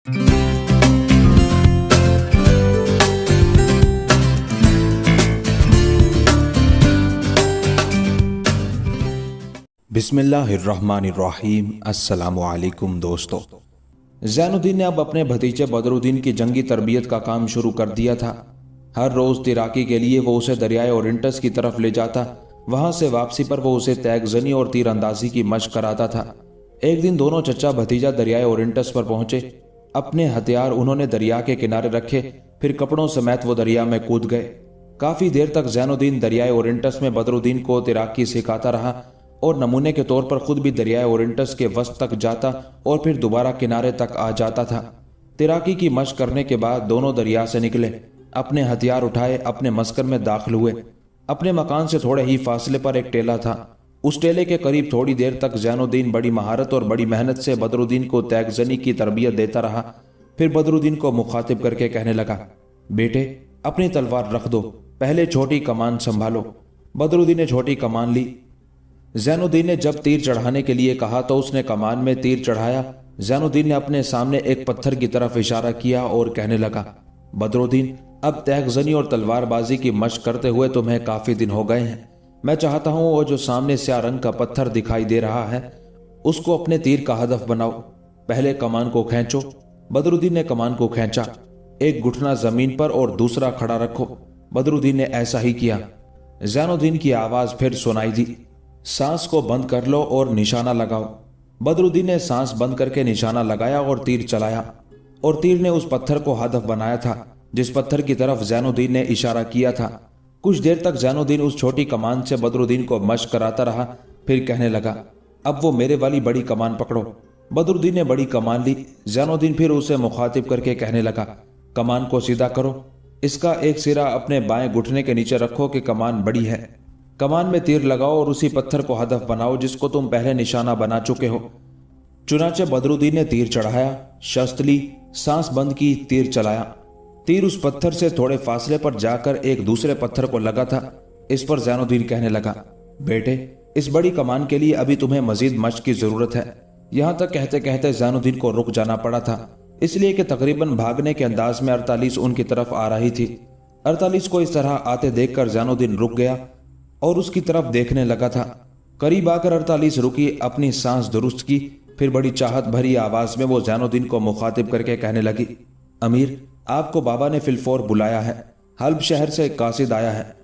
बिस्मिल्लाहिर्रहमानिर्रहीम। अस्सलामुअलैकुम दोस्तों। ज़ैनुद्दीन ने अब अपने भतीजे बदरुद्दीन की जंगी तरबियत का काम शुरू कर दिया था। हर रोज़ तैराकी के लिए वो उसे दरियाए ओरिंटस की तरफ ले जाता। वहाँ से वापसी पर वो उसे तैगज़नी और तीर अंदाजी की मशक कराता था। एक दिन दोनों चचा भतीजा दरियाए ओरिंटस पर पहुंचे। अपने हथियार उन्होंने दरिया के किनारे रखे, फिर कपड़ों समेत वो दरिया में कूद गए। काफ़ी देर तक ज़ैनुद्दीन दरियाए ओरिंटस में बदरुद्दीन को तैराकी सिखाता रहा और नमूने के तौर पर खुद भी दरियाए ओरिंटस के वसत तक जाता और फिर दोबारा किनारे तक आ जाता था। तैराकी की मशक करने के बाद दोनों दरिया से निकले, अपने हथियार उठाए, अपने मस्कर में दाखिल हुए। अपने मकान से थोड़े ही फासले पर एक टेला था। उस टेले के करीब थोड़ी देर तक ज़ैनुद्दीन बड़ी महारत और बड़ी मेहनत से बदरुद्दीन को तैगज़नी की तरबियत देता रहा। फिर बदरुद्दीन को मुखातिब करके कहने लगा, बेटे अपनी तलवार रख दो, पहले छोटी कमान संभालो। बदरुद्दीन ने छोटी कमान ली। ज़ैनुद्दीन ने जब तीर चढ़ाने के लिए कहा तो उसने कमान में तीर चढ़ाया। ज़ैनुद्दीन ने अपने सामने एक पत्थर की तरफ इशारा किया और कहने लगा, बदरुद्दीन अब तैगज़नी और तलवारबाजी की मशक करते हुए तुम्हें काफ़ी दिन हो गए हैं। मैं चाहता हूँ वो जो सामने स्याह रंग का पत्थर दिखाई दे रहा है उसको अपने तीर का हदफ बनाओ। पहले कमान को खींचो। बदरुद्दीन ने कमान को खींचा। एक घुटना जमीन पर और दूसरा खड़ा रखो। बदरुद्दीन ने ऐसा ही किया। ज़ैनुद्दीन की आवाज़ फिर सुनाई दी, सांस को बंद कर लो और निशाना लगाओ। बदरुद्दीन ने सांस बंद करके निशाना लगाया और तीर चलाया और तीर ने उस पत्थर को हदफ बनाया था जिस पत्थर की तरफ ज़ैनुद्दीन ने इशारा किया था। कुछ देर तक ज़ैनुद्दीन उस छोटी कमान से बदरुद्दीन को मशक कराता रहा। फिर कहने लगा, अब वो मेरे वाली बड़ी कमान पकड़ो। बदरुद्दीन ने बड़ी कमान ली। ज़ैनुद्दीन फिर उसे मुखातिब करके कहने लगा, कमान को सीधा करो, इसका एक सिरा अपने बाएं घुटने के नीचे रखो कि कमान बड़ी है। कमान में तीर लगाओ और उसी पत्थर को हदफ बनाओ जिसको तुम पहले निशाना बना चुके हो। चुनाचे बदरुद्दीन ने तीर चढ़ाया, शस्त्र ली, सांस बंद की, तीर चलाया। तीर उस पत्थर से थोड़े फासले पर जाकर एक दूसरे पत्थर को लगा था। इस पर ज़ैनुद्दीन कहने लगा, बेटे इस बड़ी कमान के लिए अभी तुम्हें मजीद मशक की जरूरत है। यहां तक कहते कहते ज़ैनुद्दीन को रुक जाना पड़ा था, इसलिए कि तकरीबन भागने के अंदाज में 48 उनकी तरफ आ रही थी। 48 को इस तरह आते देखकर ज़ैनुद्दीन रुक गया और उसकी तरफ देखने लगा था। करीब आकर 48 रुकी, अपनी सांस दुरुस्त की, फिर बड़ी चाहत भरी आवाज में वो ज़ैनुद्दीन को मुखातिब करके कहने लगी, अमीर आपको बाबा ने फिलफौर बुलाया है। हल्ब शहर से एक कासिद आया है,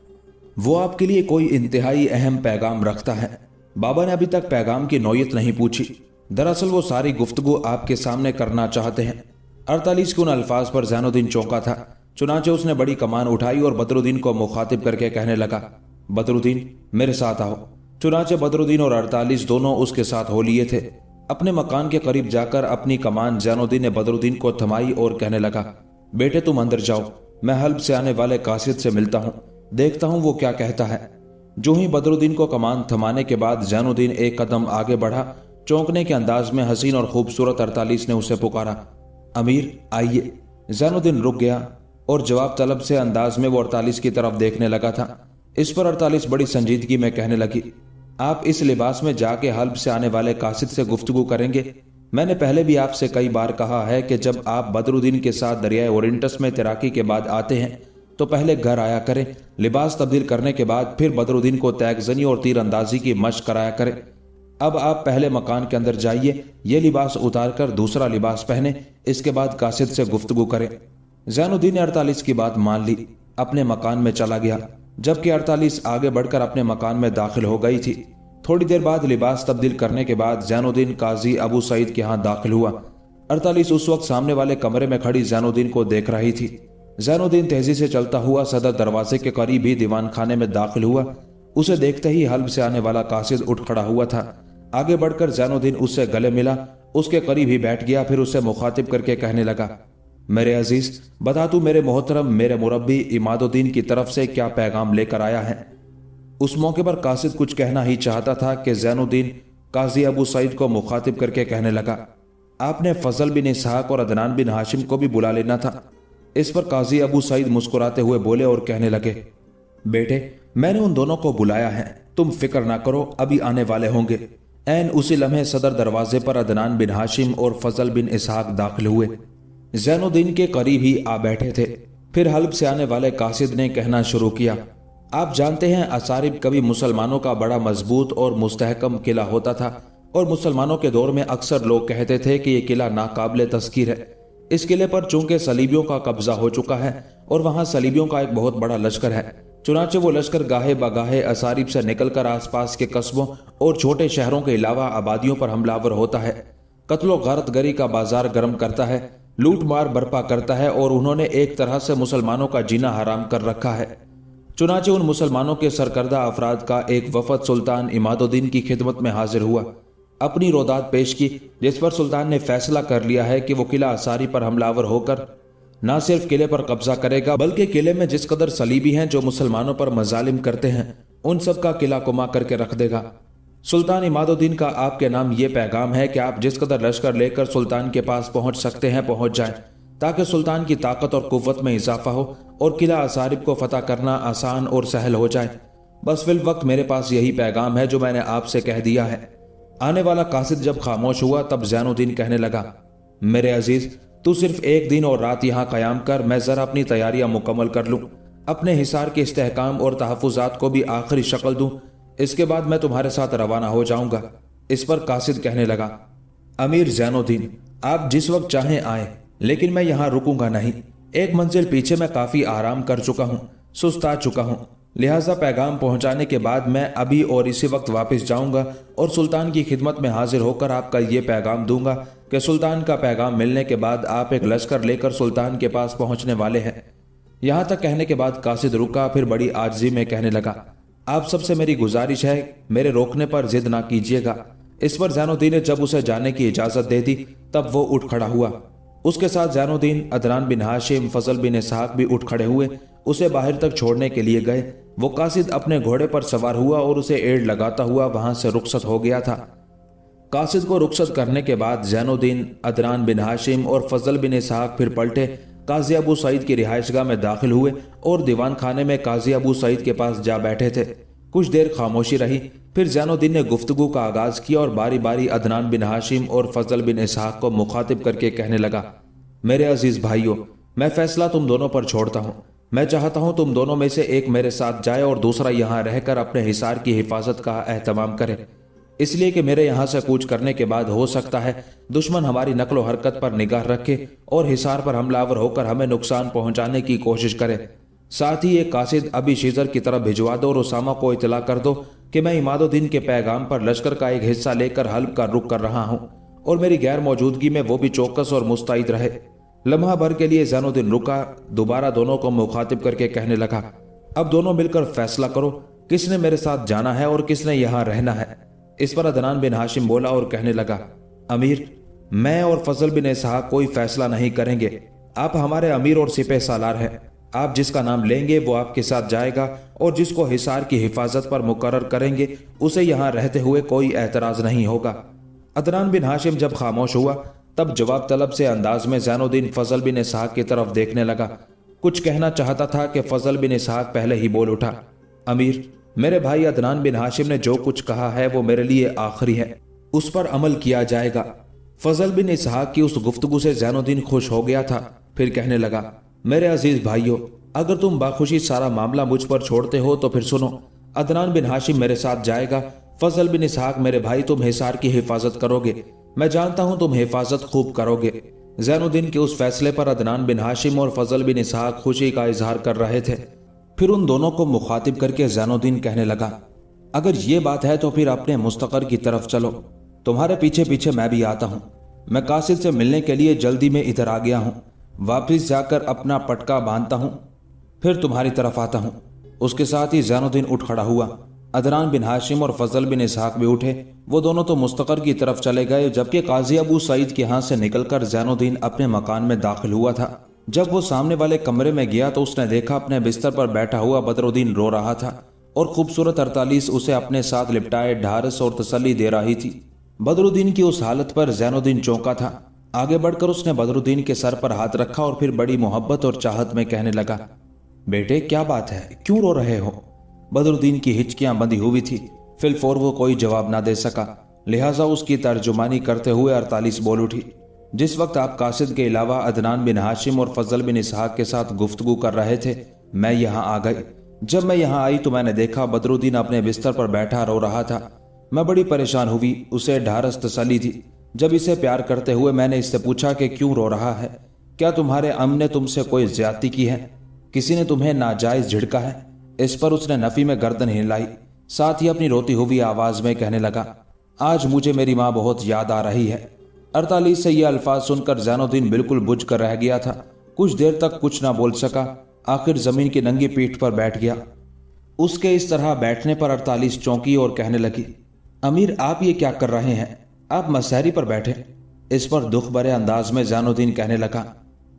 वो आपके लिए कोई इंतहाई अहम पैगाम रखता है। बाबा ने अभी तक पैगाम की नौयत नहीं पूछी। दरअसल वो सारी गुफ्तगू आपके सामने करना चाहते हैं। 48 के उन अल्फाज पर ज़ैनुद्दीन चौंका था। चुनाचे उसने बड़ी कमान उठाई और बदरुद्दीन को मुखातिब करके कहने लगा, बदरुद्दीन मेरे साथ आओ। चुनाचे बदरुद्दीन और 48 दोनों उसके साथ हो लिए थे। अपने मकान के करीब जाकर अपनी कमान ज़ैनुद्दीन ने बदरुद्दीन को थमाई और कहने लगा, बेटे तुम अंदर जाओ, मैं हल्ब से आने वाले कासिद से मिलता हूँ, देखता हूँ वो क्या कहता है। जो ही बदरुद्दीन को कमान थमाने के बाद ज़ैनुद्दीन एक कदम आगे बढ़ा। चौंकने के अंदाज में हसीन और खूबसूरत 48 ने उसे पुकारा, अमीर आइए। ज़ैनुद्दीन रुक गया और जवाब तलब से अंदाज में वो 48 की तरफ देखने लगा था। इस पर 48 बड़ी संजीदगी में कहने लगी, आप इस लिबास में जाके हल्ब से आने वाले कासिद से गुफ्तगू करेंगे? मैंने पहले भी आपसे कई बार कहा है कि जब आप बदरुद्दीन के साथ दरियाए ओरिंटस में तैराकी के बाद आते हैं तो पहले घर आया करें, लिबास तब्दील करने के बाद फिर बदरुद्दीन को तैगज़नी और तीर अंदाजी की मशक कराया करें। अब आप पहले मकान के अंदर जाइए, ये लिबास उतार कर दूसरा लिबास पहने, इसके बाद कासिद से गुफ्तगू करें। ज़ैनुद्दीन ने 48 की बात मान ली, अपने मकान में चला गया, जबकि 48 आगे बढ़कर अपने मकान में दाखिल हो गई थी। थोड़ी देर बाद लिबास तब्दील करने के बाद ज़ैनुद्दीन काजी अबू सईद के यहाँ दाखिल हुआ। 48 उस वक्त सामने वाले कमरे में खड़ी ज़ैनुद्दीन को देख रही थी। ज़ैनुद्दीन तेजी से चलता हुआ सदर दरवाजे के करीब ही दीवान खाने में दाखिल हुआ। उसे देखते ही हल्ब से आने वाला कासिद उठ खड़ा हुआ था। आगे बढ़कर ज़ैनुद्दीन उससे गले मिला, उसके करीब ही बैठ गया, फिर उसे मुखातिब करके कहने लगा, मेरे अजीज बता तू मेरे मोहतरम मेरे मुरब्बी इमादुद्दीन की तरफ से क्या पैगाम लेकर आया है। उस मौके पर कासिद कुछ कहना ही चाहता था कि ज़ैनुद्दीन काजी अबू सईद को मुखातिब करके कहने लगा, आपने फजल बिन इसहाक और अदनान बिन हाशिम को भी बुला लेना था। इस पर काजी अबू सईद मुस्कुराते हुए बोले और कहने लगे, बेटे मैंने उन दोनों को बुलाया है, तुम फिक्र ना करो, अभी आने वाले होंगे। ऐन उसी लम्हे सदर दरवाजे पर अदनान बिन हाशिम और फजल बिन इसहाक दाखिल हुए। ज़ैनुद्दीन के करीब ही आ बैठे थे। फिर हल्ब से आने वाले कासिद ने कहना शुरू किया, आप जानते हैं असारिब कभी मुसलमानों का बड़ा मजबूत और मुस्तहकम किला होता था और मुसलमानों के दौर में अक्सर लोग कहते थे कि यह किला नाकाबिले तस्कीर है। इस किले पर चूंकि सलीबियों का कब्जा हो चुका है और वहां सलीबियों का एक बहुत बड़ा लश्कर है, चुनाचे वो लश्कर गाहे बगाहे असारिब से निकलकर आसपास के कस्बों और छोटे शहरों के अलावा आबादियों पर हमलावर होता है, कत्लो गारतगरी का बाजार गर्म करता है, लूट मार बर्पा करता है और उन्होंने एक तरह से मुसलमानों का जीना हराम कर रखा है। चुनाचे उन मुसलमानों के सरकर्दा अफराद का एक वफद सुल्तान इमादुद्दीन की खिदमत में हाजिर हुआ, अपनी रोदात पेश की, जिस पर सुल्तान ने फैसला कर लिया है कि वो किला असारी पर हमलावर होकर न सिर्फ किले पर कब्जा करेगा बल्कि किले में जिस कदर सलीबी हैं जो मुसलमानों पर मजालिम करते हैं उन सब का किला कुमा करके रख देगा। सुल्तान इमादुद्दीन का आपके नाम ये पैगाम है कि आप जिस कदर लश्कर लेकर सुल्तान के पास पहुंच सकते हैं पहुंच जाएं, ताकि सुल्तान की ताकत और कुव्वत में इजाफा हो और किला असारिब को फतह करना आसान और सहल हो जाए। बस फिल वक्त मेरे पास यही पैगाम है जो मैंने आपसे कह दिया है। आने वाला कासिद जब खामोश हुआ तब ज़ैनुद्दीन कहने लगा, मेरे अजीज, तू सिर्फ एक दिन और रात यहाँ कयाम कर, मैं जरा अपनी तैयारियां मुकम्मल कर लूँ, अपने हिसार के इस्तेहकाम और तहफ़्फ़ुज़ात को भी आखिरी शक्ल दूँ, इसके बाद मैं तुम्हारे साथ रवाना हो जाऊंगा। इस पर कासिद कहने लगा, अमीर ज़ैनुद्दीन, आप जिस वक्त चाहें आए, लेकिन मैं यहाँ रुकूंगा नहीं। एक मंजिल पीछे मैं काफ़ी आराम कर चुका हूँ, सुस्ता चुका हूँ, लिहाजा पैगाम पहुँचाने के बाद मैं अभी और इसी वक्त वापस जाऊंगा और सुल्तान की खिदमत में हाजिर होकर आपका ये पैगाम दूंगा कि सुल्तान का पैगाम मिलने के बाद आप एक लश्कर लेकर सुल्तान के पास पहुँचने वाले हैं। यहाँ तक कहने के बाद कासिद रुका, फिर बड़ी आजिज़ी में कहने लगा, आप सबसे मेरी गुजारिश है, मेरे रोकने पर जिद ना कीजिएगा। इस पर ज़ैनुद्दीन ने जब उसे जाने की इजाज़त दे दी तब वो उठ खड़ा हुआ। उसके साथ ज़ैनुद्दीन, अदनान बिन हाशिम, फजल बिन इसहाक भी उठ खड़े हुए, उसे बाहर तक छोड़ने के लिए गए। वो कासिद अपने घोड़े पर सवार हुआ और उसे एड़ लगाता हुआ वहां से रुखसत हो गया था। कासिद को रुखसत करने के बाद ज़ैनुद्दीन, अदनान बिन हाशिम और फजल बिन इसहाक फिर पलटे काजी अबू सईद की रिहाइशगाह में दाखिल हुए और दीवान खाने में काजी अबू सईद के पास जा बैठे थे। कुछ देर खामोशी रही, फिर ज़ैनुद्दीन ने गुफ्तगू का आगाज किया और बारी बारी अदनान बिन हाशिम और फजल बिन इसहाक को मुखातिब करके कहने लगा, मेरे अजीज भाइयों, मैं फैसला तुम दोनों पर छोड़ता हूँ। मैं चाहता हूँ तुम दोनों में से एक मेरे साथ जाए और दूसरा यहाँ रहकर अपने हिसार की हिफाजत का एहतमाम करे, इसलिए कि मेरे यहाँ से कूच करने के बाद हो सकता है दुश्मन हमारी नकलो हरकत पर निगाह रखे और हिसार पर हमलावर होकर हमें नुकसान पहुँचाने की कोशिश करे। साथ ही एक कासिद अभी शीजर की तरफ भिजवा दो और उसामा को इतला कर दो कि मैं इमादुद्दीन के पैगाम पर लश्कर का एक हिस्सा लेकर हल्ब का रुख कर रहा हूँ और मेरी गैर मौजूदगी में वो भी चौकस और मुस्तैद रहे। लम्हा भर के लिए ज़ैनुद्दीन रुका, दोबारा दोनों को मुखातिब करके कहने लगा, अब दोनों मिलकर फैसला करो किसने मेरे साथ जाना है और किसने यहाँ रहना है। इस पर अदनान बिन हाशिम बोला और कहने लगा, अमीर, मैं और फजल बिन इसहाक कोई फैसला नहीं करेंगे। आप हमारे अमीर और सिपह सालार हैं। आप जिसका नाम लेंगे वो आपके साथ जाएगा और जिसको हिसार की हिफाजत पर मुकर्रर करेंगे उसे यहाँ रहते हुए कोई एतराज नहीं होगा। अदनान बिन हाशिम जब खामोश हुआ तब जवाब तलब से अंदाज में ज़ैनुद्दीन फजल बिन इसहाक की तरफ देखने लगा। कुछ कहना चाहता था कि फजल बिन इसहाक पहले ही बोल उठा, अमीर, मेरे भाई अदनान बिन हाशिम ने जो कुछ कहा है वो मेरे लिए आखिरी है, उस पर अमल किया जाएगा। फजल बिन इसहाक की उस गुफ्तगू से ज़ैनुद्दीन खुश हो गया था। फिर कहने लगा, मेरे अजीज भाइयों, अगर तुम बाखुशी सारा मामला मुझ पर छोड़ते हो तो फिर सुनो, अदनान बिन हाशिम मेरे साथ जाएगा। फजल बिन इसहाक मेरे भाई, तुम हिसार की हिफाजत करोगे। मैं जानता हूं तुम हिफाजत खूब करोगे। ज़ैनुद्दीन के उस फैसले पर अदनान बिन हाशिम और फजल बिन इसहाक खुशी का इजहार कर रहे थे। फिर उन दोनों को मुखातिब करके ज़ैनुद्दीन कहने लगा, अगर ये बात है तो फिर अपने मुस्तकर की तरफ चलो, तुम्हारे पीछे पीछे मैं भी आता हूँ। मैं कासिद से मिलने के लिए जल्दी में इधर आ गया हूँ, वापिस जाकर अपना पटका बांधता हूँ, फिर तुम्हारी तरफ आता हूँ। उसके साथ ही ज़ैनुद्दीन उठ खड़ा हुआ। अदनान बिन हाशिम और फजल बिन इसहाक भी उठे। वो दोनों तो मुस्तकर की तरफ चले गए, जबकि काजी अबू सईद के यहाँ से निकलकर ज़ैनुद्दीन अपने मकान में दाखिल हुआ था। जब वो सामने वाले कमरे में गया तो उसने देखा अपने बिस्तर पर बैठा हुआ बदरुद्दीन रो रहा था और खूबसूरत 48 उसे अपने साथ लिपटाए ढारस और तसल्ली दे रही थी। बदरुद्दीन की उस हालत पर ज़ैनुद्दीन चौंका था। आगे बढ़कर उसने बदरुद्दीन के सर पर हाथ रखा और फिर बड़ी मोहब्बत और चाहत में कहने लगा, बेटे क्या बात है, क्यों रो रहे हो? बदरुद्दीन की हिचकियां बंधी हुई थी। फिलफौर वो कोई जवाब ना दे सका, लिहाजा उसकी तर्जुमानी करते हुए 48 बोल उठी, जिस वक्त आप कासिद के अलावा अदनान बिन हाशिम और फजल बिन इसहाक के साथ गुफ्तगू कर रहे थे, मैं यहाँ आ गई। जब मैं यहाँ आई तो मैंने देखा बदरुद्दीन अपने बिस्तर पर बैठा रो रहा था। मैं बड़ी परेशान हुई। उसे ढारस तसल्ली थी। जब इसे प्यार करते हुए मैंने इससे पूछा कि क्यों रो रहा है, क्या तुम्हारे अम ने तुमसे कोई ज्यादती की है, किसी ने तुम्हें नाजायज झिड़का है? इस पर उसने नफी में गर्दन हिलाई, साथ ही अपनी रोती हुई आवाज में कहने लगा, आज मुझे मेरी माँ बहुत याद आ रही है। 48 से ये अल्फाज सुनकर ज़ैनुद्दीन बिल्कुल बुझ कर रह गया था। कुछ देर तक कुछ ना बोल सका। आखिर जमीन की नंगी पीठ पर बैठ गया। उसके इस तरह बैठने पर 48 चौंकी और कहने लगी, अमीर आप ये क्या कर रहे हैं? आप मसहरी पर बैठे। इस पर दुख भरे अंदाज में ज़ैनुद्दीन कहने लगा,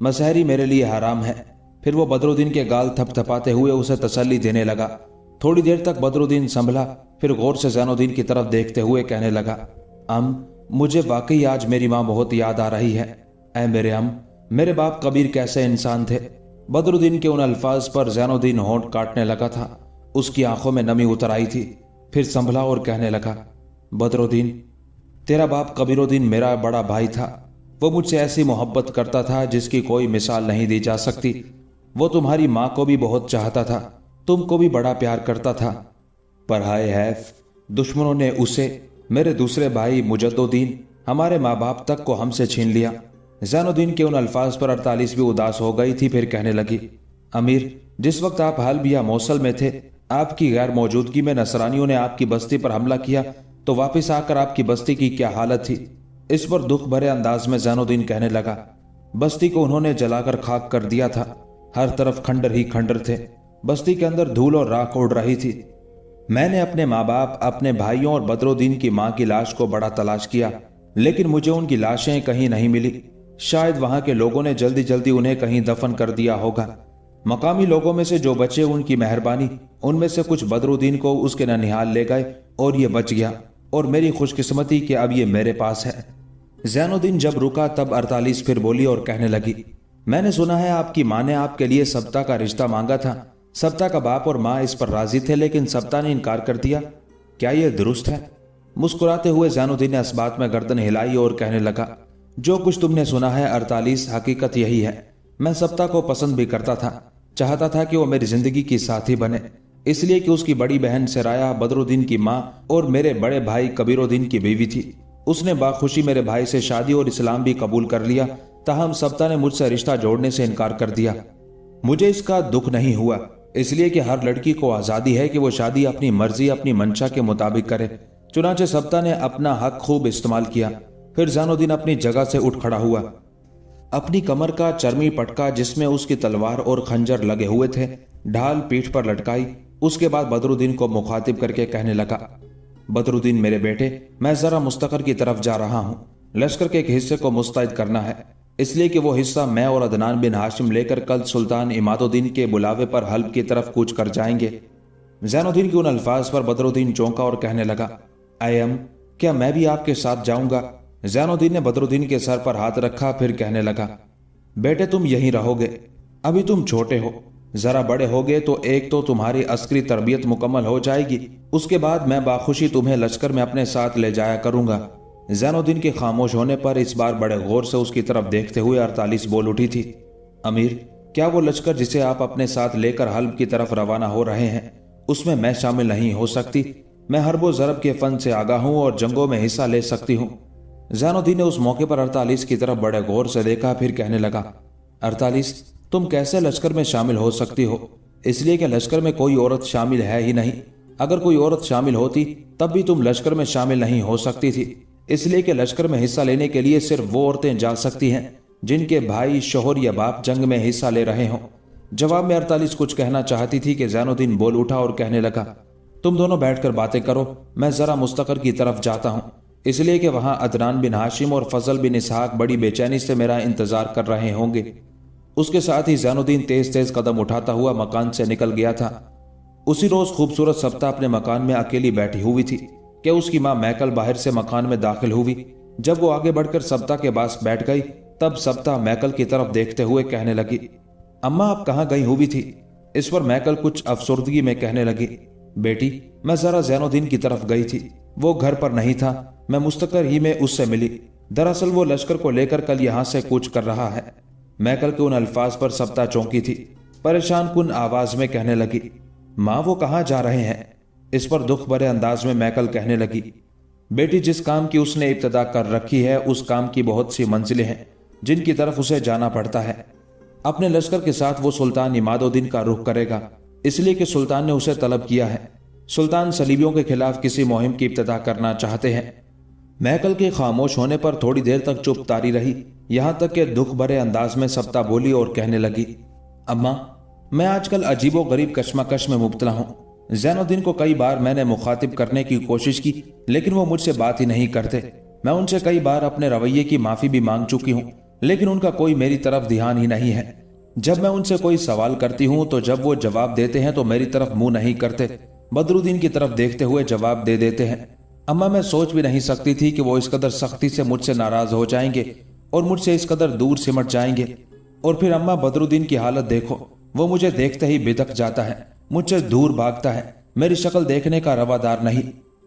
मसहरी मेरे लिए हराम है। फिर वो बदरुद्दीन के गाल थपथपाते हुए उसे तसल्ली देने लगा। थोड़ी देर तक बदरुद्दीन संभला, फिर गौर से ज़ैनुद्दीन की तरफ देखते हुए कहने लगा, मुझे वाकई आज मेरी माँ बहुत याद आ रही है। ऐ मेरे मेरे बाप कबीर कैसे इंसान थे। बदरुद्दीन के उन अल्फाज पर ज़ैनुद्दीन होंठ काटने लगा था। उसकी आंखों में नमी उतर आई थी। फिर संभला और कहने लगा, बदरुद्दीन, तेरा बाप कबीरुद्दीन मेरा बड़ा भाई था। वो मुझसे ऐसी मोहब्बत करता था जिसकी कोई मिसाल नहीं दी जा सकती। वो तुम्हारी माँ को भी बहुत चाहता था, तुमको भी बड़ा प्यार करता था। पर हाय हैफ, दुश्मनों ने उसे, मेरे दूसरे भाई मुजद्दुद्दीन, हमारे माँ बाप तक को हमसे छीन लिया। ज़ैनुद्दीन के उन अल्फाज पर 48 भी उदास हो गई थी। फिर कहने लगी, अमीर, जिस वक्त आप हल्बिया मौसल में थे, आपकी गैर मौजूदगी में नसरानियों ने आपकी बस्ती पर हमला किया, तो वापस आकर आपकी बस्ती की क्या हालत थी? इस पर दुख भरे अंदाज में ज़ैनुद्दीन कहने लगा, बस्ती को उन्होंने जलाकर खाक कर दिया था। हर तरफ खंडर ही खंडर थे। बस्ती के अंदर धूल और राख उड़ रही थी। मैंने अपने माँ बाप, अपने भाइयों और बदरुद्दीन की माँ की लाश को बड़ा तलाश किया, लेकिन मुझे उनकी लाशें कहीं नहीं मिली। शायद वहां के लोगों ने जल्दी जल्दी उन्हें कहीं दफन कर दिया होगा। मकामी लोगों में से जो बचे, उनकी मेहरबानी, उनमें से कुछ बदरुद्दीन को उसके ननिहाल ले गए और ये बच गया। और मेरी खुशकिस्मती कि अब ये मेरे पास है। ज़ैनुद्दीन जब रुका तब 48 फिर बोली और कहने लगी, मैंने सुना है आपकी माँ ने आपके लिए सब्ता का रिश्ता मांगा था। सब्ता का बाप और माँ इस पर राजी थे, लेकिन सब्ता ने इनकार कर दिया। क्या यह दुरुस्त है? मुस्कुराते हुए ज़ैनुद्दीन ने इस बात में गर्दन हिलाई और कहने लगा, जो कुछ तुमने सुना है 48, हकीकत यही है। मैं सब्ता को पसंद भी करता था, चाहता था कि वो मेरी जिंदगी की साथी बने, इसलिए कि उसकी बड़ी बहन सराया बदरुद्दीन की माँ और मेरे बड़े भाई कबीरुद्दीन की बीवी थी। उसने बाखुशी मेरे भाई से शादी और इस्लाम भी कबूल कर लिया। ताहम सब्ता ने मुझसे रिश्ता जोड़ने से इनकार कर दिया। मुझे इसका दुख नहीं हुआ, इसलिए कि हर लड़की को आज़ादी है कि वो शादी अपनी मर्जी, अपनी मंशा के मुताबिक करे। चुनाचे सब्ता ने अपना हक खूब इस्तेमाल किया। फिर ज़ैनुद्दीन अपनी जगह से उठ खड़ा हुआ। अपनी कमर का चर्मी पटका, जिसमें उसकी तलवार और खंजर लगे हुए थे, ढाल पीठ पर लटकाई। उसके बाद बदरुद्दीन को मुखातिब करके कहने लगा, बदरुद्दीन मेरे बेटे, मैं जरा मुस्तकर की तरफ जा रहा हूँ। लश्कर के एक हिस्से को मुस्तैद करना है, इसलिए कि वो हिस्सा मैं और अदनान बिन हाशिम लेकर कल सुल्तान इमादुद्दीन के बुलावे पर हल्ब की तरफ कूच कर जाएंगे। ज़ैनुद्दीन के उन अल्फाज पर बदरुद्दीन चौंका और कहने लगा, क्या मैं भी आपके साथ जाऊंगा? ज़ैनुद्दीन ने बदरुद्दीन के सर पर हाथ रखा। फिर कहने लगा, बेटे तुम यहीं रहोगे, अभी तुम छोटे हो, जरा बड़े होगे तो एक तो तुम्हारी अस्करी तरबियत मुकम्मल हो जाएगी, उसके बाद मैं बाखुशी तुम्हें लश्कर में अपने साथ ले जाया करूंगा। ज़ैनुद्दीन के खामोश होने पर इस बार बड़े गौर से उसकी तरफ देखते हुए 48 बोल उठी थी, अमीर, क्या वो लश्कर जिसे आप अपने साथ लेकर हल्ब की तरफ रवाना हो रहे हैं, उसमें मैं शामिल नहीं हो सकती? मैं हर्बो ज़रब के फन से आगाह हूं और जंगों में हिस्सा ले सकती हूं। ज़ैनुद्दीन ने उस मौके पर 48 की तरफ बड़े गौर से देखा। फिर कहने लगा, 48, तुम कैसे लश्कर में शामिल हो सकती हो? इसलिए कि लश्कर में कोई औरत शामिल है ही नहीं। अगर कोई औरत शामिल होती तब भी तुम लश्कर में शामिल नहीं हो सकती थी, इसलिए कि लश्कर में हिस्सा लेने के लिए सिर्फ वो औरतें जा सकती हैं जिनके भाई, शोहर या बाप जंग में हिस्सा ले रहे हों। जवाब में 48 कुछ कहना चाहती थी कि ज़ैनुद्दीन बोल उठा और कहने लगा, तुम दोनों बैठकर बातें करो, मैं जरा मुस्तकर की तरफ जाता हूँ, इसलिए कि वहां अदनान बिन हाशिम और फजल बिन इसहाक बड़ी बेचैनी से मेरा इंतजार कर रहे होंगे। उसके साथ ही ज़ैनुद्दीन तेज तेज कदम उठाता हुआ मकान से निकल गया था। उसी रोज खूबसूरत सब्ता अपने मकान में अकेली बैठी हुई थी कि उसकी माँ मैकल बाहर से मकान में दाखिल हुई। जब वो आगे बढ़कर सब्ता के पास बैठ गई तब सब्ता मैकल की तरफ देखते हुए कहने लगी, अम्मा आप कहाँ गई हुई थी? इस पर मैकल कुछ अफसुर्दगी में कहने लगी, बेटी मैं जरा ज़ैनुद्दीन की तरफ गई थी, वो घर पर नहीं था, मैं मुस्तकर ही में उससे मिली। दरअसल वो लश्कर को लेकर कल यहाँ से कूच कर रहा है। मैकल के उन अल्फाज पर सप्ता चौंकी थी। परेशान कुन आवाज में कहने लगी, माँ वो कहाँ जा रहे हैं? इस पर दुख भरे अंदाज में मैकल कहने लगी, बेटी जिस काम की उसने इब्तदा कर रखी है उस काम की बहुत सी मंजिलें हैं जिनकी तरफ उसे जाना पड़ता है। अपने लश्कर के साथ वो सुल्तान इमादुद्दीन का रुख करेगा, इसलिए कि सुल्तान ने उसे तलब किया है। सुल्तान सलीबियों के खिलाफ किसी मुहिम की इब्तदा करना चाहते हैं। मैकल के खामोश होने पर थोड़ी देर तक चुप तारी रही, यहां तक कि दुख भरे अंदाज में सप्ता बोली और कहने लगी, अम्मा मैं आजकल अजीबो गरीब कश्मकश में मुब्तला हूँ। ज़ैनुद्दीन को कई बार मैंने मुखातिब करने की कोशिश की, लेकिन वो मुझसे बात ही नहीं करते। मैं उनसे कई बार अपने रवैये की माफी भी मांग चुकी हूँ, लेकिन उनका कोई मेरी तरफ ध्यान ही नहीं है। जब मैं उनसे कोई सवाल करती हूँ तो जब वो जवाब देते हैं तो मेरी तरफ मुंह नहीं करते, बदरुद्दीन की तरफ देखते हुए जवाब दे देते हैं। अम्मा मैं सोच भी नहीं सकती थी कि वो इस कदर सख्ती से मुझसे नाराज हो जाएंगे और मुझसे इस कदर दूर सिमट जाएंगे। और फिर अम्मा बदरुद्दीन की हालत देखो, वो मुझे देखते ही बिदक जाता है, मुझसे दूर भागता है, मेरी शक्ल देखने का रवादार नहीं।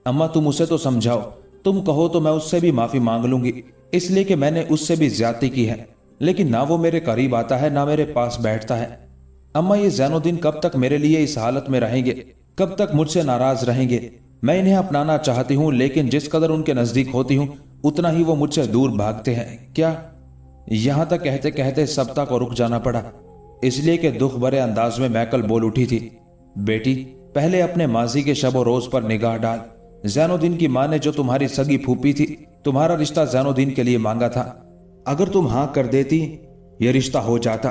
अम्मा तुम उसे तो समझाओ, तुम कहो तो मैं उससे भी माफी मांग लूंगी, इसलिए कि मैंने उससे भी ज्यादती की है, लेकिन ना वो मेरे करीब आता है ना मेरे पास बैठता है। अम्मा ये ज़ैनुद्दीन कब तक मेरे लिए इस हालत में रहेंगे, कब तक मुझसे नाराज रहेंगे? मैं इन्हें अपनाना चाहती हूँ, लेकिन जिस कदर उनके नजदीक होती हूँ उतना ही वो मुझसे दूर भागते हैं। क्या? यहां तक कहते कहते सप्ता को रुक जाना पड़ा, इसलिए कि दुख भरे अंदाज में मैकल बोल उठी थी, बेटी पहले अपने माजी के शब रोज पर निगाह डाल। ज़ैनुद्दीन की मां ने जो तुम्हारी सगी फूफी थी, तुम्हारा रिश्ता ज़ैनुद्दीन के लिए मांगा था। अगर तुम हां कर देती, यह रिश्ता हो जाता,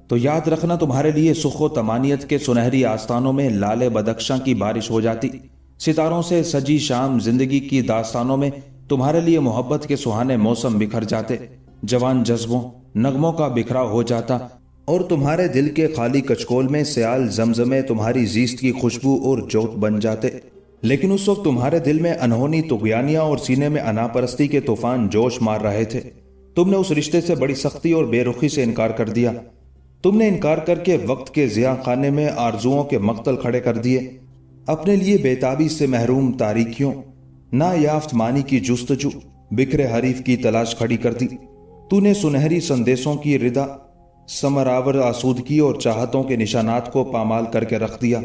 तो याद रखना तुम्हारे लिए सुखो तमानियत के सुनहरी आस्थानों में लाले बदख्शां की बारिश हो जाती। सितारों से सजी शाम जिंदगी की दास्तानों में तुम्हारे लिए मोहब्बत के सुहाने मौसम बिखर जाते, जवान जज्बों नगमों का बिखराव हो जाता और तुम्हारे दिल के खाली कचकोल में सयाल जमजमे तुम्हारी जीस्त की खुशबू और जोत बन जाते। लेकिन उस वक्त तुम्हारे दिल में अनहोनी तुगयानियां और सीने में अनापरस्ती के तूफान जोश मार रहे थे। तुमने उस रिश्ते से बड़ी सख्ती और बेरुखी से इनकार कर दिया। तुमने इनकार करके वक्त के जिया खाने में आरजुओं के मक्तल खड़े कर दिए। अपने लिए बेताबी से महरूम तारीखियों, नायाफ्त मानी की जुस्तजू, बिखरे हरीफ की तलाश खड़ी कर दी। तूने सुनहरी संदेशों की रिदा, समरावर आसूदगी और चाहतों के निशानात को पामाल करके रख दिया।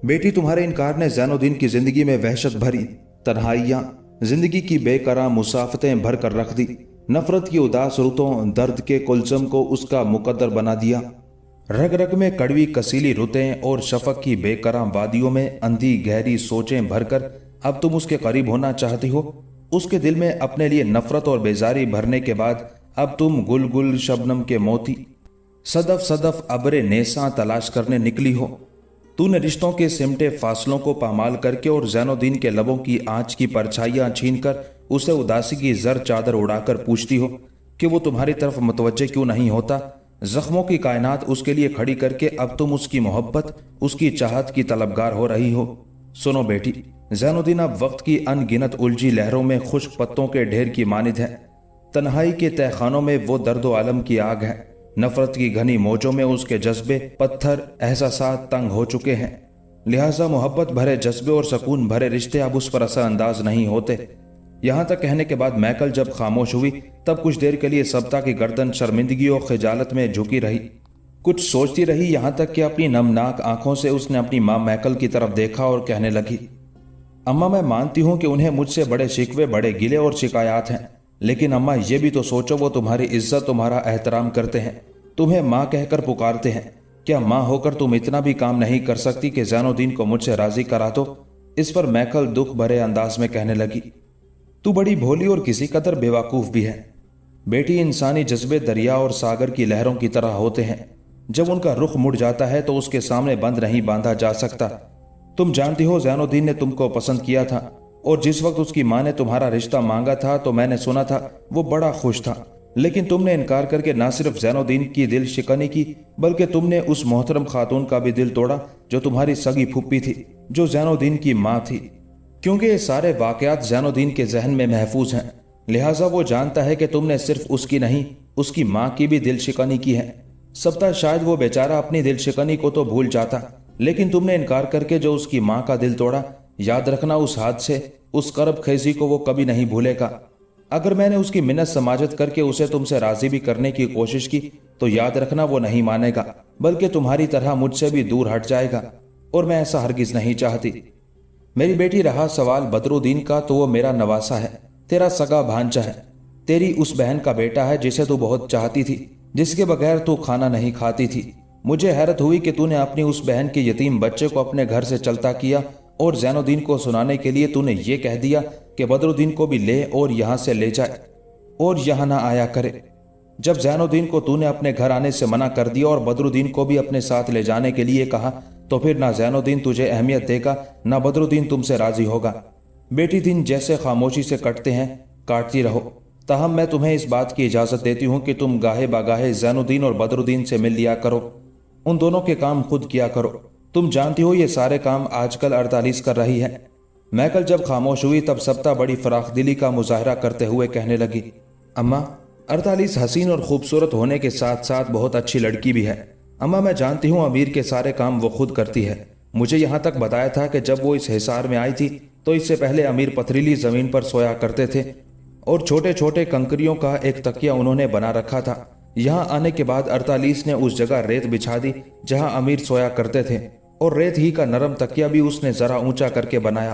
बेटी तुम्हारे इनकार ने ज़ैनुद्दीन की जिंदगी में वहशत भरी तन्हाइयां, जिंदगी की बेकरार मुसाफतें भर कर रख दी। नफरत की उदास रुतों, दर्द के कुलजम को उसका मुकद्दर बना दिया। रग रग में कड़वी कसीली रुतें और शफक की बेकरार वादियों में अंधी गहरी सोचें भरकर अब तुम उसके करीब होना चाहती हो। उसके दिल में अपने लिए नफरत और बेजारी भरने के बाद अब तुम गुल गुल शबनम के मोती, सदफ सदफ अबरे नेसा तलाश करने निकली हो। तूने रिश्तों के सिमटे फासलों को पामाल करके और ज़ैनुद्दीन के लबों की आंच की परछाइयां छीनकर उसे उदासी की जर चादर उड़ाकर पूछती हो कि वो तुम्हारी तरफ मुतवज्जे क्यों नहीं होता। जख्मों की कायनात उसके लिए खड़ी करके अब तुम उसकी मोहब्बत, उसकी चाहत की तलबगार हो रही हो। सुनो बेटी, ज़ैनुद्दीन अब वक्त की अनगिनत उलझी लहरों में खुश्क पत्तों के ढेर की मानिद है। तन्हाई के तहखानों में वो दर्दो आलम की आग है। नफरत की घनी मौजों में उसके जज्बे, पत्थर, एहसासात तंग हो चुके हैं। लिहाजा मोहब्बत भरे जज्बे और सुकून भरे रिश्ते अब उस पर असर अंदाज नहीं होते। यहां तक कहने के बाद मैकल जब खामोश हुई तब कुछ देर के लिए सप्ता की गर्दन शर्मिंदगी और खिजालत में झुकी रही। कुछ सोचती रही, यहां तक कि अपनी नमनाक आंखों से उसने अपनी मां मैकल की तरफ देखा और कहने लगी, अम्मा मैं मानती हूं कि उन्हें मुझसे बड़े शिकवे, बड़े गिले और शिकायत हैं, लेकिन अम्मा ये भी तो सोचो वो तुम्हारी इज्जत, तुम्हारा एहतराम करते हैं, तुम्हें माँ कहकर पुकारते हैं। क्या माँ होकर तुम इतना भी काम नहीं कर सकती कि ज़ैनुद्दीन को मुझसे राजी करा दो? इस पर मैकल दुख भरे अंदाज में कहने लगी, तू बड़ी भोली और किसी कदर बेवकूफ भी है। बेटी, इंसानी जज्बे दरिया और सागर की लहरों की तरह होते हैं, जब उनका रुख मुड़ जाता है तो उसके सामने बंद नहीं बांधा जा सकता। तुम जानती हो ज़ैनुद्दीन ने तुमको पसंद किया था और जिस वक्त उसकी माँ ने तुम्हारा रिश्ता मांगा था तो मैंने सुना था वो बड़ा खुश था, लेकिन तुमने इनकार करके न सिर्फ ज़ैनुद्दीन की दिल शिकनी की बल्कि तुमने उस मोहतरम खातून का भी दिल तोड़ा जो तुम्हारी सगी फुप्पी थी, जो ज़ैनुद्दीन की माँ थी। क्योंकि ये सारे वाकयात ज़ैनुद्दीन के जहन में महफूज हैं, लिहाजा वो जानता है कि तुमने सिर्फ उसकी नहीं उसकी माँ की भी दिल शिकनी की है। सबता शायद वो बेचारा अपनी दिल शिकनी को तो भूल जाता, लेकिन तुमने इनकार करके जो उसकी माँ का दिल तोड़ा, याद रखना उस हादसे, उस करब खेजी को वो कभी नहीं भूलेगा। अगर मैंने उसकी मिन्नत समाजत करके उसे तुमसे राजी भी करने की कोशिश की तो याद रखना वो नहीं मानेगा, बल्कि तुम्हारी तरह मुझसे भी दूर हट जाएगा, और मैं ऐसा हरगिज नहीं चाहती। मेरी बेटी, रहा सवाल बदरुद्दीन का, तो वो मेरा नवासा है, तेरा सगा भांजा है, तेरी उस बहन का बेटा है जिसे तू बहुत चाहती थी, जिसके बगैर तू खाना नहीं खाती थी। मुझे हैरत हुई कि तूने अपनी उस बहन के यतीम बच्चे को अपने घर से चलता किया और ज़ैनुद्दीन को सुनाने के लिए तूने ये कह दिया कि बदरुद्दीन को भी ले और यहाँ से ले जाए और यहाँ ना आया करे। जब ज़ैनुद्दीन को तूने अपने घर आने से मना कर दिया और बदरुद्दीन को भी अपने साथ ले जाने के लिए कहा, तो फिर ना ज़ैनुद्दीन तुझे अहमियत देगा, ना बदरुद्दीन तुमसे राजी होगा। बेटी, दिन जैसे खामोशी से कटते हैं, काटती रहो। ताहम मैं तुम्हें इस बात की इजाज़त देती हूँ कि तुम गाहे बागाहे ज़ैनुद्दीन और बदरुद्दीन से मिल लिया करो, उन दोनों के काम खुद किया करो। तुम जानती हो ये सारे काम आजकल 48 कर रही है। मैं कल जब खामोश हुई तब सप्ता बड़ी फराख दिली का मुजाहरा करते हुए कहने लगी, अम्मा, 48 हसीन और खूबसूरत होने के साथ साथ बहुत अच्छी लड़की भी है। अम्मा, मैं जानती हूँ अमीर के सारे काम वो खुद करती है। मुझे यहाँ तक बताया था कि जब वो इस हिसार में आई थी तो इससे पहले अमीर पथरीली ज़मीन पर सोया करते थे और छोटे छोटे कंकरियों का एक तकिया उन्होंने बना रखा था। यहाँ आने के बाद 48 ने उस जगह रेत बिछा दी जहाँ अमीर सोया करते थे, और रेत ही का नरम तकिया भी उसने ज़रा ऊंचा करके बनाया।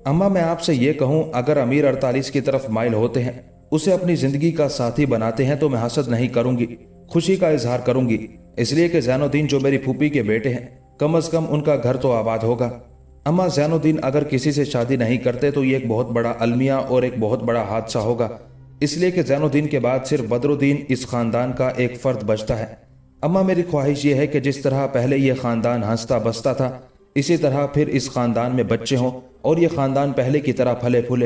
अम्मा, मैं आपसे ये कहूँ, अगर अमीर 48 की तरफ माइल होते हैं, उसे अपनी ज़िंदगी का साथी बनाते हैं, तो मैं हसद नहीं करूँगी, खुशी का इजहार करूँगी, इसलिए कि ज़ैनुद्दीन जो मेरी फूफी के बेटे हैं, कम अज़ कम उनका घर तो आबाद होगा। अम्मा, ज़ैनुद्दीन अगर किसी से शादी नहीं करते तो ये एक बहुत बड़ा अलमिया और एक बहुत बड़ा हादसा होगा, इसलिए कि ज़ैनुद्दीन के बाद सिर्फ बदरुद्दीन इस ख़ानदान का एक फ़र्द बचता है। अम्मा, मेरी ख्वाहिश ये है कि जिस तरह पहले ये ख़ानदान हंसता बसता था, इसी तरह फिर इस ख़ानदान में बच्चे हों और ये ख़ानदान पहले की तरह फले फूले।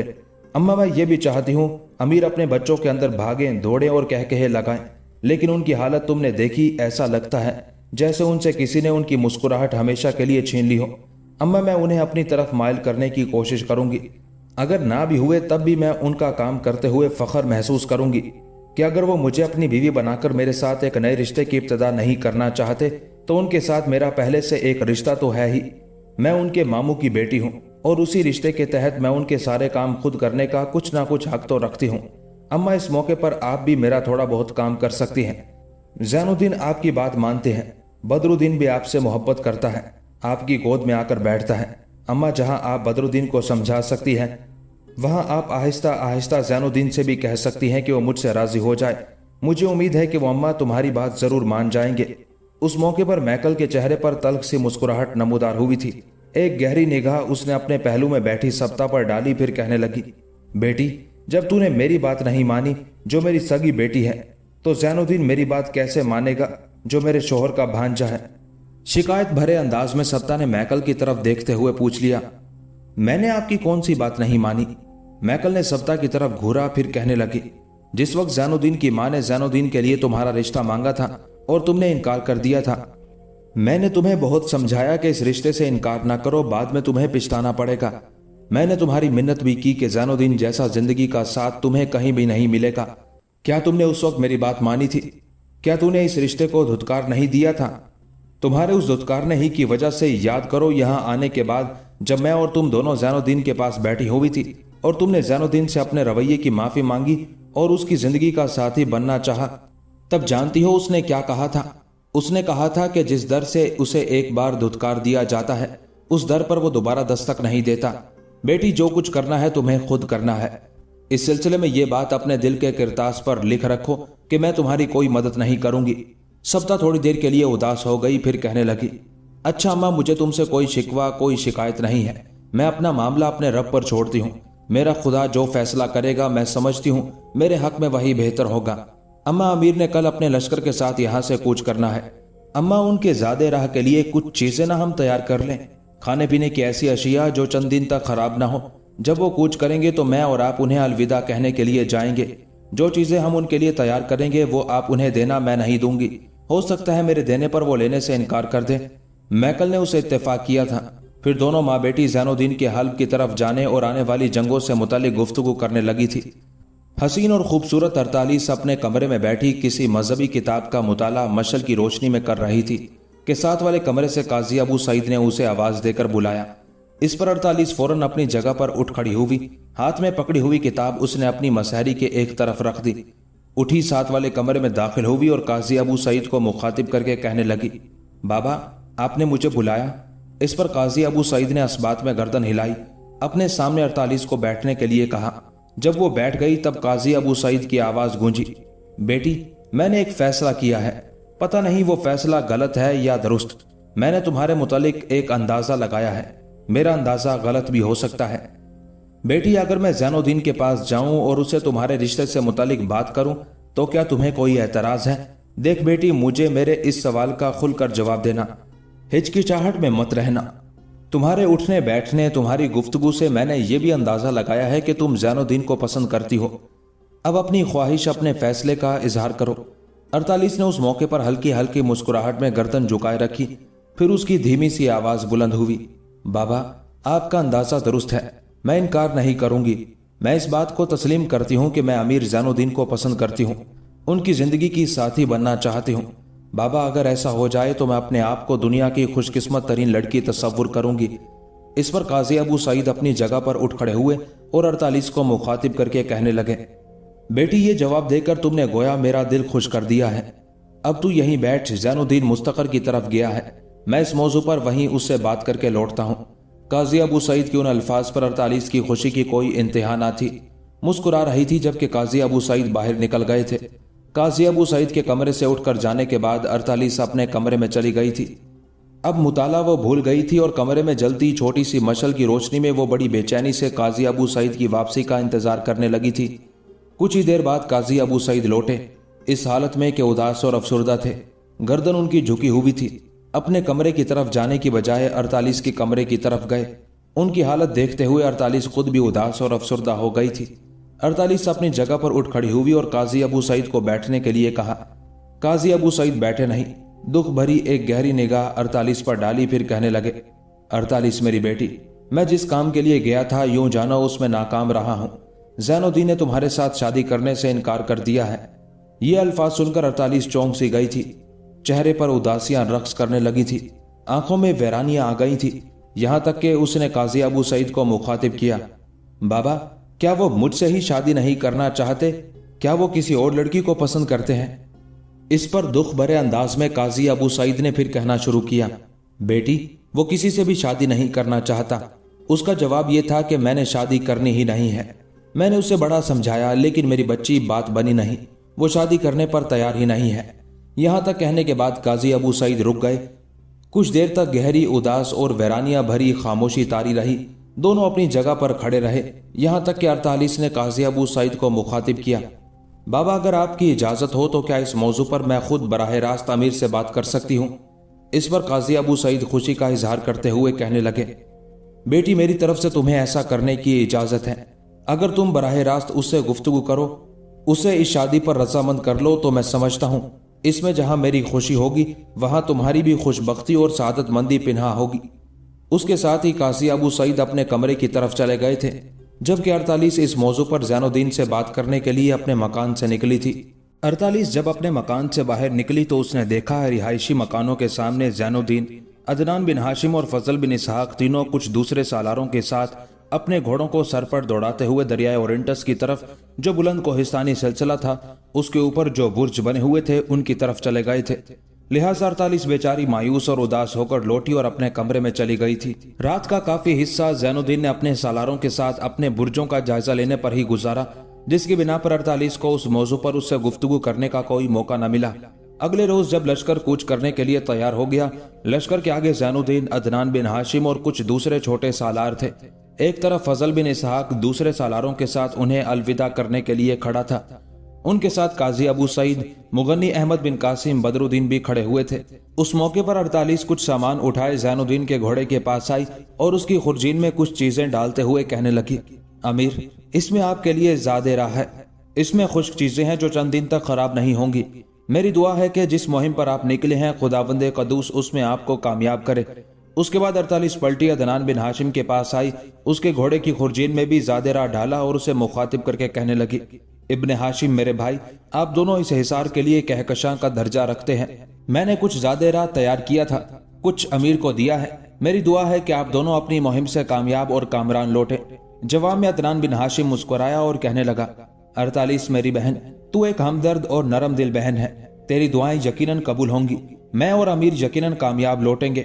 अम्मा, मैं ये भी चाहती हूँ अमीर अपने बच्चों के अंदर भागें, दौड़ें और कह कहे लगाएं, लेकिन उनकी हालत तुमने देखी, ऐसा लगता है जैसे उनसे किसी ने उनकी मुस्कुराहट हमेशा के लिए छीन ली हो। अम्मा, मैं उन्हें अपनी तरफ माइल करने की कोशिश करूंगी। अगर ना भी हुए तब भी मैं उनका काम करते हुए फख्र महसूस करूंगी कि अगर वो मुझे अपनी बीवी बनाकर मेरे साथ एक नए रिश्ते की इब्तिदा नहीं करना चाहते तो उनके साथ मेरा पहले से एक रिश्ता तो है ही। मैं उनके मामू की बेटी हूँ और उसी रिश्ते के तहत मैं उनके सारे काम खुद करने का कुछ ना कुछ हक तो रखती हूँ। अम्मा, इस मौके पर आप भी मेरा थोड़ा बहुत काम कर सकती हैं। ज़ैनुद्दीन आपकी बात मानते हैं, बदरुद्दीन भी आपसे मोहब्बत करता है, आपकी गोद में आकर बैठता है। अम्मा, जहां आप बदरुद्दीन को समझा सकती हैं, वहां आप आहिस्ता आहिस्ता ज़ैनुद्दीन से भी कह सकती हैं कि वो मुझसे राजी हो जाए। मुझे उम्मीद है कि वो अम्मा तुम्हारी बात जरूर मान जाएंगे। उस मौके पर मैकल के चेहरे पर तल्ख सी मुस्कुराहट नमूदार हुई थी। एक गहरी निगाह उसने अपने पहलू में बैठी सप्ता पर डाली, फिर कहने लगी, बेटी, जब तूने मेरी बात नहीं मानी जो मेरी सगी बेटी है, तो ज़ैनुद्दीन मेरी बात कैसे मानेगा जो मेरे शोहर का भांजा है। शिकायत भरे अंदाज में सप्ता ने मैकल की तरफ देखते हुए पूछ लिया, मैंने आपकी कौन सी बात नहीं मानी? मैकल ने सप्ता की तरफ घूरा, फिर कहने लगी, जिस वक्त ज़ैनुद्दीन की मां ने ज़ैनुद्दीन के लिए तुम्हारा रिश्ता मांगा था और तुमने इनकार कर दिया था, मैंने तुम्हें बहुत समझाया कि इस रिश्ते से इनकार ना करो, बाद में तुम्हें पछताना पड़ेगा। मैंने तुम्हारी मिन्नत भी की कि ज़ैनुद्दीन जैसा जिंदगी का साथ तुम्हें कहीं भी नहीं मिलेगा। क्या तुमने उस वक्त मेरी बात मानी थी? क्या तूने इस रिश्ते को धुतकार नहीं दिया था? तुम्हारे उस धुतकारने ही की वजह से याद करो, यहाँ आने के बाद जब मैं और तुम दोनों ज़ैनुद्दीन के पास बैठी हुई थी और तुमने ज़ैनुद्दीन से अपने रवैये की माफ़ी मांगी और उसकी ज़िंदगी का साथी बनना चाहा, तब जानती हो उसने क्या कहा था? उसने कहा था कि जिस दर से उसे एक बार धुतकार दिया जाता है उस दर पर वो दोबारा दस्तक नहीं देता। बेटी, जो कुछ करना है तुम्हें खुद करना है। इस सिलसिले में ये बात अपने दिल के किरतास पर लिख रखो कि मैं तुम्हारी कोई मदद नहीं करूंगी। सप्ता थोड़ी देर के लिए उदास हो गई, फिर कहने लगी, अच्छा अम्मा, मुझे तुमसे कोई शिकवा कोई शिकायत नहीं है। मैं अपना मामला अपने रब पर छोड़ती हूँ। मेरा खुदा जो फैसला करेगा मैं समझती हूँ मेरे हक में वही बेहतर होगा। अम्मा, अमीर ने कल अपने लश्कर के साथ यहाँ से कूच करना है। अम्मा, उनके ज़्यादा राह के लिए कुछ चीज़ें ना हम तैयार कर लें, खाने पीने की ऐसी अशिया जो चंद दिन तक खराब ना हो। जब वो कूच करेंगे तो मैं और आप उन्हें अलविदा कहने के लिए जाएंगे। जो चीज़ें हम उनके लिए तैयार करेंगे वो आप उन्हें देना, मैं नहीं दूंगी। हो सकता है मेरे देने पर वो लेने से इनकार कर दे। मैकल ने उसे इत्तेफाक किया था। फिर दोनों माँ बेटी ज़ैनुद्दीन के हल्ब की तरफ जाने और आने वाली जंगों से मुतालिक गुफ्तगू करने लगी थी। हसीन और खूबसूरत 48 अपने कमरे में बैठी किसी मजहबी किताब का मुताला मशल की रोशनी में कर रही थी कि साथ वाले कमरे से काजी अबू सईद ने उसे आवाज़ देकर बुलाया। इस पर 48 फौरन अपनी जगह पर उठ खड़ी हुई। हाथ में पकड़ी हुई किताब उसने अपनी मसहरी के एक तरफ रख दी, उठी साथ वाले कमरे में दाखिल हुई और काजी अबू सईद को मुखातिब करके कहने लगी, बाबा आपने मुझे बुलाया? इस पर काजी अबू सईद ने इस्बात में गर्दन हिलाई, अपने सामने 48 को बैठने के लिए कहा। जब वो बैठ गई तब काजी अबू सईद की आवाज गूंजी, बेटी मैंने एक फैसला किया है, पता नहीं वो फैसला गलत है या दुरुस्त। मैंने तुम्हारे मुतालिक एक अंदाजा लगाया है, मेरा अंदाजा गलत भी हो सकता है। बेटी अगर मैं ज़ैनुद्दीन के पास जाऊं और उसे तुम्हारे रिश्ते से मुतालिक बात करूं तो क्या तुम्हें कोई एतराज है? देख बेटी, मुझे मेरे इस सवाल का खुलकर जवाब देना, हिचकिचाहट में मत रहना। तुम्हारे उठने बैठने, तुम्हारी गुफ्तगू से मैंने ये भी अंदाजा लगाया है कि तुम ज़ैनुद्दीन को पसंद करती हो। अब अपनी ख्वाहिश, अपने फैसले का इजहार करो। 48 ने उस मौके पर हल्की हल्की मुस्कुराहट में गर्दन झुकाए रखी। फिर उसकी धीमी सी आवाज बुलंद हुई, बाबा आपका अंदाजा दुरुस्त है, मैं इनकार नहीं करूंगी। मैं इस बात को तस्लीम करती हूं कि मैं अमीर ज़ैनुद्दीन को पसंद करती हूं, उनकी जिंदगी की साथी बनना चाहती हूं। बाबा अगर ऐसा हो जाए तो मैं अपने आप को दुनिया की खुशकिस्मत तरीन लड़की तस्वुर करूंगी। इस पर काजी अबू सईद अपनी जगह पर उठ खड़े हुए और 48 को मुखातिब करके कहने लगे, बेटी ये जवाब देकर तुमने गोया मेरा दिल खुश कर दिया है। अब तू यहीं बैठ, ज़ैनुद्दीन मुस्तकर की तरफ गया है, मैं इस मौजू पर वहीं उससे बात करके लौटता हूं। काजी अबू सईद के उन अल्फाज पर 48 की खुशी की कोई इंतहा ना थी। मुस्कुरा रही थी जबकि काजी अबू सईद बाहर निकल गए थे। काजी अबू सईद के कमरे से उठकर जाने के बाद 48 अपने कमरे में चली गई थी। अब मुताला वो भूल गई थी और कमरे में जलती छोटी सी मशल की रोशनी में वो बड़ी बेचैनी से काजी अबू सईद की वापसी का इंतजार करने लगी थी। कुछ ही देर बाद काजी अबू सईद लौटे, इस हालत में कि उदास और अफसुर्दा थे। गर्दन उनकी झुकी हुई थी। अपने कमरे की तरफ जाने की बजाय 48 के कमरे की तरफ गए। उनकी हालत देखते हुए 48 खुद भी उदास और अफसुर्दा हो गई थी। 48 अपनी जगह पर उठ खड़ी हुई और काजी अबू सईद को बैठने के लिए कहा। काजी अबू सईद बैठे नहीं, दुख भरी एक गहरी निगाह 48 पर डाली, फिर कहने लगे, 48 मेरी बेटी, मैं जिस काम के लिए गया था यूं जानो उसमें नाकाम रहा हूं। ज़ैनुद्दीन ने तुम्हारे साथ शादी करने से इनकार कर दिया है। ये अल्फाज सुनकर 48 चौंक सी गई थी। चेहरे पर उदासियां रक्स करने लगी थी, आंखों में वैरानियां आ गई थी। यहां तक कि उसने काजी अबू सईद को मुखातिब किया, बाबा क्या वो मुझसे ही शादी नहीं करना चाहते? क्या वो किसी और लड़की को पसंद करते हैं? इस पर दुख भरे अंदाज में काजी अबू सईद ने फिर कहना शुरू किया, बेटी वो किसी से भी शादी नहीं करना चाहता। उसका जवाब यह था कि मैंने शादी करनी ही नहीं है। मैंने उसे बड़ा समझाया लेकिन मेरी बच्ची बात बनी नहीं, वो शादी करने पर तैयार ही नहीं है। यहां तक कहने के बाद काजी अबू सईद रुक गए। कुछ देर तक गहरी उदास और वैरानियां भरी खामोशी तारी रही। दोनों अपनी जगह पर खड़े रहे, यहां तक कि 48 ने काजी अबू सईद को मुखातिब किया, बाबा अगर आपकी इजाजत हो तो क्या इस मौजू पर मैं खुद बराह रास्त अमीर से बात कर सकती हूं? इस पर काजी अबू सईद खुशी का इजहार करते हुए कहने लगे, बेटी मेरी तरफ से तुम्हें ऐसा करने की इजाजत है। अगर तुम बराह रास्त उससे गुफ्तगू करो, उसे इस शादी पर रजामंद कर लो तो मैं समझता हूं इसमें जहां मेरी खुशी होगी वहां तुम्हारी भी खुशबख्ती और सादतमंदी पिन्हा होगी। उसके साथ ही काजी अबू सईद अपने कमरे की तरफ चले गए थे, जबकि 48 इस मौजू पर ज़ैनुद्दीन से बात करने के लिए अपने मकान से निकली थी। 48 जब अपने मकान से बाहर निकली तो उसने देखा रिहायशी मकानों के सामने ज़ैनुद्दीन, अदनान बिन हाशिम और फजल बिन इसहाक तीनों कुछ दूसरे सालारों के साथ अपने घोड़ों को सर पर दौड़ाते हुए दरियाए ओरेंटस की तरफ, जो बुलंद कोहिस्तानी सिलसिला था उसके ऊपर जो बुर्ज बने हुए थे उनकी तरफ चले गए थे। लिहाजा 48 बेचारी मायूस और उदास होकर लौटी और अपने कमरे में चली गई थी। रात का काफी हिस्सा ज़ैनुद्दीन ने अपने सालारों के साथ अपने बुर्जों का जायजा लेने पर ही गुजारा, जिसकी बिना पर 48 को उस मौजू पर उससे गुफ्तगू करने का कोई मौका न मिला। अगले रोज जब लश्कर कूच करने के लिए तैयार हो गया, लश्कर के आगे ज़ैनुद्दीन, अदनान बिन हाशिम और कुछ दूसरे छोटे सालार थे। एक तरफ फजल बिन इसहाक दूसरे सालारों के साथ उन्हें अलविदा करने के लिए खड़ा था। उनके साथ काजी अबू सईद, मुगन्नी अहमद बिन कासिम, बदरुद्दीन भी खड़े हुए थे। उस मौके पर 48 कुछ सामान उठाए ज़ैनुद्दीन के घोड़े के पास आई और उसकी खुर्जीन में कुछ चीजें डालते हुए कहने लगी, अमीर इसमें आपके लिए ज़्यादा राह है, इसमें खुश्क चीजें हैं जो चंद दिन तक खराब नहीं होंगी। मेरी दुआ है कि जिस मुहिम पर आप निकले हैं खुदावंदे कदूस उसमें आपको कामयाब करे। उसके बाद 48 पलटी अदनान बिन हाशिम के पास आई, उसके घोड़े की खुर्जीन में भी ज़्यादा राह डाला और उसे मुखातिब करके कहने लगी, इब्ने हाशिम मेरे भाई, आप दोनों इस हिसार के लिए कहकशां का दर्जा रखते हैं। मैंने कुछ ज़्यादा राह तैयार किया था, कुछ अमीर को दिया है। میری دعا ہے کہ آپ دونوں اپنی مہم سے کامیاب اور کامران لوٹیں۔ جواب میں عدنان بن ہاشم مسکرایا اور کہنے لگا، 48 میری بہن، تو ایک ہمدرد اور نرم دل بہن ہے، تیری دعائیں یقیناً قبول ہوں گی، میں اور امیر یقیناً کامیاب لوٹیں گے۔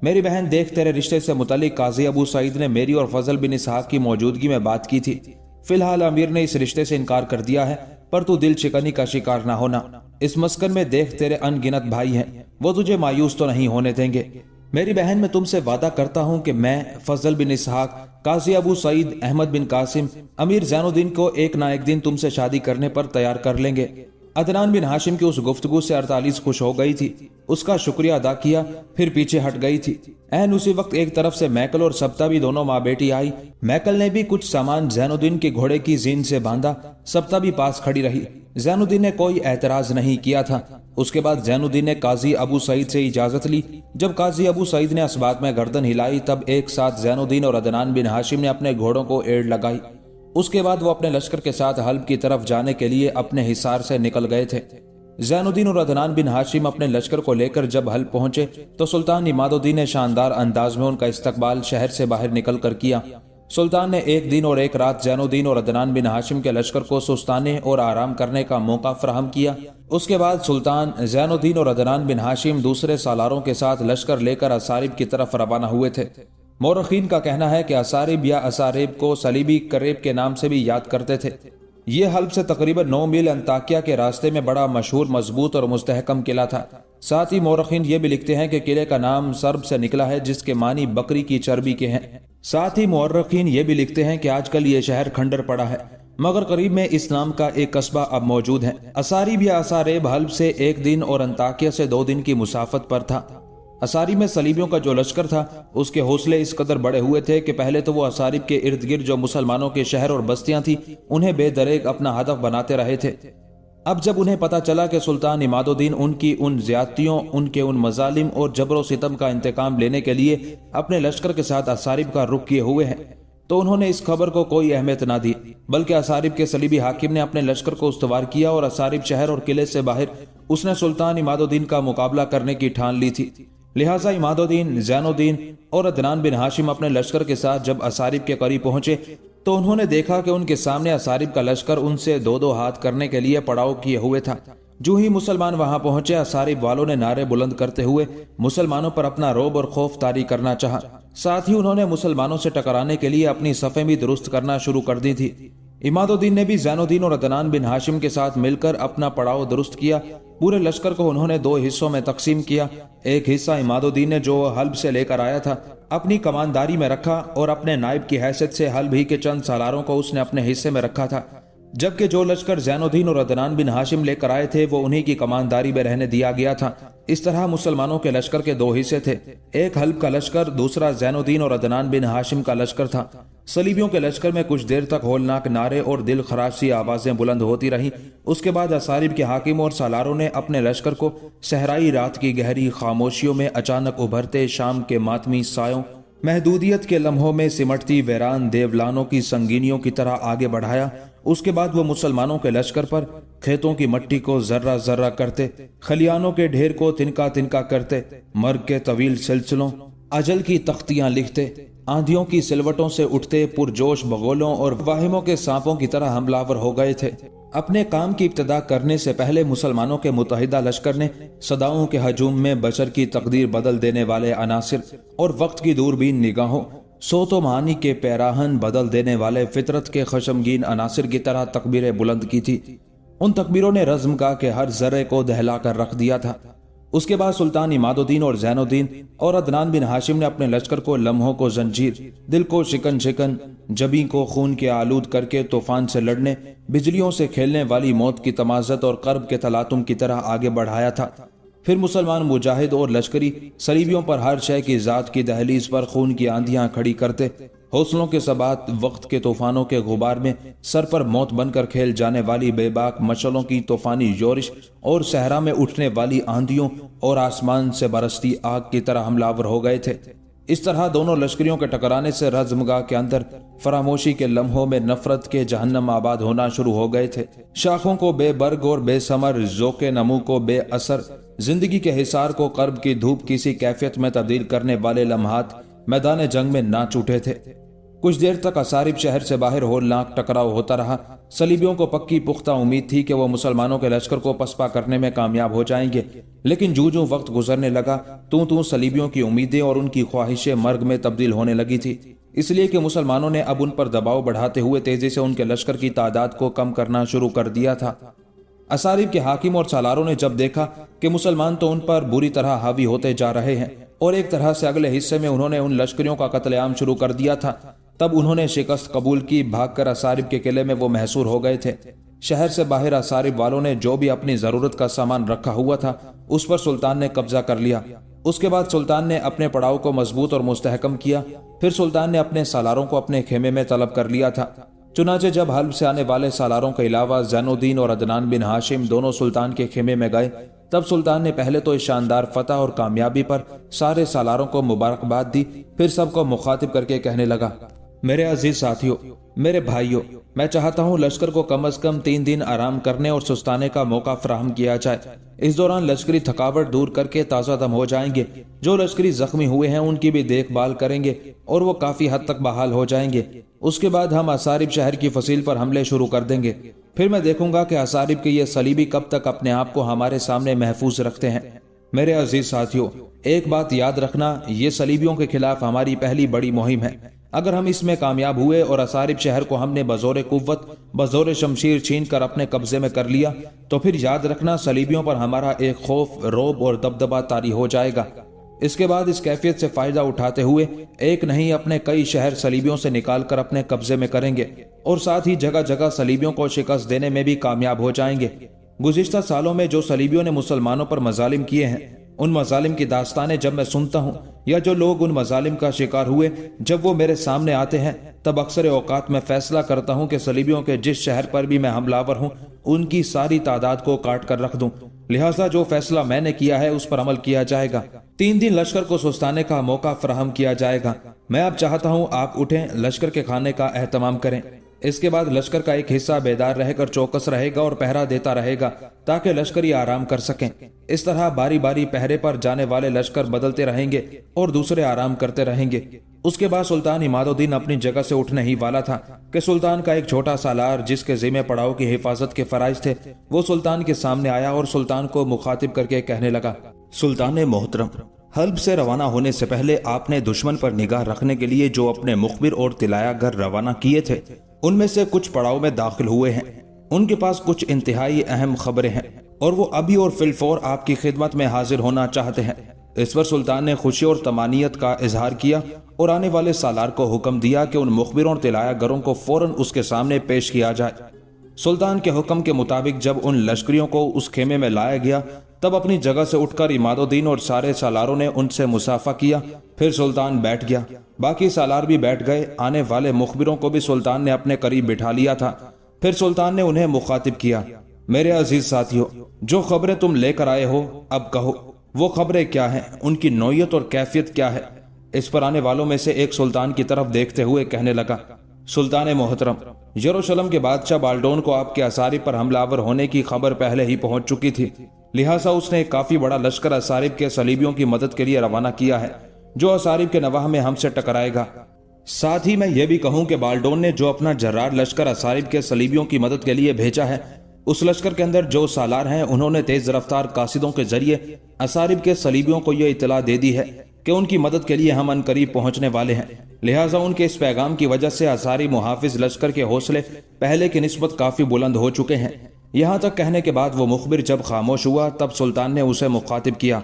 میری بہن دیکھ، تیرے رشتے سے متعلق قاضی ابو سعید نے میری اور فضل بن اسحاق کی موجودگی میں بات کی تھی۔ فی الحال امیر نے اس رشتے سے انکار کر دیا ہے، پر تو دل چکنی کا شکار نہ ہونا۔ اس مسکن میں دیکھ تیرے ان گنت بھائی ہیں، وہ تجھے مایوس تو نہیں ہونے دیں گے۔ میری بہن، میں تم سے وعدہ کرتا ہوں کہ میں، فضل بن اسحاق، قاضی ابو سعید، احمد بن قاسم، امیر زین الدین کو ایک نہ ایک دن تم سے شادی کرنے پر تیار کر لیں گے۔ عدنان بن ہاشم کی اس گفتگو سے 48 خوش ہو گئی تھی، اس کا شکریہ ادا کیا، پھر پیچھے ہٹ گئی تھی۔ عین اسی وقت ایک طرف سے میکل اور سبتا بھی دونوں ماں بیٹی آئی۔ میکل نے بھی کچھ سامان زین الدین کے گھوڑے کی زین سے باندھا، سبتا بھی پاس کھڑی رہی۔ زین الدین نے کوئی اعتراض نہیں کیا تھا۔ اس کے بعد زین الدین نے قاضی ابو سعید سے اجازت لی۔ جب قاضی ابو سعید نے اسبات میں گردن ہلائی، تب ایک ساتھ زین الدین اور عدنان بن ہاشم نے اپنے گھوڑوں کو ایڑ لگائی۔ اس کے بعد وہ اپنے لشکر کے ساتھ حلب کی طرف جانے کے لیے اپنے حصار سے نکل گئے تھے۔ زین الدین اور عدنان بن ہاشم اپنے لشکر کو لے کر جب حلب پہنچے تو سلطان عماد الدین نے شاندار انداز میں ان کا استقبال شہر سے باہر نکل کر کیا۔ سلطان نے ایک دن اور ایک رات زین الدین اور عدنان بن ہاشم کے لشکر کو سستانے اور آرام کرنے کا موقع فراہم کیا۔ اس کے بعد سلطان، زین الدین اور عدنان بن ہاشم دوسرے سالاروں کے ساتھ لشکر لے کر اسارب کی طرف روانہ ہوئے تھے۔ مورخین کا کہنا ہے کہ اسارب یا اساریب کو صلیبی کریب کے نام سے بھی یاد کرتے تھے۔ یہ حلب سے تقریباً 9 میل انطاکیہ کے راستے میں بڑا مشہور، مضبوط اور مستحکم قلعہ تھا۔ ساتھ ہی مورخین یہ بھی لکھتے ہیں کہ قلعے کا نام سرب سے نکلا ہے، جس کے معنی بکری کی چربی کے ہیں۔ ساتھ ہی مورخین یہ بھی لکھتے ہیں کہ آج کل یہ شہر کھنڈر پڑا ہے، مگر قریب میں اس نام کا ایک قصبہ اب موجود ہے۔ اساریب یا اساریب حلب سے 1 دن اور انطاکیہ سے 2 دن کی مسافت پر تھا۔ اساریب میں صلیبیوں کا جو لشکر تھا، اس کے حوصلے اس قدر بڑے ہوئے تھے کہ پہلے تو وہ اساریب کے ارد گرد جو مسلمانوں کے شہر اور بستیاں تھیں، انہیں بے دریغ اپنا ہدف بناتے رہے تھے۔ اب جب انہیں پتا چلا کہ سلطان عماد الدین ان کی ان زیادتیوں، ان کے ان مظالم اور جبر و ستم کا انتقام لینے کے لیے اپنے لشکر کے ساتھ اساریب کا رخ کیے ہوئے ہیں، تو انہوں نے اس خبر کو کوئی اہمیت نہ دی، بلکہ اساریب کے صلیبی حاکم نے اپنے لشکر کو استوار کیا اور اساریب شہر اور قلعے سے باہر اس نے سلطان عماد الدین کا مقابلہ کرنے کی ٹھان لی تھی۔ لہٰذا عماد الدین، زین الدین اور عدنان بن ہاشم اپنے لشکر کے ساتھ جب اساریب کے قریب پہنچے تو انہوں نے دیکھا کہ ان کے سامنے اساریب کا لشکر ان سے 2 ہاتھ کرنے کے لیے پڑاؤ کیے ہوئے تھا۔ جو ہی مسلمان وہاں پہنچے، اساریب والوں نے نعرے بلند کرتے ہوئے مسلمانوں پر اپنا رعب اور خوف طاری کرنا چاہا۔ ساتھ ہی انہوں نے مسلمانوں سے ٹکرانے کے لیے اپنی صفیں بھی درست کرنا شروع کر دی تھی۔ عماد الدین نے بھی زین الدین اور عدنان بن ہاشم کے ساتھ مل کر اپنا پڑاؤ درست کیا۔ پورے لشکر کو انہوں نے 2 حصوں میں تقسیم کیا۔ ایک حصہ عماد الدین نے، جو حلب سے لے کر آیا تھا، اپنی کمانداری میں رکھا اور اپنے نائب کی حیثیت سے حلب ہی کے چند سالاروں کو اس نے اپنے حصے میں رکھا تھا، جبکہ جو لشکر زین الدین اور عدنان بن ہاشم لے کر آئے تھے وہ انہی کی کمانداری میں رہنے دیا گیا تھا۔ اس طرح مسلمانوں کے لشکر کے 2 حصے تھے، ایک حلب کا لشکر، دوسرا زین الدین اور عدنان بن ہاشم کا لشکر تھا۔ صلیبیوں کے لشکر میں کچھ دیر تک ہولناک نعرے اور دل خراش سی آوازیں بلند ہوتی رہیں۔ اس کے بعد اساریب کے حاکم اور سالاروں نے اپنے لشکر کو صحرائی رات کی گہری خاموشیوں میں اچانک ابھرتے شام کے ماتمی سایوں، محدودیت کے لمحوں میں سمٹتی ویران دیولانوں کی سنگینیوں کی طرح آگے بڑھایا۔ اس کے بعد وہ مسلمانوں کے لشکر پر کھیتوں کی مٹی کو ذرہ ذرہ کرتے، خلیانوں کے ڈھیر کو تنکا تنکا کرتے، مرگ کے طویل سلسلوں، اجل کی تختیاں لکھتے، آندھیوں کی سلوٹوں سے اٹھتے پرجوش بغولوں اور واہموں کے سانپوں کی طرح حملہ ور ہو گئے تھے۔ اپنے کام کی ابتدا کرنے سے پہلے مسلمانوں کے متحدہ لشکر نے صداؤں کے ہجوم میں بشر کی تقدیر بدل دینے والے عناصر اور وقت کی دوربین نگاہوں، صوت و معانی کے پیراہن بدل دینے والے فطرت کے خشمگین عناصر کی طرح تکبیریں بلند کی تھی۔ ان تکبیروں نے رزم کا کہ ہر ذرے کو دہلا کر رکھ دیا تھا۔ اس کے بعد سلطان عماد الدین اور زین الدین اور عدنان بن ہاشم نے اپنے لشکر کو لمحوں کو زنجیر، دل کو شکن شکن، جبیں کو خون کے آلود کر کے طوفان سے لڑنے، بجلیوں سے کھیلنے والی موت کی تمازت اور قرب کے تلاطم کی طرح آگے بڑھایا تھا۔ پھر مسلمان مجاہد اور لشکری صلیبیوں پر ہر شے کی ذات کی دہلیز پر خون کی آندھیاں کھڑی کرتے، حوصلوں کے ثبات وقت کے طوفانوں کے غبار میں سر پر موت بن کر کھیل جانے والی بے باک مشعلوں کی طوفانی یورش اور صحرا میں اٹھنے والی آندھیوں اور آسمان سے برستی آگ کی طرح حملہ آور ہو گئے تھے۔ इस तरह दोनों लश्करियों के टकराने से रज़मगाह के अंदर फरामोशी के लम्हों में नफरत के जहन्नम आबाद होना शुरू हो गए थे। शाखों को बेबर्ग और बेसमर, ज़ोक़े नमू को बेअसर, जिंदगी के हिसार को कर्ब की धूप किसी कैफियत में तब्दील करने वाले लम्हात मैदान जंग में नाच उठे थे। कुछ देर तक असारिब शहर से बाहर होलनाक टकराव होता रहा। सलीबियों को पक्की पुख्ता उम्मीद थी कि वो मुसलमानों के लश्कर को पसपा करने में कामयाब हो जाएंगे, लेकिन जूं वक्त गुजरने लगा तू सलीबियों की उम्मीदें और उनकी ख्वाहिशें मर्ग में तब्दील होने लगी थी, इसलिए कि मुसलमानों ने अब उन पर दबाव बढ़ाते हुए तेजी से उनके लश्कर की तादाद को कम करना शुरू कर दिया था। असारिब के हाकिम और सालारों ने जब देखा कि मुसलमान तो उन पर बुरी तरह हावी होते जा रहे हैं और एक तरह से अगले हिस्से में उन्होंने उन लश्करियों का कत्लेआम शुरू कर दिया था, तब उन्होंने शिकस्त कबूल की। भागकर असारिब के किले में वो महसूर हो गए थे। शहर से बाहर असारिब वालों ने जो भी अपनी जरूरत का सामान रखा हुआ था उस पर सुल्तान ने कब्जा कर लिया। उसके बाद सुल्तान ने अपने पड़ाव को मजबूत और मुस्तहकम किया। फिर सुल्तान ने अपने सालारों को अपने खेमे में तलब कर लिया था। चुनाचे जब हल्ब से आने वाले सालारों के अलावा ज़ैनुद्दीन और अदनान बिन हाशिम दोनों सुल्तान के खेमे में गए, तब सुल्तान ने पहले तो इस शानदार फतह और कामयाबी पर सारे सालारों को मुबारकबाद दी। फिर सबको मुखातिब करके कहने लगा, मेरे अजीज साथियों, मेरे भाइयों, मैं चाहता हूँ लश्कर को कम अज कम 3 दिन आराम करने और सुस्ताने का मौका फराहम किया जाए। इस दौरान लश्करी थकावट दूर करके ताज़ा दम हो जाएंगे। जो लश्करी जख्मी हुए हैं उनकी भी देखभाल करेंगे और वो काफी हद तक बहाल हो जाएंगे। उसके बाद हम असारिब शहर की फसील पर हमले शुरू कर देंगे। फिर मैं देखूंगा कि असारिब के ये सलीबी कब तक अपने आप को हमारे सामने महफूज रखते हैं। मेरे अजीज साथियों, एक बात याद रखना, ये सलीबियों के खिलाफ हमारी पहली बड़ी मुहिम है। अगर हम इसमें कामयाब हुए और असारिब शहर को हमने बजोरे कुव्वत, बजोरे शमशीर छीन कर अपने कब्जे में कर लिया, तो फिर याद रखना सलीबियों पर हमारा एक खौफ, रोब और दबदबा तारी हो जाएगा। इसके बाद इस कैफियत से फायदा उठाते हुए एक नहीं अपने कई शहर सलीबियों से निकाल कर अपने कब्जे में करेंगे और साथ ही जगह जगह सलीबियों को शिकस्त देने में भी कामयाब हो जाएंगे। गुज़िश्ता सालों में जो सलीबियों ने मुसलमानों पर मजालिम किए हैं, उन मजालिम की दास्तानें जब मैं सुनता हूँ या जो लोग उन मजालिम का शिकार हुए जब वो मेरे सामने आते हैं, तब अक्सर औकात में फैसला करता हूँ कि सलीबियों के जिस शहर पर भी मैं हमलावर हूँ उनकी सारी तादाद को काट कर रख दूं। लिहाजा जो फैसला मैंने किया है उस पर अमल किया जाएगा। 3 दिन लश्कर को सुस्ताने का मौका फराहम किया जाएगा। मैं अब चाहता हूँ आप उठें, लश्कर के खाने का एहतमाम करें। इसके बाद लश्कर का एक हिस्सा बेदार रहकर चौकस रहेगा और पहरा देता रहेगा ताकि लश्करी आराम कर सकें। इस तरह बारी बारी पहरे पर जाने वाले लश्कर बदलते रहेंगे और दूसरे आराम करते रहेंगे। उसके बाद सुल्तान इमादुद्दीन अपनी जगह से उठने ही वाला था कि सुल्तान का एक छोटा सालार जिसके जिम्मे पड़ाव की हिफाजत के फराइज थे, वो सुल्तान के सामने आया और सुल्तान को मुखातिब करके कहने लगा, सुल्तान मोहतरम, हल्ब से रवाना होने से पहले आपने दुश्मन पर निगाह रखने के लिए जो अपने मुखबिर और तिलायागर रवाना किए थे, उनमें से कुछ पड़ाव में दाखिल हुए हैं। उनके पास कुछ इंतहाई अहम खबरें हैं और वो अभी और फिलफौर आपकी खिदमत में हाजिर होना चाहते हैं। इस पर सुल्तान ने खुशी और तमानियत का इजहार किया और आने वाले सालार को हुक्म दिया कि उन मुखबिरों और तिलायागरों को फौरन उसके सामने पेश किया जाए। सुल्तान के हुक्म के मुताबिक जब उन लश्करियों को उस खेमे में लाया गया, तब अपनी जगह से उठकर इमादुद्दीन और सारे सालारों ने उनसे मुसाफा किया। फिर सुल्तान बैठ गया, बाकी सालार भी बैठ गए। आने वाले मुखबिरों को भी सुल्तान ने अपने करीब बिठा लिया था। फिर सुल्तान ने उन्हें मुखातिब किया, मेरे अजीज साथियों, जो खबरें तुम लेकर आए हो, अब कहो वो खबरें क्या हैं, उनकी नौयत और कैफियत क्या है। इस पर आने वालों में से एक सुल्तान की तरफ देखते हुए कहने लगा, सुल्तान मोहतरम, यरूशलेम के बादशाह बाल्डोन को आपके असारिब पर हमलावर होने की खबर पहले ही पहुंच चुकी थी। लिहाजा उसने काफी बड़ा लश्कर असारिब के सलीबियों की मदद के लिए रवाना किया है, जो असारिब के नवाह में हमसे टकराएगा। साथ ही मैं ये भी कहूं कि बाल्डोन ने जो अपना जर्रार लश्कर असारिब के सलीबियों की मदद के लिए भेजा है, उस लश्कर के अंदर जो सालार हैं, उन्होंने तेज रफ्तार कासिदों के जरिए असारिब के सलीबियों को यह इतला दे दी है कि उनकी मदद के लिए हम अनकरीब पहुंचने वाले हैं। लिहाजा उनके इस पैगाम की वजह से असारी मुहाफिज लश्कर के हौसले पहले की निस्बत काफी बुलंद हो चुके हैं। यहाँ तक कहने के बाद वो मुखबिर जब खामोश हुआ, तब सुल्तान ने उसे मुखातिब किया,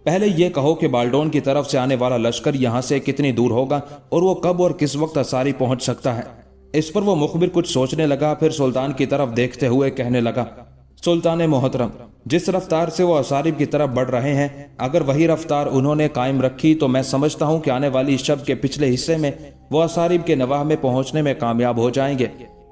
पहले ये कहो कि बाल्डोन की तरफ से आने वाला लश्कर यहाँ से कितनी दूर होगा और वो कब और किस वक्त असारी पहुंच सकता है। इस पर वो मुखबिर कुछ सोचने लगा, फिर सुल्तान की तरफ देखते हुए कहने लगा, सुल्तान मोहतरम, जिस रफ्तार से वो असारिब की तरफ बढ़ रहे हैं, अगर वही रफ्तार उन्होंने कायम रखी तो मैं समझता हूँ कि आने वाली शब के पिछले हिस्से में वो असारिब के नवाह में पहुंचने में कामयाब हो जाएंगे।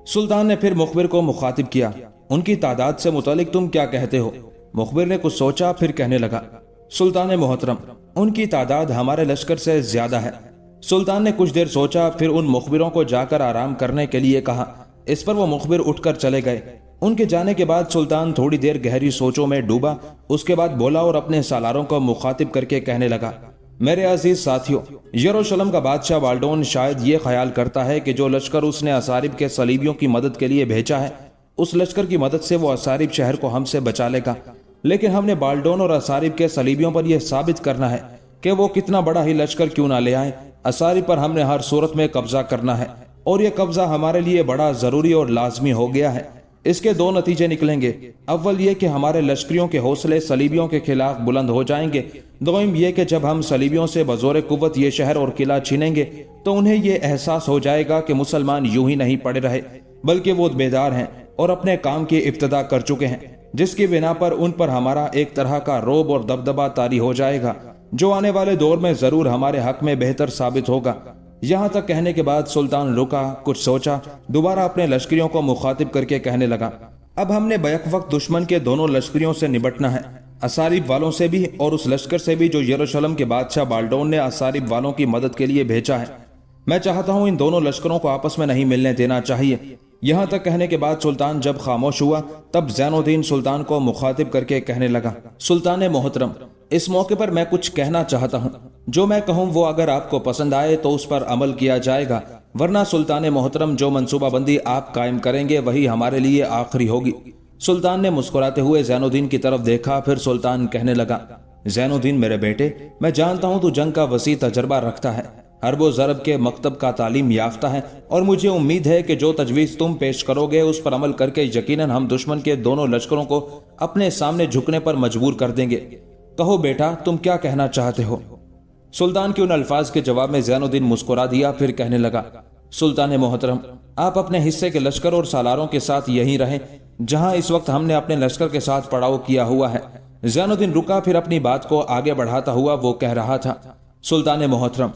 सुल्तान ने फिर मुखबिर को मुखातिब किया, उनकी तादाद से मुतालिक तुम क्या कहते हो। मुखबिर ने कुछ सोचा, फिर कहने लगा, सुल्तान मोहतरम, उनकी तादाद हमारे लश्कर से ज्यादा है। सुल्तान ने कुछ देर सोचा, फिर उन मुखबिरों को जाकर आराम करने के लिए कहा। इस पर वो मुखबिर उठकर चले गए। उनके जाने के बाद सुल्तान थोड़ी देर गहरी सोचों में डूबा। उसके बाद बोला और अपने सालारों को मुखातिब करके कहने लगा, मेरे अजीज साथियों, यरूशलेम का बादशाह बाल्डोन शायद ये ख्याल करता है कि जो लश्कर उसने असारिब के सलीबियों की मदद के लिए भेजा है, उस लश्कर की मदद से वो असारिब शहर को हमसे बचा लेगा। लेकिन हमने बाल्डोन और असारिब के सलीबियों पर यह साबित करना है कि वो कितना बड़ा ही लश्कर क्यों ना ले आए, असारिब पर हमने हर सूरत में कब्जा करना है और यह कब्जा हमारे लिए बड़ा जरूरी और लाजमी हो गया है। इसके दो नतीजे निकलेंगे। अव्वल ये कि हमारे लश्करियों के हौसले सलीबियों के खिलाफ बुलंद हो जाएंगे। दोइम ये कि जब हम सलीबियों से बजोर कुव्वत ये शहर और किला छीनेंगे तो उन्हें यह एहसास हो जाएगा कि मुसलमान यूं ही नहीं पड़े रहे, बल्कि वो बेदार हैं और अपने काम की इब्तिदा कर चुके हैं, जिसकी बिना पर उन पर हमारा एक तरह का रोब और दबदबा तारी हो जाएगा, जो आने वाले दौर में जरूर हमारे हक में बेहतर साबित होगा। यहाँ तक कहने के बाद सुल्तान रुका, कुछ सोचा, दोबारा अपने लश्करियों को मुखातिब करके कहने लगा, अब हमने बैक वक्त दुश्मन के दोनों लश्करियों से निपटना है, असारिब वालों से भी और उस लश्कर से भी जो यरूशलेम के बादशाह बाल्डोन ने असारिब वालों की मदद के लिए भेजा है। मैं चाहता हूँ इन दोनों लश्करों को आपस में नहीं मिलने देना चाहिए। यहाँ तक कहने के बाद सुल्तान जब खामोश हुआ तब ज़ैनुद्दीन सुल्तान को मुखातिब करके कहने लगा, सुल्तान मोहतरम, इस मौके पर मैं कुछ कहना चाहता हूँ। जो मैं कहूँ वो अगर आपको पसंद आए तो उस पर अमल किया जाएगा, वरना सुल्तान मोहतरम जो मंसूबाबंदी आप कायम करेंगे वही हमारे लिए आखिरी होगी। सुल्तान ने मुस्कुराते हुए ज़ैनुद्दीन की तरफ देखा, फिर सुल्तान कहने लगा, ज़ैनुद्दीन मेरे बेटे, मैं जानता हूँ तू जंग का वसी तजर्बा रखता है, हर्बो ज़रब के मकतब का तालीम याफ्ता है और मुझे उम्मीद है कि जो तजवीज़ तुम पेश करोगे उस पर अमल करके यकीनन हम दुश्मन के दोनों लश्करों को अपने सामने झुकने पर मजबूर कर देंगे। कहो बेटा, तुम क्या कहना चाहते हो? सुल्तान के उन अल्फाज के जवाब में ज़ैनुद्दीन मुस्कुरा दिया, फिर कहने लगा, सुल्तान मोहतरम, आप अपने हिस्से के लश्कर और सालारों के साथ यहीं रहें जहां इस वक्त हमने अपने लश्कर के साथ पड़ाव किया हुआ है। ज़ैनुद्दीन रुका, फिर अपनी बात को आगे बढ़ाता हुआ वो कह रहा था, सुल्तान मोहतरम,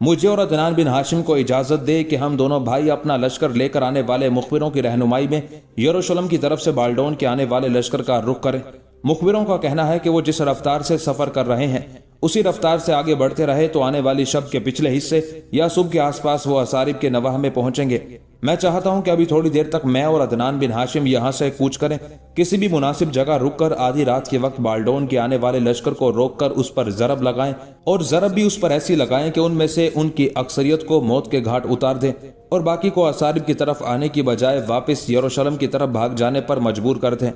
मुझे और अदनान बिन हाशिम को इजाजत दे कि हम दोनों भाई अपना लश्कर लेकर आने वाले मुखबिरों की रहनुमाई में यरूशलेम की तरफ से बाल्डोन के आने वाले लश्कर का रुख करें। मुखबिरों का कहना है कि वो जिस रफ्तार से सफर कर रहे हैं उसी रफ्तार से आगे बढ़ते रहे तो आने वाली शब के पिछले हिस्से या सुबह के आसपास वो असारिब के नवाह में पहुंचेंगे। मैं चाहता हूं कि अभी थोड़ी देर तक मैं और अदनान बिन हाशिम यहां से कूच करें, किसी भी मुनासिब जगह रुककर आधी रात के वक्त बाल्डोन के आने वाले लश्कर को रोककर उस पर जरब लगाएं और जरब भी उस पर ऐसी लगाएं कि उनमें से उनकी अक्सरियत को मौत के घाट उतार दें और बाकी को असारिब की तरफ आने की बजाय वापस यरूशलेम की तरफ भाग जाने पर मजबूर कर दें।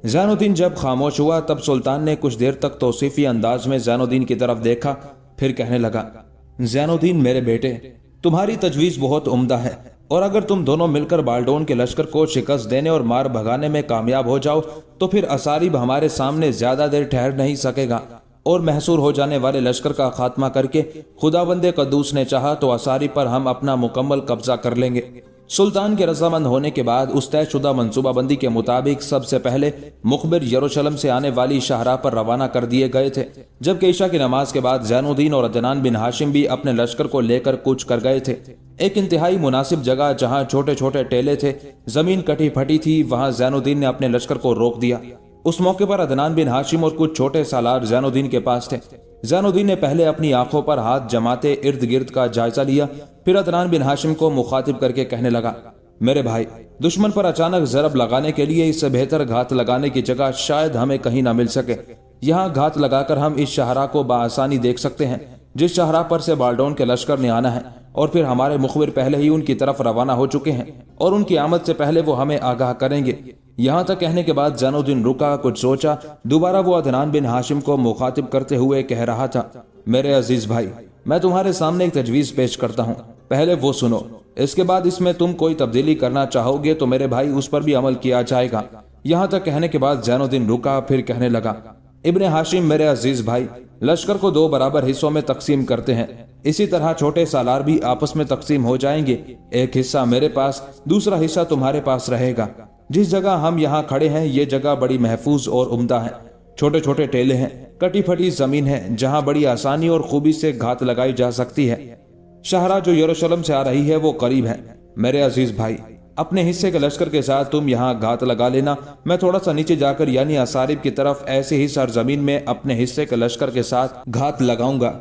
ज़ैनुद्दीन जब खामोश हुआ तब सुल्तान ने कुछ देर तक तौसीफी अंदाज में ज़ैनुद्दीन की तरफ देखा, फिर कहने लगा, ज़ैनुद्दीन मेरे बेटे, तुम्हारी तजवीज़ बहुत उम्दा है और अगर तुम दोनों मिलकर बाल्डोन के लश्कर को शिकस्त देने और मार भगाने में कामयाब हो जाओ तो फिर असारिब हमारे सामने ज्यादा देर ठहर नहीं सकेगा और महसूर हो जाने वाले लश्कर का खात्मा करके खुदावंदे कद्दूस ने चाहा तो असारिब पर हम अपना मुकम्मल कब्जा कर लेंगे। सुल्तान के रजामंद होने के बाद उस तयशुदा मंसूबाबंदी के मुताबिक सबसे पहले मुखबिर यरूशलेम से आने वाली शाहराह पर रवाना कर दिए गए थे, जबकि ईशा की नमाज के बाद ज़ैनुद्दीन और अदनान बिन हाशिम भी अपने लश्कर को लेकर कूच कर गए थे। एक इंतहाई मुनासिब जगह जहां छोटे छोटे टेले थे, जमीन कटी फटी थी, वहां ज़ैनुद्दीन ने अपने लश्कर को रोक दिया। उस मौके पर अदनान बिन हाशिम और कुछ छोटे सालार ज़ैनुद्दीन के पास थे। ज़ैनुद्दीन ने पहले अपनी आंखों पर हाथ जमाते इर्द गिर्द का जायजा लिया, फिर अदनान बिन हाशिम को मुखातिब करके कहने लगा, मेरे भाई, दुश्मन पर अचानक जरब लगाने के लिए इससे बेहतर घात लगाने की जगह शायद हमें कहीं ना मिल सके। यहाँ घात लगाकर हम इस शाहराह को बाआसानी देख सकते हैं जिस शाहराह पर से बाल्डोन के लश्कर ने आना है, और फिर हमारे मुखबिर पहले ही उनकी तरफ रवाना हो चुके हैं और उनकी आमद से पहले वो हमें आगाह करेंगे। यहाँ तक कहने के बाद ज़ैनुद्दीन रुका, कुछ सोचा, दोबारा वो अदनान बिन हाशिम को मुखातिब करते हुए कह रहा था, मेरे अजीज भाई, मैं तुम्हारे सामने एक तजवीज़ पेश करता हूँ, पहले वो सुनो, इसके बाद इसमें तुम कोई तब्दीली करना चाहोगे तो मेरे भाई उस पर भी अमल किया जाएगा। यहाँ तक कहने के बाद ज़ैनुद्दीन रुका, फिर कहने लगा, इब्ने हाशिम मेरे अजीज भाई, लश्कर को 2 बराबर हिस्सों में तकसीम करते हैं, इसी तरह छोटे सालार भी आपस में तकसीम हो जाएंगे। एक हिस्सा मेरे पास, दूसरा हिस्सा तुम्हारे पास रहेगा। जिस जगह हम यहाँ खड़े हैं ये जगह बड़ी महफूज और उम्दा है, छोटे छोटे टेले हैं, कटी फटी जमीन है जहाँ बड़ी आसानी और खूबी से घात लगाई जा सकती है। शाहराह जो यरूशलेम से आ रही है वो करीब है। मेरे अजीज भाई, اپنے حصے کے لشکر کے ساتھ تم یہاں گھات لگا لینا، میں تھوڑا سا نیچے جا کر یعنی اسارب کی طرف ایسے ہی سرزمین میں اپنے حصے کے لشکر کے ساتھ گھات لگاؤں گا۔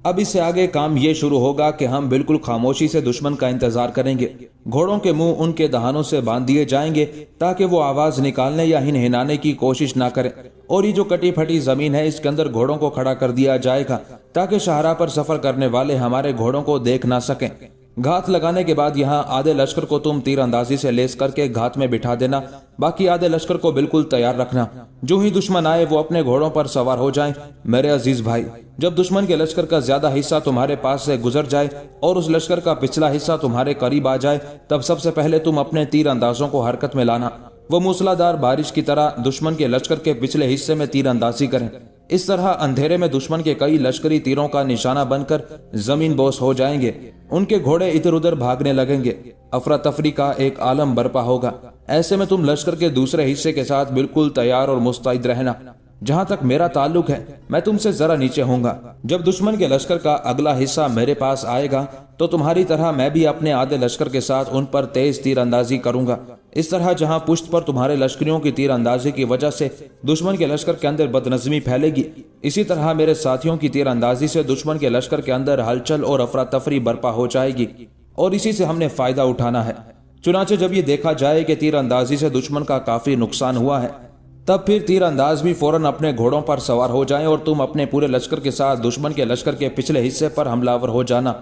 اب اس سے آگے کام یہ شروع ہوگا کہ ہم بالکل خاموشی سے دشمن کا انتظار کریں گے۔ گھوڑوں کے منہ ان کے دہانوں سے باندھ دیے جائیں گے تاکہ وہ آواز نکالنے یا ہنہنانے کی کوشش نہ کریں، اور یہ جو کٹی پھٹی زمین ہے اس کے اندر گھوڑوں کو کھڑا کر دیا جائے گا تاکہ شاہراہ پر سفر کرنے والے ہمارے گھوڑوں کو دیکھ نہ سکیں۔ گھات لگانے کے بعد یہاں آدھے لشکر کو تم تیر اندازی سے لیس کر کے گھات میں بٹھا دینا، باقی آدھے لشکر کو بالکل تیار رکھنا۔ جو ہی دشمن آئے وہ اپنے گھوڑوں پر سوار ہو جائیں۔ میرے عزیز بھائی، جب دشمن کے لشکر کا زیادہ حصہ تمہارے پاس سے گزر جائے اور اس لشکر کا پچھلا حصہ تمہارے قریب آ جائے، تب سب سے پہلے تم اپنے تیر اندازوں کو حرکت میں لانا۔ وہ موسلادھار بارش کی طرح دشمن کے لشکر کے پچھلے حصے میں تیر اندازی کریں۔ اس طرح اندھیرے میں دشمن کے کئی لشکری تیروں کا نشانہ بن کر زمین بوس ہو جائیں گے، ان کے گھوڑے ادھر ادھر بھاگنے لگیں گے، افراتفری کا ایک عالم برپا ہوگا۔ ایسے میں تم لشکر کے دوسرے حصے کے ساتھ بالکل تیار اور مستعد رہنا۔ جہاں تک میرا تعلق ہے میں تم سے ذرا نیچے ہوں گا۔ جب دشمن کے لشکر کا اگلا حصہ میرے پاس آئے گا تو تمہاری طرح میں بھی اپنے آدھے لشکر کے ساتھ ان پر تیز تیر اندازی کروں گا۔ اس طرح جہاں پشت پر تمہارے لشکریوں کی تیر اندازی کی وجہ سے دشمن کے لشکر کے اندر بدنظمی پھیلے گی، اسی طرح میرے ساتھیوں کی تیر اندازی سے دشمن کے لشکر کے اندر ہلچل اور افراتفری برپا ہو جائے گی، اور اسی سے ہم نے فائدہ اٹھانا ہے۔ چنانچہ جب یہ دیکھا جائے کہ تیر اندازی سے دشمن کا کافی نقصان ہوا ہے، تب پھر تیر انداز بھی فوراً اپنے گھوڑوں پر سوار ہو جائیں اور تم اپنے پورے لشکر کے ساتھ دشمن کے لشکر کے پچھلے حصے پر حملہ آور ہو جانا۔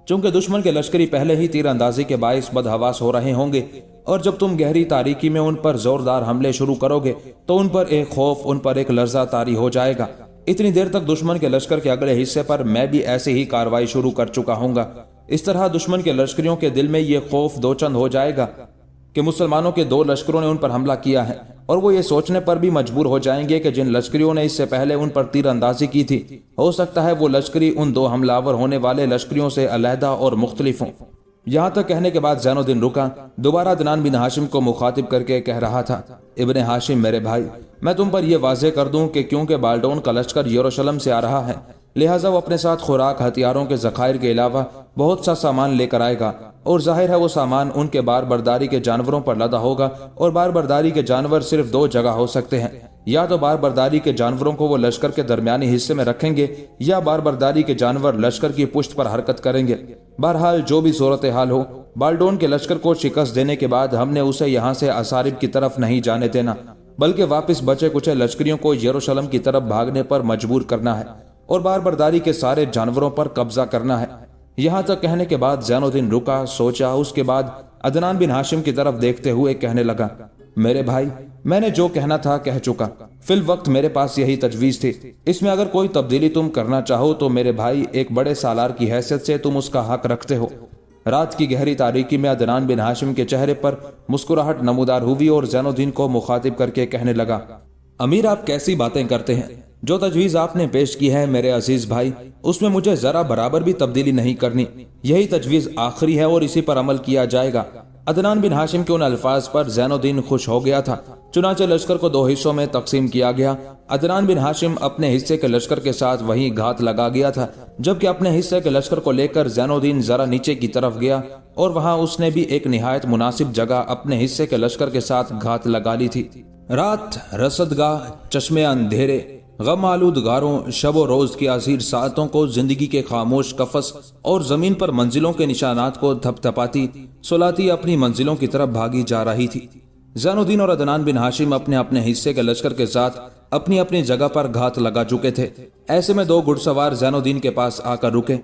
چونکہ دشمن کے لشکری پہلے ہی تیر اندازی کے باعث بدحواس ہو رہے ہوں گے، اور جب تم گہری تاریکی میں ان پر زوردار حملے شروع کرو گے تو ان پر ایک خوف، ان پر ایک لرزہ طاری ہو جائے گا۔ اتنی دیر تک دشمن کے لشکر کے اگلے حصے پر میں بھی ایسے ہی کارروائی شروع کر چکا ہوں گا۔ اس طرح دشمن کے لشکریوں کے دل میں یہ خوف دوچند ہو جائے گا کہ مسلمانوں کے دو لشکروں نے ان پر حملہ کیا ہے، اور وہ یہ سوچنے پر بھی مجبور ہو جائیں گے کہ جن لشکریوں نے اس سے پہلے ان پر تیر اندازی کی تھی، ہو سکتا ہے وہ لشکری ان دو حملہ آور ہونے والے لشکریوں سے علیحدہ اور مختلف ہوں۔ یہاں تک کہنے کے بعد زین الدین رکا، دوبارہ عدنان بن ہاشم کو مخاطب کر کے کہہ رہا تھا، ابن ہاشم میرے بھائی، میں تم پر یہ واضح کر دوں کہ کیونکہ بالڈون کا لشکر یروشلم سے آ رہا ہے، لہٰذا وہ اپنے ساتھ خوراک، ہتھیاروں کے ذخائر کے علاوہ بہت سا سامان لے کر آئے گا، اور ظاہر ہے وہ سامان ان کے بار برداری کے جانوروں پر لدا ہوگا، اور بار برداری کے جانور صرف دو جگہ ہو سکتے ہیں، یا تو بار برداری کے جانوروں کو وہ لشکر کے درمیانی حصے میں رکھیں گے، یا بار برداری کے جانور لشکر کی پشت پر حرکت کریں گے۔ بہرحال جو بھی صورتحال ہو، بالڈون کے لشکر کو شکست دینے کے بعد ہم نے اسے یہاں سے اسارب کی طرف نہیں جانے دینا، بلکہ واپس بچے کچے لشکریوں کو یروشلم کی طرف بھاگنے پر مجبور کرنا ہے، اور بار برداری کے سارے جانوروں پر قبضہ کرنا ہے۔ یہاں تک کہنے کے بعد زین الدین رکا، سوچا، اس کے بعد عدنان بن ہاشم کی طرف دیکھتے ہوئے کہنے لگا، میرے بھائی، میں نے جو کہنا تھا کہہ چکا، فی الوقت میرے پاس یہی تجویز تھی، اس میں اگر کوئی تبدیلی تم کرنا چاہو تو میرے بھائی ایک بڑے سالار کی حیثیت سے تم اس کا حق رکھتے ہو۔ رات کی گہری تاریکی میں عدنان بن ہاشم کے چہرے پر مسکراہٹ نمودار ہوئی اور زین الدین کو مخاطب کر کے کہنے لگا، امیر آپ کیسی باتیں کرتے ہیں؟ جو تجویز آپ نے پیش کی ہے میرے عزیز بھائی، اس میں مجھے ذرا برابر بھی تبدیلی نہیں کرنی، یہی تجویز آخری ہے اور اسی پر عمل کیا جائے گا۔ عدنان بن ہاشم کے ان الفاظ پر زین الدین خوش ہو گیا تھا، چنانچہ لشکر کو دو حصوں میں تقسیم کیا گیا۔ عدنان بن ہاشم اپنے حصے کے لشکر کے ساتھ وہیں گھات لگا گیا تھا، جبکہ اپنے حصے کے لشکر کو لے کر زین الدین ذرا نیچے کی طرف گیا، اور وہاں اس نے بھی ایک نہایت مناسب جگہ اپنے حصے کے لشکر کے ساتھ گھات لگا لی تھی۔ رات، رصدگاہ، چشمے اندھیرے، غم آلود غاروں، شب و روز کی عصیر ساعتوں کو زندگی کے خاموش قفس اور زمین پر منزلوں کے نشانات کو تھپ تھپاتی سلاتی اپنی منزلوں کی طرف بھاگی جا رہی تھی۔ زین الدین اور عدنان بن ہاشم اپنے اپنے حصے کے لشکر کے ساتھ اپنی اپنی جگہ پر گھات لگا چکے تھے۔ ایسے میں دو گھڑ سوار زین الدین کے پاس آ کر رکے۔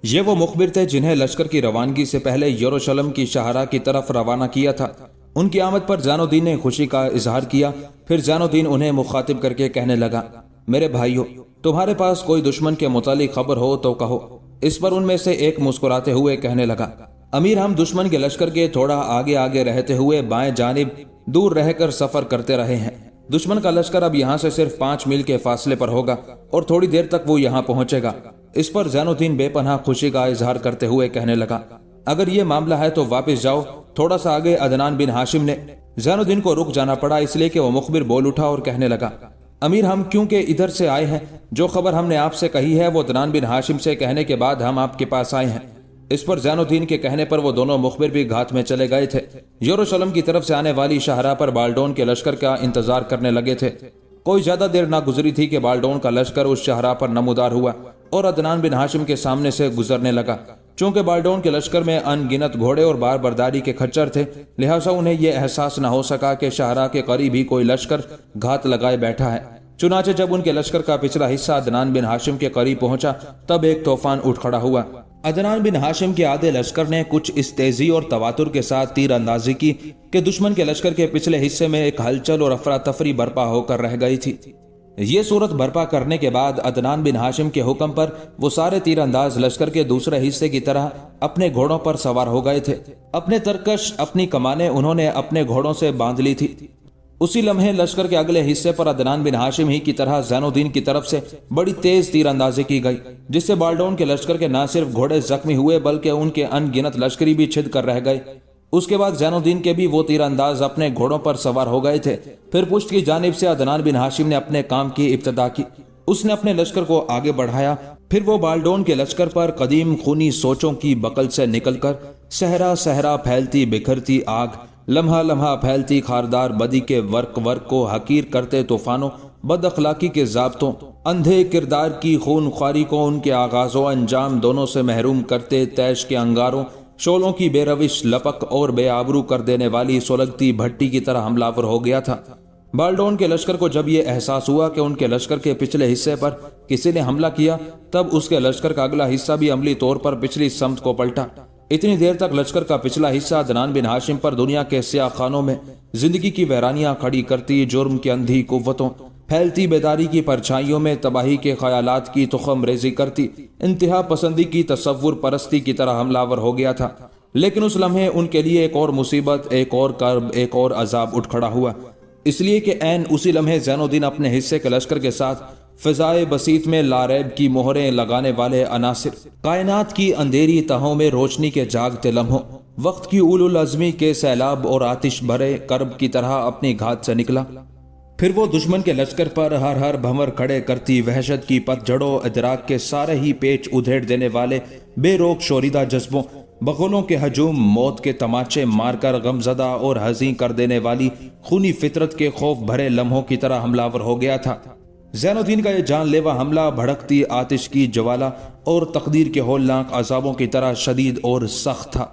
یہ وہ مخبر تھے جنہیں لشکر کی روانگی سے پہلے یروشلم کی شاہراہ کی طرف روانہ کیا تھا۔ ان کی آمد پر زین الدین نے خوشی کا اظہار کیا، پھر زین الدین انہیں مخاطب کر کے کہنے لگا، میرے بھائیو، تمہارے پاس کوئی دشمن کے متعلق خبر ہو تو کہو۔ اس پر ان میں سے ایک مسکراتے ہوئے کہنے لگا، امیر ہم دشمن کے لشکر کے تھوڑا آگے آگے رہتے ہوئے بائیں جانب دور رہ کر سفر کرتے رہے ہیں۔ دشمن کا لشکر اب یہاں سے صرف 5 میل کے فاصلے پر ہوگا اور تھوڑی دیر تک وہ یہاں پہنچے گا۔ اس پر زین الدین بے پناہ خوشی کا اظہار کرتے ہوئے کہنے لگا، اگر یہ معاملہ ہے تو واپس جاؤ۔ تھوڑا سا آگے عدنان بن ہاشم نے زین الدین کو رک جانا پڑا، اس لیے کہ وہ مخبر بول اٹھا اور کہنے لگا، امیر ہم کیونکہ ادھر سے آئے ہیں، جو خبر ہم نے آپ سے کہی ہے وہ عدنان بن ہاشم سے کہنے کے بعد ہم آپ کے پاس آئے ہیں۔ اس پر زین الدین کے کہنے پر وہ دونوں مخبر بھی گھات میں چلے گئے تھے۔ یروشلم کی طرف سے آنے والی شاہراہ پر بالڈون کے لشکر کا انتظار کرنے لگے تھے۔ کوئی زیادہ دیر نہ گزری تھی کہ بالڈون کا لشکر اس شاہراہ پر نمودار ہوا اور عدنان بن ہاشم کے سامنے سے گزرنے لگا۔ چونکہ بالڈون کے لشکر میں ان گنت گھوڑے اور بار برداری کے کھچر تھے، لہٰذا انہیں یہ احساس نہ ہو سکا کہ شاہراہ کے قریب ہی کوئی لشکر گھات لگائے بیٹھا ہے۔ چنانچہ جب ان کے لشکر کا پچھلا حصہ عدنان بن ہاشم کے قریب پہنچا تب ایک طوفان اٹھ کھڑا ہوا۔ عدنان بن ہاشم کے آدھے لشکر نے کچھ اس تیزی اور تواتر کے ساتھ تیر اندازی کی کہ دشمن کے لشکر کے پچھلے حصے میں ایک ہلچل اور افراتفری برپا ہو کر رہ گئی تھی۔ یہ صورت برپا کرنے کے بعد عدنان بن ہاشم کے حکم پر وہ سارے تیر انداز لشکر کے دوسرے حصے کی طرح اپنے گھوڑوں پر سوار ہو گئے تھے۔ اپنے ترکش اپنی کمانیں انہوں نے اپنے گھوڑوں سے باندھ لی تھی۔ اسی لمحے لشکر کے اگلے حصے پر عدنان بن ہاشم ہی کی طرح زین الدین کی طرف سے بڑی تیز تیر اندازی کی گئی، جس سے بالڈون کے لشکر کے نہ صرف گھوڑے زخمی ہوئے بلکہ ان کے ان گنت لشکری بھی چھد کر رہ گئے۔ اس کے بعد زین الدین کے بھی وہ تیر انداز اپنے گھوڑوں پر سوار ہو گئے تھے۔ پھر پشت کی جانب سے عدنان بن ہاشم نے اپنے کام کی ابتدا کی۔ اس نے اپنے لشکر کو آگے بڑھایا، پھر وہ بالڈون کے لشکر پر قدیم خونی سوچوں کی بقل سے نکل کر صحرا صحرا پھیلتی بکھرتی آگ، لمحہ لمحہ پھیلتی خاردار بدی کے ورق کو حقیر کرتے طوفانوں، بد اخلاقی کے ضابطوں، اندھے کردار کی خون خواری کو ان کے آغاز و انجام دونوں سے محروم کرتے تیش کے انگاروں، شولوں کی بے روش لپک اور بے آبرو کر دینے والی سلگتی بھٹی کی طرح حملہ ور ہو گیا تھا۔ بالڈون کے لشکر کو جب یہ احساس ہوا کہ ان کے لشکر کے پچھلے حصے پر کسی نے حملہ کیا، تب اس کے لشکر کا اگلا حصہ بھی عملی طور پر پچھلی سمت کو پلٹا۔ اتنی دیر تک لشکر کا پچھلا حصہ عدنان بن ہاشم پر دنیا کے سیاہ خانوں میں زندگی کی ویرانیاں کھڑی کرتی، جرم کی اندھی قوتوں، پھیلتی بیداری کی پرچھائیوں میں تباہی کے خیالات کی تخم ریزی کرتی، انتہا پسندی کی تصور پرستی کی طرح حملہ ور ہو گیا تھا۔ لیکن اس لمحے ان کے لیے ایک اور مصیبت، ایک اور کرب، ایک اور عذاب اٹھ کھڑا ہوا، اس لیے کہ عین اسی لمحے زین الدین اپنے حصے کے لشکر کے ساتھ فضائے بسیط میں لاریب کی مہریں لگانے والے عناصر، کائنات کی اندھیری تہوں میں روشنی کے جاگتے لمحوں، وقت کی اولو العزمی کے سیلاب اور آتش بھرے کرب کی طرح اپنی گھات سے نکلا۔ پھر وہ دشمن کے لشکر پر ہر بھنور کھڑے کرتی وحشت کی پت جڑوں، ادراک کے سارے ہی پیچ ادھیڑ دینے والے بے روک شوریدہ جذبوں، بغلوں کے ہجوم، موت کے تماچے مار کر غمزدہ اور حزین کر دینے والی خونی فطرت کے خوف بھرے لمحوں کی طرح حملہ ور ہو گیا تھا۔ زین الدین کا یہ جان لیوا حملہ بھڑکتی آتش کی جوالا اور تقدیر کے ہولناک عذابوں کی طرح شدید اور سخت تھا۔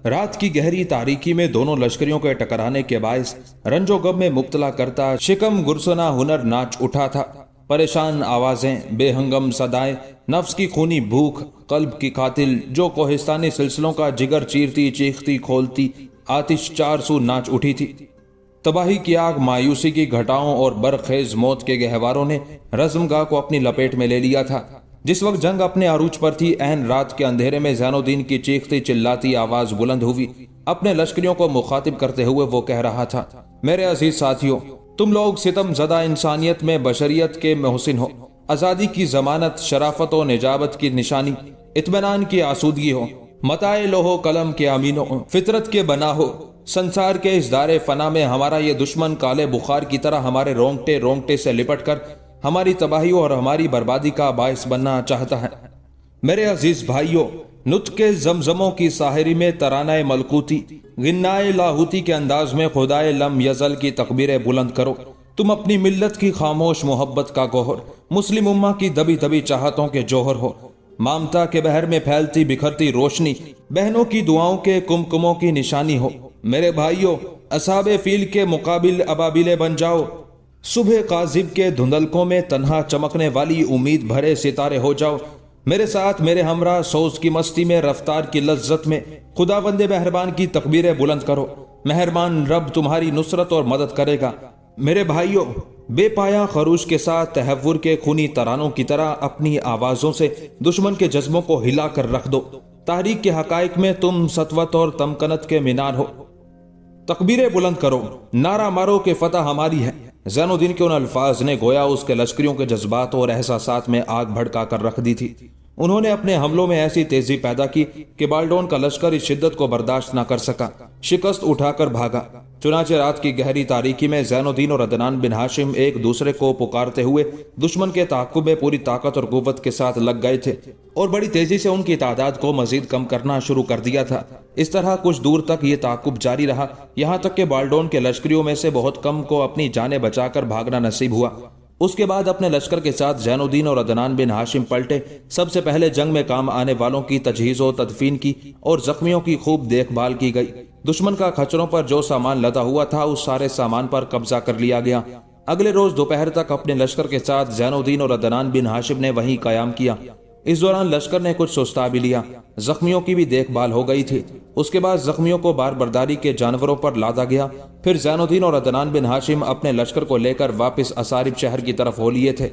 رات کی گہری تاریکی میں دونوں لشکریوں کے ٹکرانے کے باعث رنج و غم میں مبتلا کرتا شکم گرسنا ہنر ناچ اٹھا تھا۔ پریشان آوازیں، بے ہنگم صدائیں، نفس کی خونی بھوک، قلب کی قاتل جو کوہستانی سلسلوں کا جگر چیرتی چیختی کھولتی آتش چار سو ناچ اٹھی تھی۔ تباہی کی آگ، مایوسی کی گھٹاؤں اور برخیز موت کے گہواروں نے رزمگاہ کو اپنی لپیٹ میں لے لیا تھا۔ جس وقت جنگ اپنے عروج پر تھی، عین رات کے اندھیرے میں زین الدین کی چیختی چلاتی آواز بلند ہوئی۔ اپنے لشکریوں کو مخاطب کرتے ہوئے وہ کہہ رہا تھا، میرے عزیز ساتھیوں، تم لوگ ستم زدہ انسانیت میں بشریت کے محسن ہو، آزادی کی ضمانت، شرافت و نجابت کی نشانی، اطمینان کی آسودگی ہو، متاع لوح و قلم کے امین ہو، فطرت کے بنا ہو۔ سنسار کے اس دار فنا میں ہمارا یہ دشمن کالے بخار کی طرح ہمارے رونگٹے رونگٹے سے لپٹ کر ہماری تباہی اور ہماری بربادی کا باعث بننا چاہتا ہے۔ میرے عزیز بھائیوں، نطق زمزموں کی ساحری میں ترانہ ملکوتی، غنائے لاہوتی کے انداز میں خدائے لم یزل کی تکبیریں بلند کرو۔ تم اپنی ملت کی خاموش محبت کا گوہر، مسلم امہ کی دبی دبی چاہتوں کے جوہر ہو، مامتا کے بحر میں پھیلتی بکھرتی روشنی، بہنوں کی دعاؤں کے کمکموں کی نشانی ہو۔ میرے بھائیوں، اصحاب فیل کے مقابل ابابیلے بن جاؤ، صبح کاذب کے دھندلکوں میں تنہا چمکنے والی امید بھرے ستارے ہو جاؤ۔ میرے ساتھ میرے ہمراہ سوز کی مستی میں، رفتار کی لذت میں خداوند مہربان کی تکبیریں بلند کرو۔ مہربان رب تمہاری نصرت اور مدد کرے گا۔ میرے بھائیوں، بے پایا خروش کے ساتھ تحور کے خونی ترانوں کی طرح اپنی آوازوں سے دشمن کے جذبوں کو ہلا کر رکھ دو۔ تاریخ کے حقائق میں تم سطوت اور تمکنت کے مینار ہو۔ تکبیریں بلند کرو، نعرہ مارو کہ فتح ہماری ہے۔ زین الدین کے ان الفاظ نے گویا اس کے لشکریوں کے جذبات اور احساسات میں آگ بھڑکا کر رکھ دی تھی۔ انہوں نے اپنے حملوں میں ایسی تیزی پیدا کی کہ بالڈون کا لشکر اس شدت کو برداشت نہ کر سکا، شکست اٹھا کر بھاگا۔ चुनाचे रात की गहरी तारीकी में ज़ैनुद्दीन और अदनान बिन हाशिम एक दूसरे को पुकारते हुए दुश्मन के ताक़ुब में पूरी ताकत और कुव्वत के साथ लग गए थे और बड़ी तेजी से उनकी तादाद को मजीद कम करना शुरू कर दिया था। इस तरह कुछ दूर तक ये ताक़ुब जारी रहा, यहाँ तक कि बाल्डोन के लश्करियों में से बहुत कम को अपनी जानें बचाकर भागना नसीब हुआ। उसके बाद अपने लश्कर के साथ ज़ैनुद्दीन और अदनान बिन हाशिम पलटे। सबसे पहले जंग में काम आने वालों की तजहीज़ व तदफीन की और जख्मियों की खूब देखभाल की गई। दुश्मन का खच्चरों पर जो सामान लदा हुआ था उस सारे सामान पर कब्जा कर लिया गया। अगले रोज दोपहर तक अपने लश्कर के साथ ज़ैनुद्दीन और अदनान बिन हाशिम ने वहीं कयाम किया। इस दौरान लश्कर ने कुछ सुस्ता भी लिया, जख्मियों की भी देखभाल हो गई थी। उसके बाद जख्मियों को बार बर्दारी के जानवरों पर लादा गया। फिर ज़ैनुद्दीन और अदनान बिन हाशिम अपने लश्कर को लेकर वापस असारिब शहर की तरफ हो लिए थे।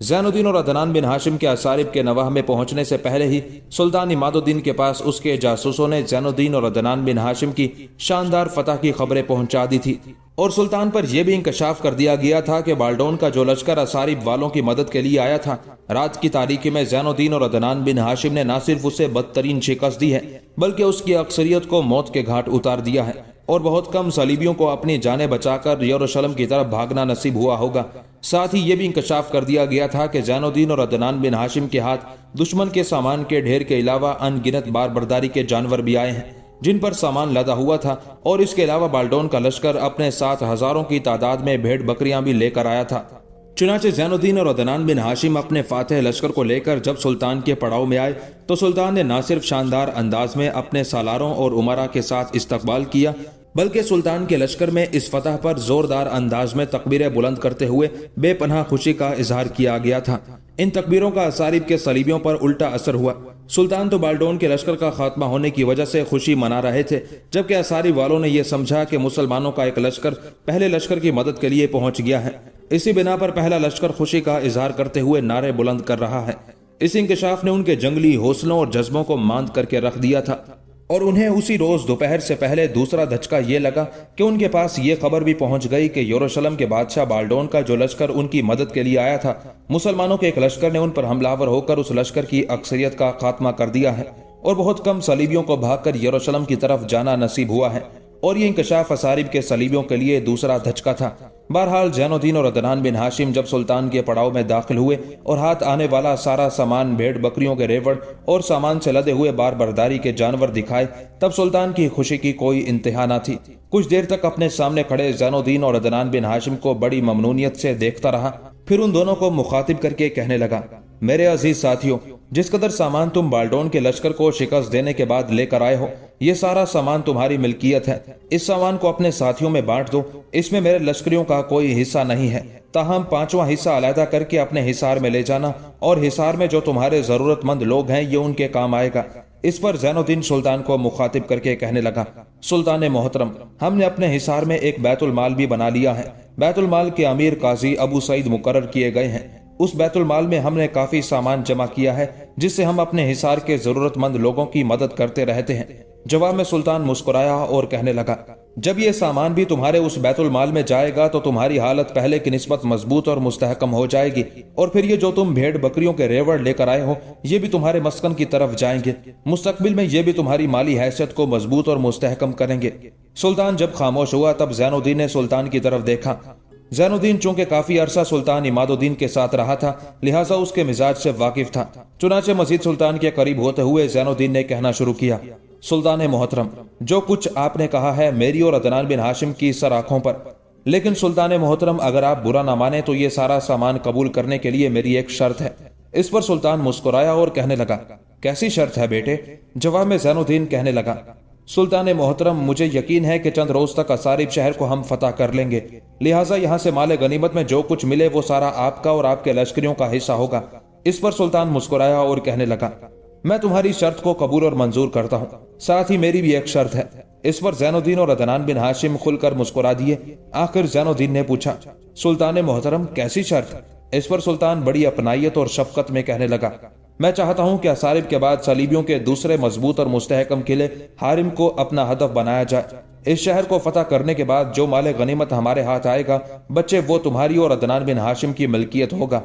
ज़ैनुद्दीन और अदनान बिन हाशिम के असारिब के नवाह में पहुंचने से पहले ही सुल्तान इमादुद्दीन के पास उसके जासूसों ने ज़ैनुद्दीन और अदनान बिन हाशिम की शानदार फतह की खबरें पहुंचा दी थी और सुल्तान पर यह भी इंकशाफ कर दिया गया था कि बाल्डोन का जो लश्कर असारिब वालों की मदद के लिए आया था, रात की तारीकी में ज़ैनुद्दीन और अदनान बिन हाशिम ने न सिर्फ उसे बदतरीन शिकस्त दी है बल्कि उसकी अक्सरियत को मौत के घाट उतार दिया है और बहुत कम सलीबियों को अपनी जानें बचाकर यरूशलेम की तरफ भागना नसीब हुआ होगा। साथ ही ये भी इंकशाफ कर दिया गया था कि ज़ैनुद्दीन और अदनान बिन हाशिम के हाथ दुश्मन के सामान के ढेर के अलावा अनगिनत बार बर्दारी के जानवर भी आए हैं जिन पर सामान लदा हुआ था और इसके अलावा बाल्डोन का लश्कर अपने साथ हजारों की तादाद में भेड़ बकरियां भी लेकर आया था। चुनाचे ज़ैनुद्दीन और अदनान बिन हाशिम अपने फातह लश्कर को लेकर जब सुल्तान के पड़ाव में आए तो सुल्तान ने न सिर्फ शानदार अंदाज में अपने सालारों और उमरा के साथ इस्तकबाल किया बल्कि सुल्तान के लश्कर में इस फतह पर जोरदार अंदाज में तकबीरें बुलंद करते हुए बेपनाह खुशी का इजहार किया गया था। इन तकबीरों का असारिब के सलीबियों पर उल्टा असर हुआ। सुल्तान तो बाल्डोन के लश्कर का खात्मा होने की वजह से खुशी मना रहे थे, जबकि असारिब वालों ने यह समझा कि मुसलमानों का एक लश्कर पहले लश्कर की मदद के लिए पहुंच गया है। इसी बिना पर पहला लश्कर खुशी का इजहार करते हुए नारे बुलंद कर रहा है। इस इंकशाफ ने उनके जंगली हौसलों और जज्बों को मांद करके रख दिया था और उन्हें उसी रोज दोपहर से पहले दूसरा धचका ये लगा कि उनके पास ये खबर भी पहुंच गई कि यरूशलेम के बादशाह बाल्डोन का जो लश्कर उनकी मदद के लिए आया था, मुसलमानों के एक लश्कर ने उन पर हमलावर होकर उस लश्कर की अक्सरियत का खात्मा कर दिया है और बहुत कम सलीबियों को भागकर यरूशलेम की तरफ जाना नसीब हुआ है। और ये इंकशाफ असारिब के सलीबियों के लिए दूसरा धचका था। बहरहाल ज़ैनुद्दीन और अदनान बिन हाशिम जब सुल्तान के पड़ाव में दाखिल हुए और हाथ आने वाला सारा सामान भेड़ बकरियों के रेवड़ और सामान से लदे हुए बार बर्दारी के जानवर दिखाए, तब सुल्तान की खुशी की कोई इंतहा न थी। कुछ देर तक अपने सामने खड़े ज़ैनुद्दीन और अदनान बिन हाशिम को बड़ी ममनूनियत से देखता रहा। फिर उन दोनों को मुखातिब करके कहने लगा, मेरे अजीज साथियों, जिस कदर सामान तुम बाल्डोन के लश्कर को शिकस्त देने के बाद लेकर आए हो, ये सारा सामान तुम्हारी मिल्कियत है। इस सामान को अपने साथियों में बांट दो। इसमें मेरे लश्करियों का कोई हिस्सा नहीं है, ताहम 5वां हिस्सा अलहदा करके अपने हिसार में ले जाना और हिसार में जो तुम्हारे जरूरतमंद लोग हैं ये उनके काम आएगा। इस पर ज़ैनुद्दीन सुल्तान को मुखातिब करके कहने लगा, सुल्तान मोहतरम, हमने अपने हिसार में एक बैतुल माल भी बना लिया है। बैतुल माल के अमीर काजी अबू सईद मुकर्रर किए गए हैं। उस बैतुल माल में हमने काफी सामान जमा किया है जिससे हम अपने हिसार के जरूरतमंद लोगों की मदद करते रहते हैं। जवाब में सुल्तान मुस्कुराया और कहने लगा, जब ये सामान भी तुम्हारे उस बैतुल माल में जाएगा तो तुम्हारी हालत पहले की निस्बत मजबूत और मुस्तहकम हो जाएगी और फिर ये जो तुम भेड़ बकरियों के रेवड़ लेकर आए हो ये भी तुम्हारे मस्कन की तरफ जाएंगे। मुस्तकबिल में ये भी तुम्हारी माली हैसियत को मजबूत और मुस्तहकम करेंगे। सुल्तान जब खामोश हुआ तब ज़ैनुद्दीन ने सुल्तान की तरफ देखा। ज़ैनुद्दीन चूंकि काफी अरसा सुल्तान इमादुद्दीन के साथ रहा था, लिहाजा उसके मिजाज से वाकिफ था। चुनाचे मजीद सुल्तान के करीब होते हुए ज़ैनुद्दीन ने कहना शुरू किया, सुल्तान मोहतरम, जो कुछ आपने कहा है मेरी और अदनान बिन हाशिम की सर आंखों पर, लेकिन सुल्तान मोहतरम अगर आप बुरा ना माने तो ये सारा सामान कबूल करने के लिए मेरी एक शर्त है। इस पर सुल्तान मुस्कुराया और कहने लगा, कैसी शर्त है बेटे? जवाब में ज़ैनुद्दीन कहने लगा, सुल्तान मोहतरम, मुझे यकीन है कि चंद रोज तक असारिब शहर को हम फतह कर लेंगे, लिहाजा यहाँ से माले गनीमत में जो कुछ मिले वो सारा आपका और आपके लश्करियों का हिस्सा होगा। इस पर सुल्तान मुस्कुराया और कहने लगा, मैं तुम्हारी शर्त को कबूल और मंजूर करता हूँ, साथ ही मेरी भी एक शर्त है। इस पर ज़ैनुद्दीन और अदनान बिन हाशिम खुलकर मुस्कुरा दिए। आखिर ज़ैनुद्दीन ने पूछा, सुल्तान मोहतरम, कैसी शर्त? इस पर सुल्तान बड़ी अपनायत और शफकत में कहने लगा, मैं चाहता हूं कि असारिब के बाद सलीबियों के दूसरे मजबूत और मुस्तहकम किले हारिम को अपना हदफ बनाया जाए। इस शहर को फतह करने के बाद जो माले गनीमत हमारे हाथ आएगा, बच्चे वो तुम्हारी और अदनान बिन हाशिम की मिल्कियत होगा।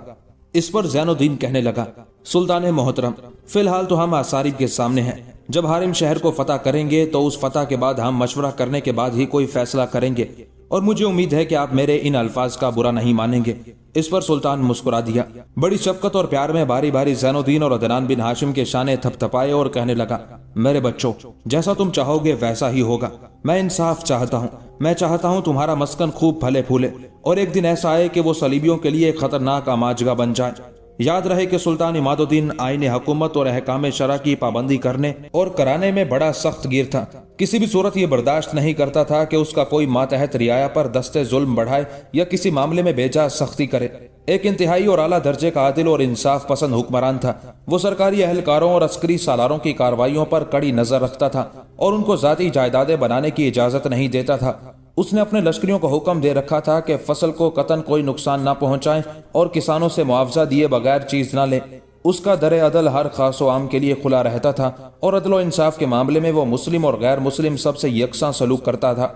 इस पर ज़ैनुद्दीन कहने लगा, सुल्तान मोहतरम, फिलहाल तो हम असारिब के सामने हैं, جب حارم شہر کو فتح کریں گے تو اس فتح کے بعد ہم مشورہ کرنے کے بعد ہی کوئی فیصلہ کریں گے، اور مجھے امید ہے کہ آپ میرے ان الفاظ کا برا نہیں مانیں گے۔ اس پر سلطان مسکرا دیا، بڑی شفقت اور پیار میں باری باری زین الدین اور عدنان بن ہاشم کے شانے تھپ تھپائے اور کہنے لگا، میرے بچوں، جیسا تم چاہو گے ویسا ہی ہوگا۔ میں انصاف چاہتا ہوں، میں چاہتا ہوں تمہارا مسکن خوب پھلے پھولے، اور ایک دن ایسا آئے کہ وہ صلیبیوں کے لیے ایک خطرناک آماجگاہ بن جائے۔ یاد رہے کہ سلطان عماد الدین آئین حکومت اور احکام شرع کی پابندی کرنے اور کرانے میں بڑا سخت گیر تھا۔ کسی بھی صورت یہ برداشت نہیں کرتا تھا کہ اس کا کوئی ماتحت رعایا پر دست ظلم بڑھائے یا کسی معاملے میں بے جا سختی کرے۔ ایک انتہائی اور اعلیٰ درجے کا عادل اور انصاف پسند حکمران تھا۔ وہ سرکاری اہلکاروں اور عسکری سالاروں کی کارروائیوں پر کڑی نظر رکھتا تھا اور ان کو ذاتی جائیدادیں بنانے کی اجازت نہیں دیتا تھا۔ اس نے اپنے لشکریوں کو حکم دے رکھا تھا کہ فصل کو قطعاً کوئی نقصان نہ پہنچائیں اور کسانوں سے معاوضہ دیے بغیر چیز نہ لیں۔ اس کا در عدل ہر خاص و عام کے لیے کھلا رہتا تھا، اور عدل و انصاف کے معاملے میں وہ مسلم اور غیر مسلم سب سے یکساں سلوک کرتا تھا۔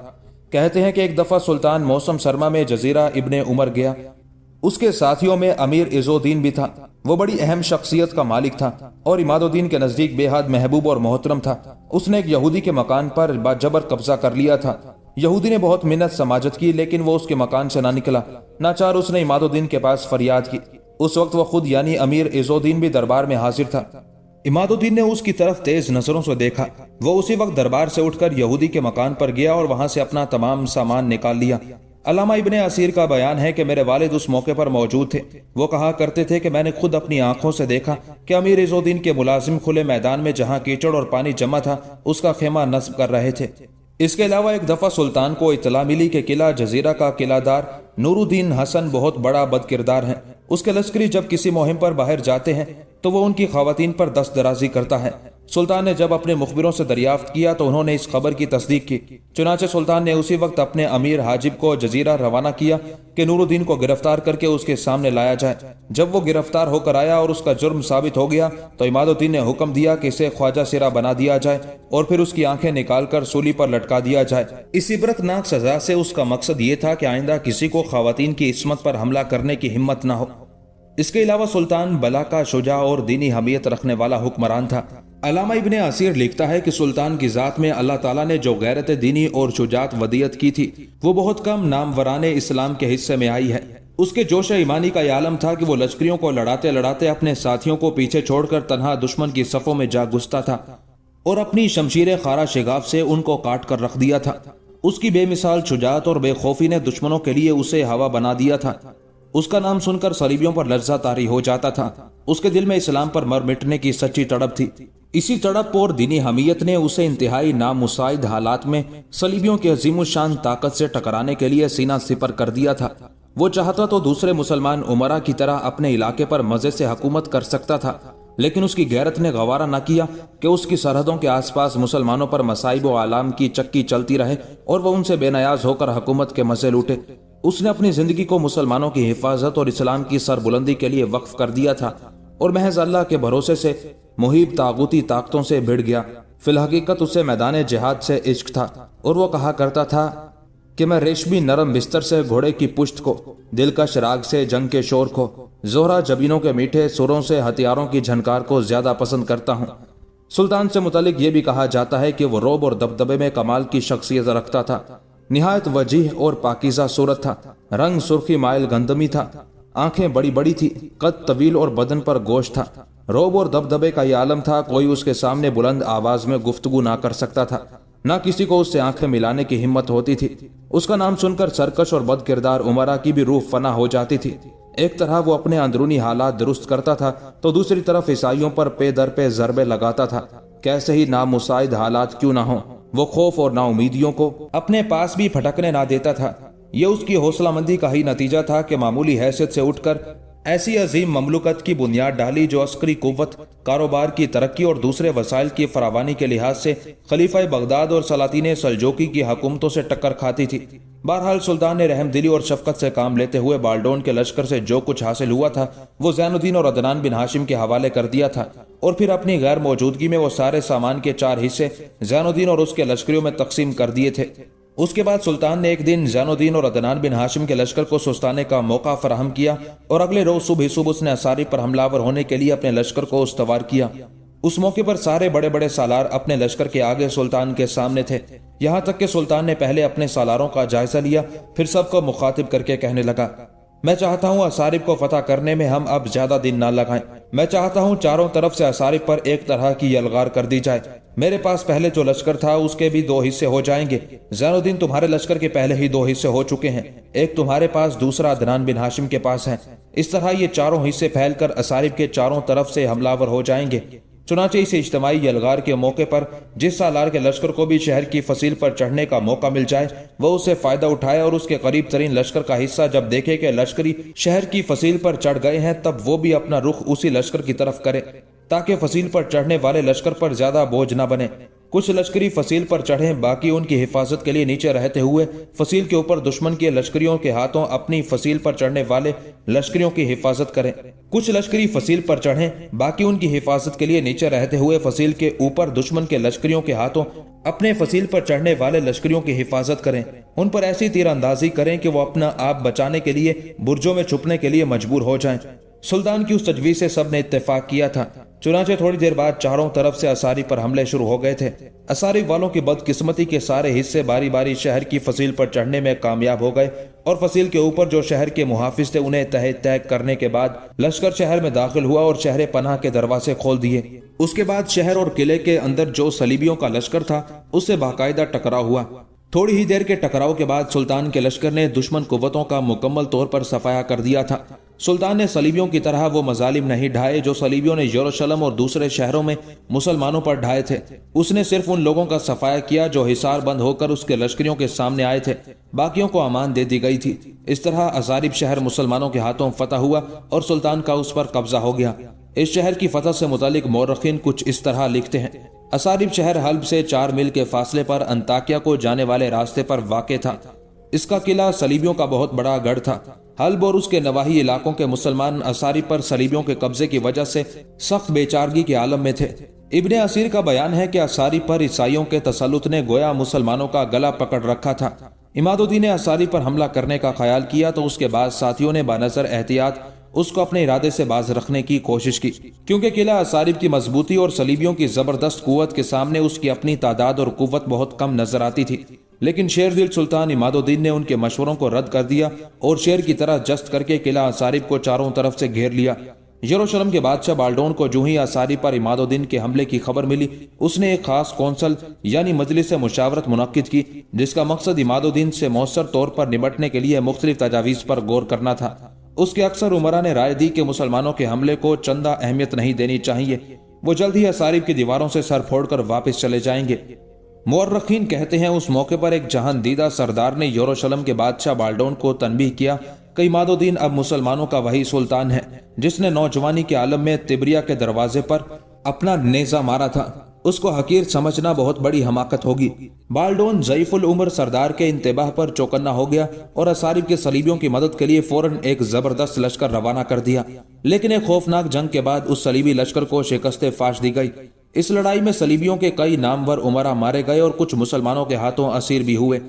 کہتے ہیں کہ ایک دفعہ سلطان موسم سرما میں جزیرہ ابن عمر گیا۔ اس کے ساتھیوں میں امیر عز الدین بھی تھا۔ وہ بڑی اہم شخصیت کا مالک تھا اور عماد الدین کے نزدیک بے حد محبوب اور محترم تھا۔ اس نے ایک یہودی کے مکان پر باجبر قبضہ کر لیا تھا۔ یہودی نے بہت منت سماجت کی، لیکن وہ اس کے مکان سے نہ نکلا۔ ناچار اس نے عماد الدین کے پاس فریاد کی۔ اس وقت وہ خود یعنی امیر عز الدین بھی دربار میں حاضر تھا۔ عماد الدین نے اس کی طرف تیز نظروں سے دیکھا۔ وہ اسی وقت دربار سے اٹھ کر یہودی کے مکان پر گیا اور وہاں سے اپنا تمام سامان نکال لیا۔ علامہ ابن اسیر کا بیان ہے کہ میرے والد اس موقع پر موجود تھے۔ وہ کہا کرتے تھے کہ میں نے خود اپنی آنکھوں سے دیکھا کہ امیر عز الدین کے ملازم کھلے میدان میں جہاں کیچڑ اور پانی جمع تھا اس کا خیمہ نصب کر رہے تھے۔ اس کے علاوہ ایک دفعہ سلطان کو اطلاع ملی کہ قلعہ جزیرہ کا قلعہ دار نور الدین حسن بہت بڑا بد کردار ہے۔ اس کے لشکری جب کسی مہم پر باہر جاتے ہیں تو وہ ان کی خواتین پر دست درازی کرتا ہے۔ سلطان نے جب اپنے مخبروں سے دریافت کیا تو انہوں نے اس خبر کی تصدیق کی۔ چنانچہ سلطان نے اسی وقت اپنے امیر حاجب کو جزیرہ روانہ کیا کہ نور الدین کو گرفتار کر کے اس کے سامنے لایا جائے۔ جب وہ گرفتار ہو کر آیا اور اس کا جرم ثابت ہو گیا تو عماد الدین نے حکم دیا کہ اسے خواجہ سرا بنا دیا جائے اور پھر اس کی آنکھیں نکال کر سولی پر لٹکا دیا جائے۔ اس عبرتناک سزا سے اس کا مقصد یہ تھا کہ آئندہ کسی کو خواتین کی عصمت پر حملہ کرنے کی ہمت نہ ہو۔ اس کے علاوہ سلطان بلا کا شجاع اور دینی حمیت رکھنے والا حکمران تھا۔ علامہ ابن اسیر لکھتا ہے کہ سلطان کی ذات میں اللہ تعالیٰ نے جو غیرت دینی اور شجاعت ودیت کی تھی وہ بہت کم ناموران اسلام کے حصے میں آئی ہے۔ اس کے جوش ایمانی کا یہ عالم تھا کہ وہ لشکریوں کو لڑاتے لڑاتے اپنے ساتھیوں کو پیچھے چھوڑ کر تنہا دشمن کی صفوں میں جا گھستا تھا اور اپنی شمشیر خارا شگاف سے ان کو کاٹ کر رکھ دیا تھا۔ اس کی بے مثال شجاعت اور بے خوفی نے دشمنوں کے لیے اسے ہوا بنا دیا تھا۔ اس کا نام سن کر صلیبیوں پر لرزہ طاری ہو جاتا تھا۔ اس کے دل میں اسلام پر مر مٹنے کی سچی تڑپ تھی۔ اسی تڑپ اور دینی حمیت نے اسے انتہائی نامساعد حالات میں صلیبیوں کی عظیم الشان طاقت سے ٹکرانے کے لیے سینہ سپر کر دیا تھا۔ وہ چاہتا تو دوسرے مسلمان امراء کی طرح اپنے علاقے پر مزے سے حکومت کر سکتا تھا، لیکن اس کی غیرت نے گوارا نہ کیا کہ اس کی سرحدوں کے آس پاس مسلمانوں پر مصائب و آلام کی چکی چلتی رہے اور وہ ان سے بے نیاز ہو کر حکومت کے مزے لوٹے۔ اس نے اپنی زندگی کو مسلمانوں کی حفاظت اور اسلام کی سربلندی کے لیے وقف کر دیا تھا اور محض اللہ کے بھروسے سے محیب طاغوتی طاقتوں سے بھڑ گیا۔ فی الحقیقت اسے میدان جہاد سے عشق تھا اور وہ کہا کرتا تھا کہ میں ریشمی نرم بستر سے گھوڑے کی پشت کو، دل کا شراغ سے جنگ کے شور کو، زہرہ جبینوں کے میٹھے سروں سے ہتھیاروں کی جھنکار کو زیادہ پسند کرتا ہوں۔ سلطان سے متعلق یہ بھی کہا جاتا ہے کہ وہ رعب اور دبدبے میں کمال کی شخصیت رکھتا تھا، نہایت وجیح اور پاکیزہ صورت تھا، رنگ سرخی مائل گندمی تھا، آنکھیں بڑی بڑی تھی، قد طویل اور بدن پر گوشت تھا۔ رعب اور دبدبے کا یہ عالم تھا، کوئی اس کے سامنے بلند آواز میں گفتگو نہ کر سکتا تھا، نہ کسی کو اس سے آنکھیں ملانے کی ہمت ہوتی تھی۔ اس کا نام سن کر سرکش اور بد کردار امراء کی بھی روح فنا ہو جاتی تھی۔ ایک طرح وہ اپنے اندرونی حالات درست کرتا تھا تو دوسری طرف عیسائیوں پر پے در پہ ضربے لگاتا تھا۔ کیسے ہی نامساعد حالات کیوں نہ ہوں، وہ خوف اور نا امیدیوں کو اپنے پاس بھی پھٹکنے نہ دیتا تھا۔ یہ اس کی حوصلہ مندی کا ہی نتیجہ تھا کہ معمولی حیثیت سے اٹھ کر ایسی عظیم مملکت کی بنیاد ڈالی جو عسکری قوت، کاروبار کی ترقی اور دوسرے وسائل کی فراوانی کے لحاظ سے خلیفہ بغداد اور سلاطین سلجوقی کی حکومتوں سے ٹکر کھاتی تھی۔ بہرحال سلطان نے رحم دلی اور شفقت سے کام لیتے ہوئے بالڈون کے لشکر سے جو کچھ حاصل ہوا تھا وہ زین الدین اور عدنان بن ہاشم کے حوالے کر دیا تھا، اور پھر اپنی غیر موجودگی میں وہ سارے سامان کے 4 حصے زین الدین اور اس کے لشکریوں میں تقسیم کر دیے تھے۔ اس کے بعد سلطان نے ایک دن زین الدین اور عدنان بن ہاشم کے لشکر کو سستانے کا موقع فراہم کیا اور اگلے روز صبح اس نے اصاری پر حملہ آور ہونے کے لیے اپنے لشکر کو استوار کیا۔ उस मौके पर सारे बड़े बड़े सालार अपने लश्कर के आगे सुल्तान के सामने थे। यहाँ तक कि सुल्तान ने पहले अपने सालारों का जायजा लिया, फिर सबको मुखातिब करके कहने लगा, मैं चाहता हूँ असारिब को फतह करने में हम अब ज्यादा दिन ना लगाएं। मैं चाहता हूँ चारों तरफ से असारिब पर एक तरह की यलगार कर दी जाए। मेरे पास पहले जो लश्कर था उसके भी 2 हिस्से हो जाएंगे। ज़ैनुद्दीन, तुम्हारे लश्कर के पहले ही 2 हिस्से हो चुके हैं, एक तुम्हारे पास, दूसरा अदनान बिन हाशिम के पास है। इस तरह ये चारों हिस्से फैलकर असारिब के चारों तरफ से हमलावर हो जाएंगे। चुनाचे इस इज्तिमाई यलगार के मौके पर जिस सालार के लश्कर को भी शहर की फसील पर चढ़ने का मौका मिल जाए वो उससे फायदा उठाए और उसके करीब तरीन लश्कर का हिस्सा जब देखे कि लश्करी शहर की फसील पर चढ़ गए हैं तब वो भी अपना रुख उसी लश्कर की तरफ करे, ताकि फसील पर चढ़ने वाले लश्कर पर ज्यादा बोझ न बने। कुछ लश्करी फसील पर चढ़े, बाकी उनकी हिफाजत के लिए नीचे रहते हुए फसील के ऊपर दुश्मन के लश्करियों के हाथों अपनी फसील पर चढ़ने वाले लश्करियों की हिफाजत करें। कुछ लश्करी फसील पर चढ़े, बाकी उनकी हिफाजत के लिए नीचे रहते हुए फसील के ऊपर दुश्मन के लश्करियों के हाथों अपने फसील पर चढ़ने वाले लश्करियों की हिफाजत करें। उन पर ऐसी तीरंदाजी करें कि वो अपना आप बचाने के लिए बुर्जों में छुपने के लिए मजबूर हो जाएं। सुल्तान की उस तजवीज से सबने इत्तेफाक किया था। चुनाचे थोड़ी देर बाद चारों तरफ से असारी पर हमले शुरू हो गए थे। असारी वालों की बदकिस्मती के सारे हिस्से बारी बारी शहर की फसील पर चढ़ने में कामयाब हो गए और फसील के ऊपर जो शहर के मुहाफिज थे उन्हें तह तैक करने के बाद लश्कर शहर में दाखिल हुआ और शहर पनाह के दरवाजे खोल दिए। उसके बाद शहर और किले के अंदर जो सलीबियों का लश्कर था उससे बाकायदा टकराव हुआ। थोड़ी ही देर के टकराव के बाद सुल्तान के लश्कर ने दुश्मन कुव्वतों का मुकम्मल तौर पर सफाया कर दिया था। सुल्तान ने सलीबियों की तरह वो मजालिम नहीं ढाए जो सलीबियों ने यरूशलेम और दूसरे शहरों में मुसलमानों पर ढाए थे। उसने सिर्फ उन लोगों का सफाया किया जो हिसार बंद होकर उसके लश्करियों के सामने आए थे, बाकियों को अमान दे दी गई थी। इस तरह असारिब शहर मुसलमानों के हाथों फतह हुआ और सुल्तान का उस पर कब्जा हो गया। इस शहर की फतह से मुतालिक मौरखीन कुछ इस तरह लिखते हैं, असारिब शहर हल्ब से 4 मील के फासले पर अंताकिया को जाने वाले रास्ते पर वाक़ था। इसका किला सलीबियों का बहुत बड़ा गढ़ था। हल्ब और उसके नवाही इलाकों के मुसलमान असारिब पर सलीबियों के कब्जे की वजह से सख्त बेचारगी के आलम में थे। इब्ने असीर का बयान है कि असारिब पर ईसाइयों के तसल्लुत ने गोया मुसलमानों का गला पकड़ रखा था। इमादुद्दीन ने असारिब पर हमला करने का ख्याल किया तो उसके बाद साथियों ने बानज़र एहतियात उसको अपने इरादे से बाज रखने की कोशिश की, क्योंकि किला असारिब की मजबूती और सलीबियों की जबरदस्त कुव्वत के सामने उसकी अपनी तादाद और कुव्वत बहुत कम नजर आती थी। लेकिन शेर दिल सुल्तान इमादुद्दीन ने उनके मशवरों को रद्द कर दिया और शेर की तरह जस्त करके किला असारिब को चारों तरफ से घेर लिया। यरूशलेम के बादशाह बाल्डोन को जो ही असारिब पर इमादुद्दीन के हमले की खबर मिली उसने एक खास कौंसल यानी मजलिस मुशावरत मुनक्किद की, जिसका मकसद इमादुद्दीन से मौसर तौर पर निपटने के लिए मुख्तलिफ तजावीज़ पर गौर करना था। उसके अक्सर उमरा ने राय दी कि मुसलमानों के हमले को चंदा अहमियत नहीं देनी चाहिए, वो जल्द ही असारिब की दीवारों से सर फोड़कर वापस चले जाएंगे। मुअर्रिखीन कहते हैं उस मौके पर एक जहांदीदा सरदार ने यरूशलेम के बादशाह बाल्डोन को तनबीह किया कि इमादुद्दीन अब मुसलमानों का वही सुल्तान है जिसने नौजवानी के आलम में तिब्रिया के दरवाजे पर अपना नेजा मारा था। उसको हकीर समझना बहुत बड़ी हमाकत होगी। बाल्डोन ज़ईफुल उम्र सरदार के इंतबाह पर चौकन्ना हो गया और असारिब के सलीबियों की मदद के लिए फौरन एक जबरदस्त लश्कर रवाना कर दिया। लेकिन एक खौफनाक जंग के बाद उस सलीबी लश्कर को शिकस्त फाश दी गई। इस लड़ाई में सलीबियों के कई नामवर उमरा मारे गए और कुछ मुसलमानों के हाथों असीर भी हुए।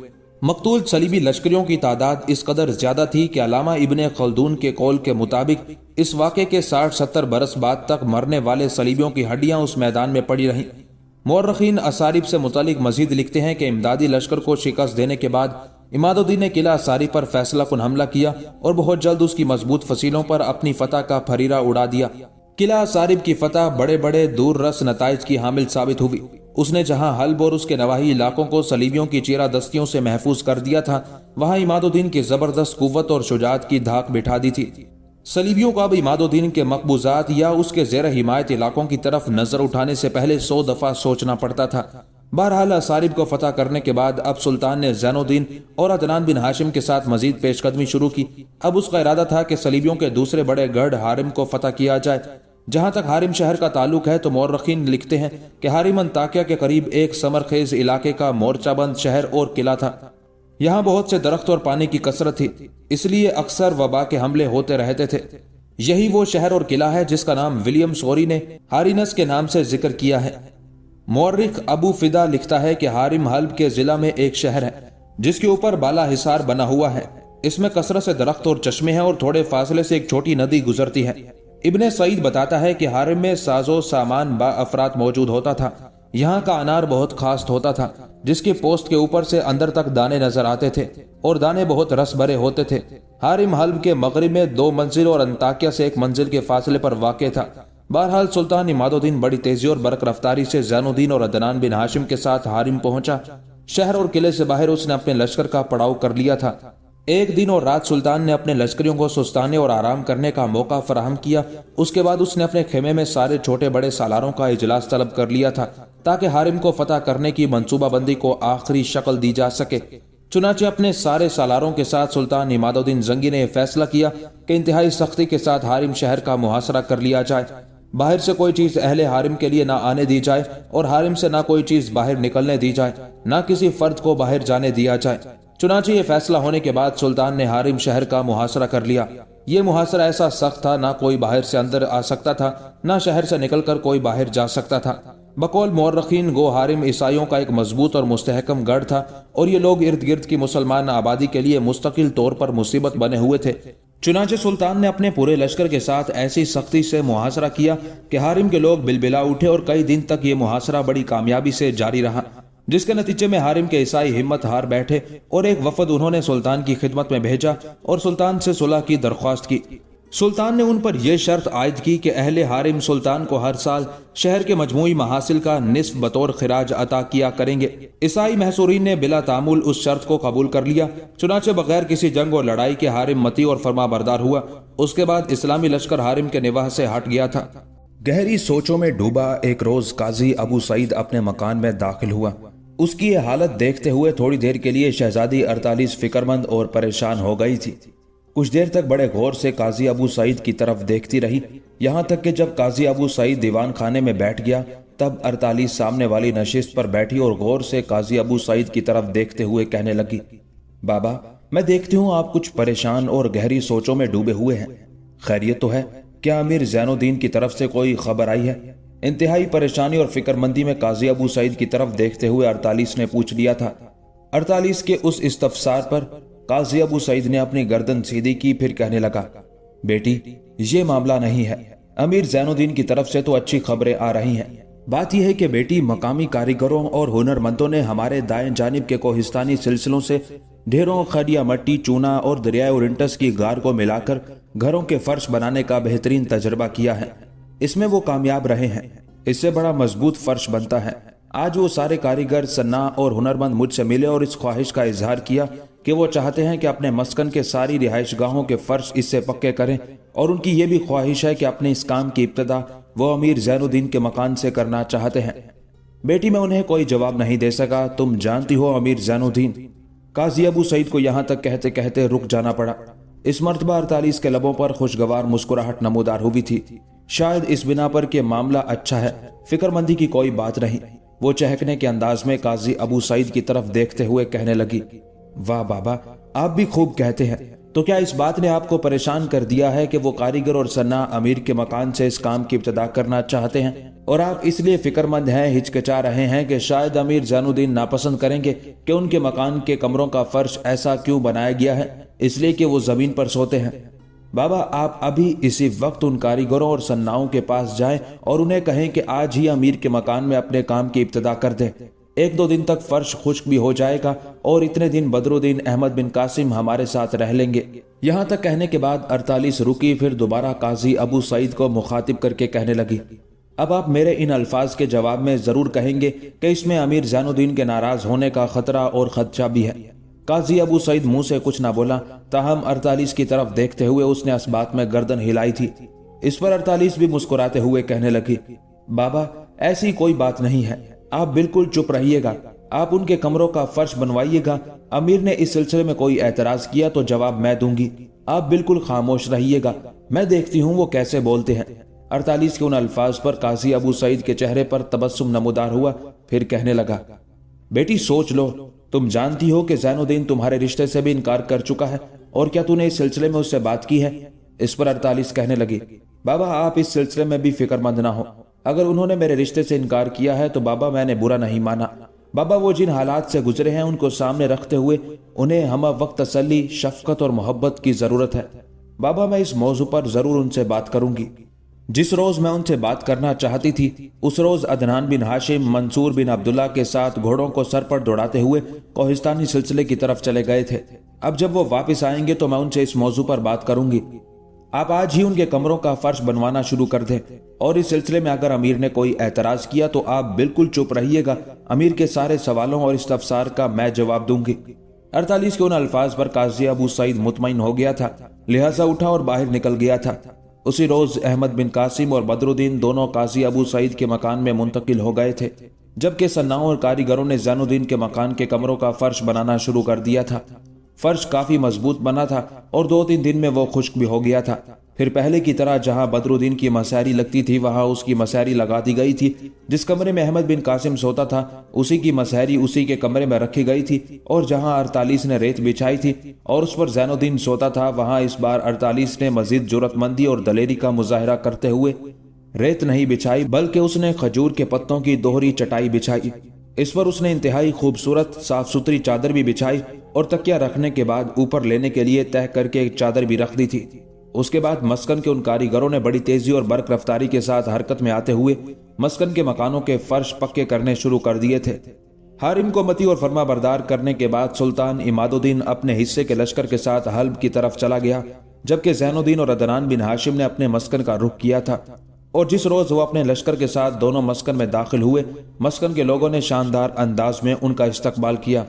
मकतूल सलीबी लश्करियों की तादाद इस कदर ज्यादा थी कि अलामा इब्ने खल्दून के कौल के मुताबिक इस वाक़े के 60-70 बरस बाद तक मरने वाले सलीबियों की हड्डियां उस मैदान में पड़ी रहीं। मुअर्रिखीन असारिब से मुतालिक मजीद लिखते हैं कि इमदादी लश्कर को शिकस्त देने के बाद इमादुद्दीन ने किला असारिब पर फैसला कुन हमला किया और बहुत जल्द उसकी मजबूत फसीलों पर अपनी फतह का फरीरा उड़ा दिया। किला असारिब की फतह बड़े बड़े दूर रस नताइज की हामिल साबित हुई। उसने जहां हल्ब और उसके नवाही इलाकों को सलीबियों की चीरा दस्तियों से महफूज कर दिया था, वहां इमादुद्दीन की जबरदस्त कुव्वत और शुजाअत की धाक बिठा दी थी। सलीबियों को अब इमादुद्दीन के मकबूजात या उसके ज़ेर हिमायत इलाकों की तरफ नजर उठाने से पहले 100 दफा सोचना पड़ता था। बहरहाल असारिब को फतह करने के बाद अब सुल्तान ने ज़ैनुद्दीन और अदनान बिन हाशिम के साथ मजीद पेशकदमी शुरू की। अब उसका इरादा था कि सलीबियों के दूसरे बड़े गढ़ हारिम को फतह किया जाए। जहां तक हारिम शहर का ताल्लुक है तो मुअर्रिखीन लिखते हैं कि हारिम अंताकिया के करीब एक समरखेज इलाके का मोर्चाबंद शहर और किला था। यहाँ बहुत से दरख्त और पानी की कसरत थी, इसलिए अक्सर वबा के हमले होते रहते थे। यही वो शहर और किला है जिसका नाम विलियम सोरी ने हारिनस के नाम से जिक्र किया है। मुअर्रिख अबू फिदा लिखता है कि हारिम हल्ब के जिला में एक शहर है जिसके ऊपर बाला हिसार बना हुआ है। इसमें कसरत से दरख्त और चश्मे हैं और थोड़े फासले से एक छोटी नदी गुजरती है। ابن سعید بتاتا ہے کہ حرم میں سازو سامان با افراد موجود ہوتا تھا۔ یہاں کا انار بہت خاص ہوتا تھا، جس کی پوست کے اوپر سے اندر تک دانے نظر آتے تھے اور دانے بہت رس بھرے ہوتے تھے۔ حرم حلب کے مغرب میں 2 منزل اور انطاکیہ سے 1 منزل کے فاصلے پر واقع تھا۔ بہرحال سلطان عماد الدین بڑی تیزی اور برق رفتاری سے زین الدین اور عدنان بن ہاشم کے ساتھ حرم پہنچا۔ شہر اور قلعے سے باہر اس نے اپنے لشکر کا پڑاؤ کر لیا تھا۔ ایک دن اور رات سلطان نے اپنے لشکریوں کو سستانے اور آرام کرنے کا موقع فراہم کیا۔ اس کے بعد اس نے اپنے خیمے میں سارے چھوٹے بڑے سالاروں کا اجلاس طلب کر لیا تھا تاکہ حرم کو فتح کرنے کی منصوبہ بندی کو آخری شکل دی جا سکے۔ چنانچہ اپنے سارے سالاروں کے ساتھ سلطان عماد الدین زنگی نے فیصلہ کیا کہ انتہائی سختی کے ساتھ حرم شہر کا محاصرہ کر لیا جائے۔ باہر سے کوئی چیز اہل حرم کے لیے نہ آنے دی جائے اور حرم سے نہ کوئی چیز باہر نکلنے دی جائے، نہ کسی فرد کو باہر جانے دیا جائے۔ چنانچہ یہ فیصلہ ہونے کے بعد سلطان نے حرم شہر کا محاصرہ کر لیا۔ یہ محاصرہ ایسا سخت تھا، نہ کوئی باہر سے اندر آ سکتا تھا، نہ شہر سے نکل کر کوئی باہر جا سکتا تھا۔ بقول مورخین گو حرم عیسائیوں کا ایک مضبوط اور مستحکم گڑھ تھا اور یہ لوگ ارد گرد کی مسلمان آبادی کے لیے مستقل طور پر مصیبت بنے ہوئے تھے۔ چنانچہ سلطان نے اپنے پورے لشکر کے ساتھ ایسی سختی سے محاصرہ کیا کہ حرم کے لوگ بلبلا اٹھے اور کئی دن تک یہ محاصرہ بڑی کامیابی سے جاری رہا، جس کے نتیجے میں حرم کے عیسائی ہمت ہار بیٹھے اور ایک وفد انہوں نے سلطان کی خدمت میں بھیجا اور سلطان سے صلح کی درخواست کی۔ سلطان نے ان پر یہ شرط عائد کی کہ اہل حرم سلطان کو ہر سال شہر کے مجموعی محاصل کا نصف بطور خراج عطا کیا کریں گے۔ عیسائی محصورین نے بلا تعامل اس شرط کو قبول کر لیا۔ چنانچہ بغیر کسی جنگ اور لڑائی کے حرم متی اور فرما بردار ہوا۔ اس کے بعد اسلامی لشکر حرم کے نواح سے ہٹ گیا تھا۔ گہری سوچوں میں ڈوبا ایک روز قاضی ابو سعید اپنے مکان میں داخل ہوا۔ اس کی یہ حالت دیکھتے ہوئے تھوڑی دیر کے لیے شہزادی 48 فکر مند اور پریشان ہو گئی تھی۔ کچھ دیر تک بڑے غور سے قاضی ابو سعید کی طرف دیکھتی رہی، یہاں تک کہ جب قاضی ابو سعید دیوان خانے میں بیٹھ گیا تب 48 سامنے والی نشست پر بیٹھی اور غور سے قاضی ابو سعید کی طرف دیکھتے ہوئے کہنے لگی، بابا میں دیکھتی ہوں آپ کچھ پریشان اور گہری سوچوں میں ڈوبے ہوئے ہیں، خیریت تو ہے؟ کیا امیر زین الدین کی طرف سے کوئی خبر آئی ہے؟ انتہائی پریشانی اور فکر مندی میں قاضی ابو سعید کی طرف دیکھتے ہوئے 48 نے پوچھ لیا تھا۔ 48 کے اس استفسار پر قاضی ابو سعید نے اپنی گردن سیدھی کی، پھر کہنے لگا، بیٹی یہ معاملہ نہیں ہے، امیر زین الدین کی طرف سے تو اچھی خبریں آ رہی ہیں۔ بات یہ ہے کہ بیٹی مقامی کاریگروں اور ہنرمندوں نے ہمارے دائیں جانب کے کوہستانی سلسلوں سے ڈھیروں خڑیا مٹی، چونا اور دریائے اورنٹس کی غار کو ملا کر گھروں کے فرش بنانے کا بہترین تجربہ کیا ہے۔ اس میں وہ کامیاب رہے ہیں، اس سے بڑا مضبوط فرش بنتا ہے۔ آج وہ سارے کاریگر، صناع اور ہنرمند مجھ سے ملے اور اس خواہش کا اظہار کیا کہ وہ چاہتے ہیں کہ اپنے مسکن کے ساری رہائش گاہوں کے فرش اس سے پکے کریں، اور ان کی یہ بھی خواہش ہے کہ اپنے اس کام کی ابتدا وہ امیر زین الدین کے مکان سے کرنا چاہتے ہیں۔ بیٹی میں انہیں کوئی جواب نہیں دے سکا، تم جانتی ہو امیر زین الدین۔ قاضی ابو سعید کو یہاں تک کہتے کہتے رک جانا پڑا۔ اس مرتبہ 48 کے لبوں پر خوشگوار مسکراہٹ نمودار ہوئی تھی، شاید اس بنا پر کہ معاملہ اچھا ہے، فکر مندی کی کوئی بات نہیں۔ وہ چہکنے کے انداز میں قاضی ابو سعید کی طرف دیکھتے ہوئے کہنے لگی، واہ بابا آپ بھی خوب کہتے ہیں، تو کیا اس بات نے آپ کو پریشان کر دیا ہے کہ وہ کاریگر اور صناع امیر کے مکان سے اس کام کی ابتدا کرنا چاہتے ہیں، اور آپ اس لیے فکر مند ہیں، ہچکچا رہے ہیں کہ شاید امیر زین الدین ناپسند کریں گے کہ ان کے مکان کے کمروں کا فرش ایسا کیوں بنایا گیا ہے، اس لیے کہ وہ زمین پر سوتے ہیں؟ بابا آپ ابھی اسی وقت ان کاریگروں اور صناعوں کے پاس جائیں اور انہیں کہیں کہ آج ہی امیر کے مکان میں اپنے کام کی ابتدا کر دیں۔ 1-2 دن تک فرش خشک بھی ہو جائے گا اور اتنے دن بدر الدین احمد بن قاسم ہمارے ساتھ رہ لیں گے۔ یہاں تک کہنے کے بعد 48 رکی، پھر دوبارہ قاضی ابو سعید کو مخاطب کر کے کہنے لگی، اب آپ میرے ان الفاظ کے جواب میں ضرور کہیں گے کہ اس میں امیر زین الدین کے ناراض ہونے کا خطرہ اور خدشہ بھی ہے۔ قاضی ابو سعید منہ سے کچھ نہ بولا، تاہم 48 کی طرف دیکھتے ہوئے اس نے اس بات میں گردن ہلائی تھی۔ اس پر 48 بھی مسکراتے ہوئے کہنے لگی، بابا ایسی کوئی بات نہیں ہے، آپ بالکل چپ رہیے گا، آپ ان کے کمروں کا فرش بنوائیے گا، امیر نے اس سلسلے میں کوئی اعتراض کیا تو جواب میں دوں گی، آپ بالکل خاموش رہیے گا، میں دیکھتی ہوں وہ کیسے بولتے ہیں۔ 48 کے ان الفاظ پر قاضی ابو سعید کے چہرے پر تبسم نمودار ہوا، پھر کہنے لگا، بیٹی سوچ لو، تم جانتی ہو کہ زین الدین تمہارے رشتے سے بھی انکار کر چکا ہے، اور کیا تو نے اس سلسلے میں اس سے بات کی ہے؟ اس پر 48 کہنے لگی، بابا آپ اس سلسلے میں بھی فکر مند نہ ہو، اگر انہوں نے میرے رشتے سے انکار کیا ہے تو بابا میں نے برا نہیں مانا، بابا وہ جن حالات سے گزرے ہیں ان کو سامنے رکھتے ہوئے انہیں ہمہ وقت تسلی، شفقت اور محبت کی ضرورت ہے، بابا میں اس موضوع پر ضرور ان سے بات کروں گی۔ जिस रोज मैं उनसे बात करना चाहती थी उस रोज अदनान बिन हाशिम मंसूर बिन अब्दुल्ला के साथ घोड़ों को सर पर दौड़ाते हुए कोहिस्तानी सिलसिले की तरफ चले गए थे। अब जब वो वापस आएंगे तो मैं उनसे इस मौजू पर बात करूंगी। आप आज ही उनके कमरों का फर्श बनवाना शुरू कर दें, और इस सिलसिले में अगर अमीर ने कोई एतराज किया तो आप बिल्कुल चुप रहिएगा। अमीर के सारे सवालों और इस्तफसार का मैं जवाब दूंगी। 48 के उन अल्फाज पर काजी अबू सईद मुतमईन हो गया था, लिहाजा उठा और बाहर निकल गया था। उसी रोज अहमद बिन कासिम और बदरुद्दीन दोनों काजी अबू सईद के मकान में मुंतकिल हो गए थे, जबकि सन्नाओं और कारीगरों ने ज़ैनुद्दीन के मकान के कमरों का फर्श बनाना शुरू कर दिया था। फर्श काफी मजबूत बना था और 2-3 दिन में वो खुश्क भी हो गया था। फिर पहले की तरह जहां बदरुद्दीन की मसहरी लगती थी वहां उसकी मसहरी लगा दी गई थी। जिस कमरे में अहमद बिन कासिम सोता था उसी की मसहरी उसी के कमरे में रखी गई थी, और जहां 48 ने रेत बिछाई थी और उस पर ज़ैनुद्दीन सोता था वहां इस बार 48 ने मजीद जुर्रतमंदी और दलेरी का मुजाहरा करते हुए रेत नहीं बिछाई, बल्कि उसने खजूर के पत्तों की दोहरी चटाई बिछाई। इस पर उसने इंतहाई खूबसूरत साफ सुथरी चादर भी बिछाई और तकिया रखने के बाद ऊपर लेने के लिए तह करके एक चादर भी रख दी थी। उसके बाद मस्कन के उन कारीगरों ने बड़ी तेजी और बर्क रफ्तारी के साथ हरकत में आते हुए मस्कन के मकानों के फर्श पक्के करने शुरू कर दिए थे। हारिम को मती और फरमा बरदार करने के बाद सुल्तान इमादुद्दीन अपने हिस्से के लश्कर के साथ हल्ब की तरफ चला गया, जबकि ज़ैनुद्दीन और अदनान बिन हाशिम ने अपने मस्कन का रुख किया था। और जिस रोज वो अपने लश्कर के साथ दोनों मस्कन में दाखिल हुए, मस्कन के लोगों ने शानदार अंदाज में उनका इस्तकबाल किया।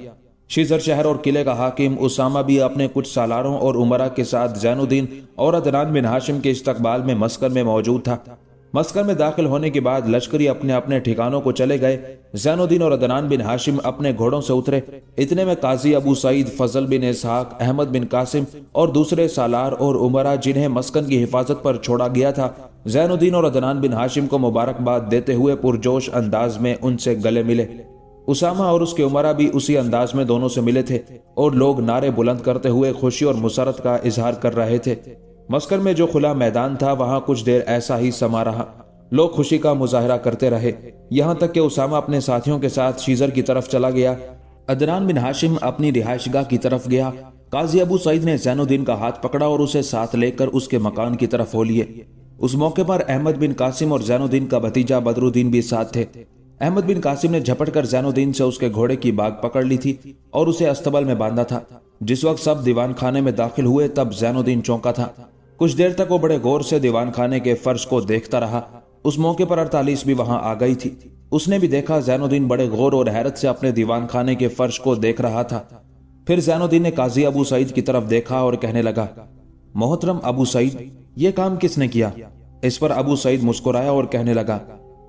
शिजर शहर और किले का हाकिम उसामा भी अपने कुछ सालारों और उमरा के साथ ज़ैनुद्दीन और अदनान बिन हाशिम के इस्तकबाल में मस्कन में मौजूद था। मस्कन में दाखिल होने के बाद लश्करी अपने अपने ठिकानों को चले गए। ज़ैनुद्दीन और अदनान बिन हाशिम अपने घोड़ों से उतरे। इतने में काजी अबू सईद, फजल बिन इसहाक, अहमद बिन कासिम और दूसरे सालार और उमरा जिन्हें मस्कन की हिफाजत पर छोड़ा गया था, ज़ैनुद्दीन और अदनान बिन हाशिम को मुबारकबाद देते हुए पुरजोश अंदाज में उनसे गले मिले। उसामा और उसके उमरा भी उसी अंदाज में दोनों से मिले थे और लोग नारे बुलंद करते हुए खुशी और मुसरत का इजहार कर रहे थे। मस्कन में जो खुला मैदान था वहां कुछ देर ऐसा ही समा रहा। लोग खुशी का मुजाहरा करते रहे, यहां तक कि उसामा अपने साथियों के साथ शीजर की तरफ चला गया। अदनान बिन हाशिम अपनी रिहायशगाह की तरफ गया। काजी अबू सईद ने ज़ैनुद्दीन का हाथ पकड़ा और उसे साथ लेकर उसके मकान की तरफ हो लिए। उस मौके पर अहमद बिन कासिम और ज़ैनुद्दीन का भतीजा बदरुद्दीन भी साथ थे। अहमद बिन कासिम ने झपटकर ज़ैनुद्दीन से उसके घोड़े की बाग पकड़ ली थी और उसे अस्तबल में बांधा था। जिस वक्त सब दीवान खाने में दाखिल हुए तब ज़ैनुद्दीन चौंका था। कुछ देर तक वो बड़े गौर से दीवान खाने के फर्श को देखता रहा। उस मौके पर 48 भी वहां आ गई थी। उसने भी देखा ज़ैनुद्दीन बड़े गौर और हैरत से अपने दीवान खाने के फर्श को देख रहा था। फिर ज़ैनुद्दीन ने काजी अबू सईद की तरफ देखा और कहने लगा, मोहतरम अबू सईद, ये काम किसने किया? इस पर अबू सईद मुस्कुराया और कहने लगा,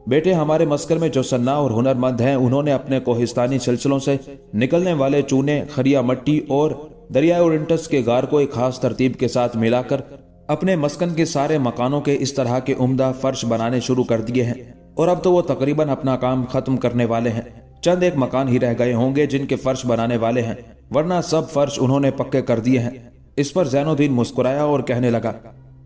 बेटे, हमारे मस्कर में जो सन्ना और हुनरमंद हैं उन्होंने अपने कोहिस्तानी सिलसिलों से निकलने वाले चूने, खरिया मट्टी और दरिया ओरिंटस के गार को एक खास तरतीब के साथ मिलाकर अपने मस्कन के सारे मकानों के इस तरह के उम्दा फर्श बनाने शुरू कर दिए हैं। और अब तो वो तकरीबन अपना काम खत्म करने वाले हैं। चंद एक मकान ही रह गए होंगे जिनके फर्श बनाने वाले हैं, वरना सब फर्श उन्होंने पक्के कर दिए हैं। इस पर ज़ैनुद्दीन मुस्कुराया और कहने लगा,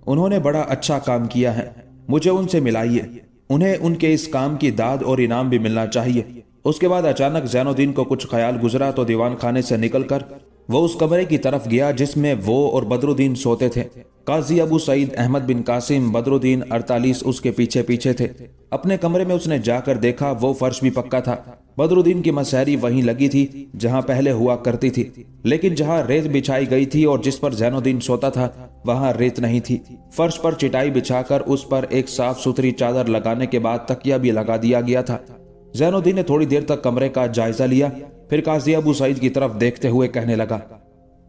उन्होंने बड़ा अच्छा काम किया है, मुझे उनसे मिलाइए। उन्हें उनके इस काम की दाद और इनाम भी मिलना चाहिए। उसके बाद अचानक ज़ैनुद्दीन को कुछ ख्याल गुजरा तो दीवान खाने से निकलकर वो उस कमरे की तरफ गया जिसमें वो और बदरुद्दीन सोते थे। काजी अबू सईद, अहमद बिन कासिम, बदरुद्दीन, 48 उसके पीछे पीछे थे। अपने कमरे में उसने जाकर देखा वो फर्श भी पक्का था। बदरुद्दीन की मसहरी वहीं लगी थी जहां पहले हुआ करती थी, लेकिन जहां रेत बिछाई गई थी और जिस पर ज़ैनुद्दीन सोता था वहां रेत नहीं थी। फर्श पर चिटाई बिछाकर उस पर एक साफ सुथरी चादर लगाने के बाद तकिया भी लगा दिया गया था। ज़ैनुद्दीन ने थोड़ी देर तक कमरे का जायजा लिया, फिर काजी अबू सईद की तरफ देखते हुए कहने लगा,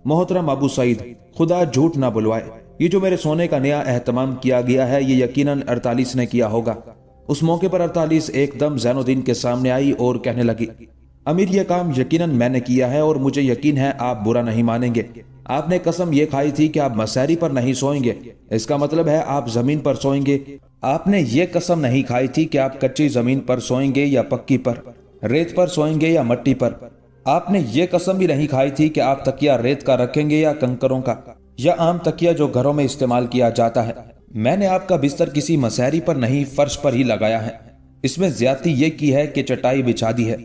मोहतरम अबू सईद, खुदा झूठ ना बुलवाए, ये जो मेरे सोने का नया एहतमाम किया गया है ये यकीनन 48 ने किया होगा। उस मौके पर 48 एकदम ज़ैनुद्दीन के सामने आई और कहने लगी, अमीर, ये काम यकीनन मैंने किया है और मुझे यकीन है आप बुरा नहीं मानेंगे। आपने कसम ये खाई थी कि आप मसहरी पर नहीं सोएंगे, इसका मतलब है आप जमीन पर सोएंगे। आपने ये कसम नहीं खाई थी कि आप कच्ची जमीन पर सोएंगे या पक्की पर, रेत पर सोएंगे या मट्टी पर। आपने ये कसम भी नहीं खाई थी कि आप तकिया रेत का रखेंगे या कंकरों का, या आम तकिया जो घरों में इस्तेमाल किया जाता है। मैंने आपका बिस्तर किसी मसहरी पर नहीं फर्श पर ही लगाया है। इसमें ज्यादती ये की है कि चटाई बिछा दी है,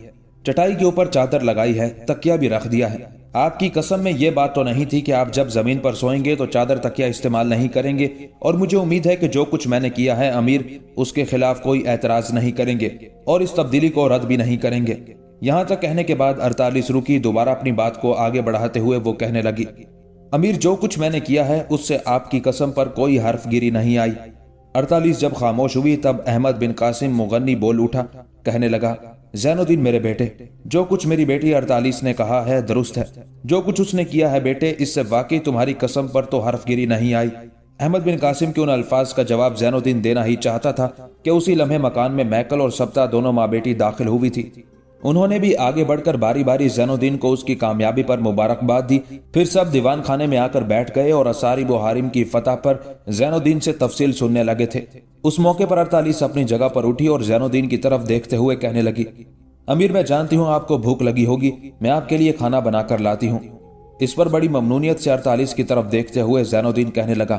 चटाई के ऊपर चादर लगाई है, तकिया भी रख दिया है। آپ کی قسم میں یہ بات تو نہیں تھی کہ آپ جب زمین پر سوئیں گے تو چادر تکیہ استعمال نہیں کریں گے، اور مجھے امید ہے کہ جو کچھ میں نے کیا ہے امیر اس کے خلاف کوئی اعتراض نہیں کریں گے اور اس تبدیلی کو رد بھی نہیں کریں گے۔ یہاں تک کہنے کے بعد 48 رکی، دوبارہ اپنی بات کو آگے بڑھاتے ہوئے وہ کہنے لگی، امیر جو کچھ میں نے کیا ہے اس سے آپ کی قسم پر کوئی حرف گیری نہیں آئی۔ 48 جب خاموش ہوئی تب احمد بن قاسم مغنی بول اٹھا، کہنے لگا، زین الدین میرے بیٹے، جو کچھ میری بیٹی 48 نے کہا ہے درست ہے، جو کچھ اس نے کیا ہے بیٹے اس سے واقعی تمہاری قسم پر تو حرف گیری نہیں آئی۔ احمد بن قاسم کے ان الفاظ کا جواب زین الدین دینا ہی چاہتا تھا کہ اسی لمحے مکان میں میکل اور سبتا دونوں ماں بیٹی داخل ہوئی تھی۔ انہوں نے بھی آگے بڑھ کر باری باری زین الدین کو اس کی کامیابی پر مبارکباد دی، پھر سب دیوان خانے میں آ کر بیٹھ گئے اور اسارب و حارم کی فتح پر زین الدین سے تفصیل سننے لگے تھے۔ اس موقع پر 48 اپنی جگہ پر اٹھی اور زین الدین کی طرف دیکھتے ہوئے کہنے لگی، امیر میں جانتی ہوں آپ کو بھوک لگی ہوگی، میں آپ کے لیے کھانا بنا کر لاتی ہوں۔ اس پر بڑی ممنونیت سے 48 کی طرف دیکھتے ہوئے زین الدین کہنے لگا،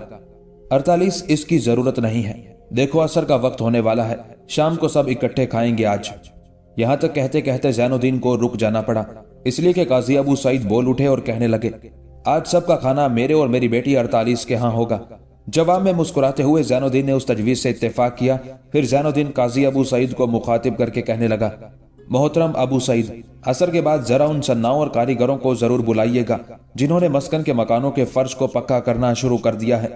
48 اس کی ضرورت نہیں ہے، دیکھو عصر کا وقت ہونے والا ہے، شام کو سب اکٹھے کھائیں گے آج۔ یہاں تک کہتے کہتے زین الدین کو رک جانا پڑا، اس لیے کہ قاضی ابو سعید بول اٹھے اور کہنے لگے، آج سب کا کھانا میرے اور میری بیٹی 48 کے ہاں ہوگا۔ جواب میں مسکراتے ہوئے زین الدین نے اس تجویز سے اتفاق کیا۔ پھر زین الدین قاضی ابو سعید کو مخاطب کر کے کہنے لگا، محترم ابو سعید، عصر کے بعد ذرا ان صناؤں اور کاریگروں کو ضرور بلائیے گا جنہوں نے مسکن کے مکانوں کے فرش کو پکا کرنا شروع کر دیا ہے۔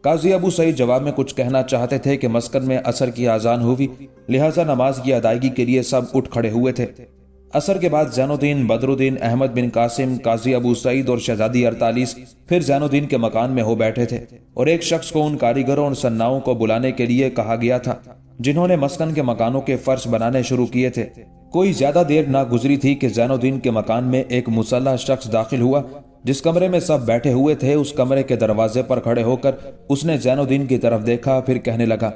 قاضی ابو سعید جواب میں کچھ کہنا چاہتے تھے کہ مسکن میں عصر کی اذان ہوئی، لہٰذا نماز کی ادائیگی کے لیے سب اٹھ کھڑے ہوئے تھے۔ عصر کے بعد زین الدین، بدر الدین، احمد بن قاسم، قاضی ابو سعید اور شہزادی 48 پھر زین الدین کے مکان میں ہو بیٹھے تھے، اور ایک شخص کو ان کاریگروں اور صناؤں کو بلانے کے لیے کہا گیا تھا جنہوں نے مسکن کے مکانوں کے فرش بنانے شروع کیے تھے۔ کوئی زیادہ دیر نہ گزری تھی کہ زین الدین کے مکان میں ایک مسلح شخص داخل ہوا۔ جس کمرے میں سب بیٹھے ہوئے تھے اس کمرے کے دروازے پر کھڑے ہو کر اس نے زین الدین کی طرف دیکھا، پھر کہنے لگا،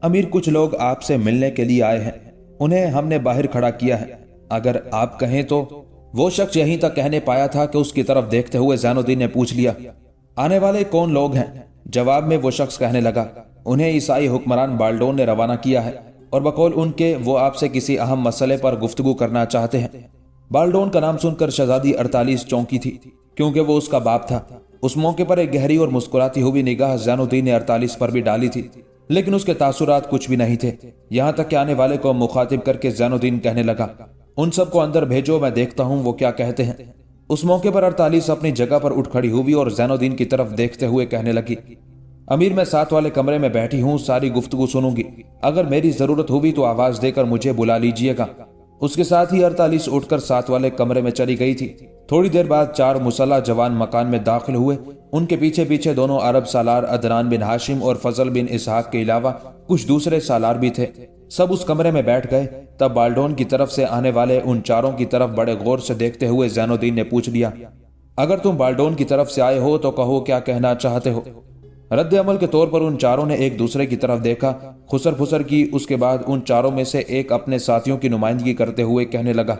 امیر کچھ لوگ آپ سے ملنے کے لیے آئے ہیں، انہیں ہم نے باہر کھڑا کیا ہے، اگر آپ کہیں تو۔ وہ شخص یہیں تک کہنے پایا تھا کہ اس کی طرف دیکھتے ہوئے زین الدین نے پوچھ لیا، آنے والے کون لوگ ہیں؟ جواب میں وہ شخص کہنے لگا، انہیں عیسائی حکمران بالڈون نے روانہ کیا ہے، اور بقول ان کے وہ آپ سے کسی اہم مسئلے پر گفتگو کرنا چاہتے ہیں۔ بالڈون کا نام سن کر شہزادی 48 چونکی تھی، کیونکہ وہ اس کا باپ تھا۔ اس موقع پر ایک گہری اور مسکراتی ہوئی نگاہ زین الدین نے 48 پر بھی ڈالی تھی، لیکن اس کے تاثرات کچھ بھی نہیں تھے، یہاں تک کہ آنے والے کو مخاطب کر کے زین الدین کہنے لگا، ان سب کو اندر بھیجو، میں دیکھتا ہوں وہ کیا کہتے ہیں۔ اس موقع پر 48 اپنی جگہ پر اٹھ کھڑی ہوئی اور زین الدین کی طرف دیکھتے ہوئے کہنے لگی، امیر میں ساتھ والے کمرے میں بیٹھی ہوں، ساری گفتگو سنوں گی، اگر میری ضرورت ہوئی تو آواز دے کر مجھے بلا لیجئے گا۔ اس کے ساتھ ہی 48 اٹھ کر ساتھ والے کمرے میں چلی گئی تھی۔ تھوڑی دیر بعد 4 مسلح جوان مکان میں داخل ہوئے، ان کے پیچھے پیچھے دونوں عرب سالار عدنان بن ہاشم اور فضل بن اسحاق کے علاوہ کچھ دوسرے سالار بھی تھے۔ سب اس کمرے میں بیٹھ گئے۔ تب بالڈون کی طرف سے آنے والے ان چاروں کی طرف بڑے غور سے دیکھتے ہوئے زین الدین نے پوچھ لیا، اگر تم بالڈون کی طرف سے آئے ہو تو کہو کیا کہنا چاہتے ہو؟ رد عمل کے طور پر ان چاروں نے ایک دوسرے کی طرف دیکھا، خسر پھسر کی۔ اس کے بعد ان چاروں میں سے ایک اپنے ساتھیوں کی نمائندگی کرتے ہوئے کہنے لگا،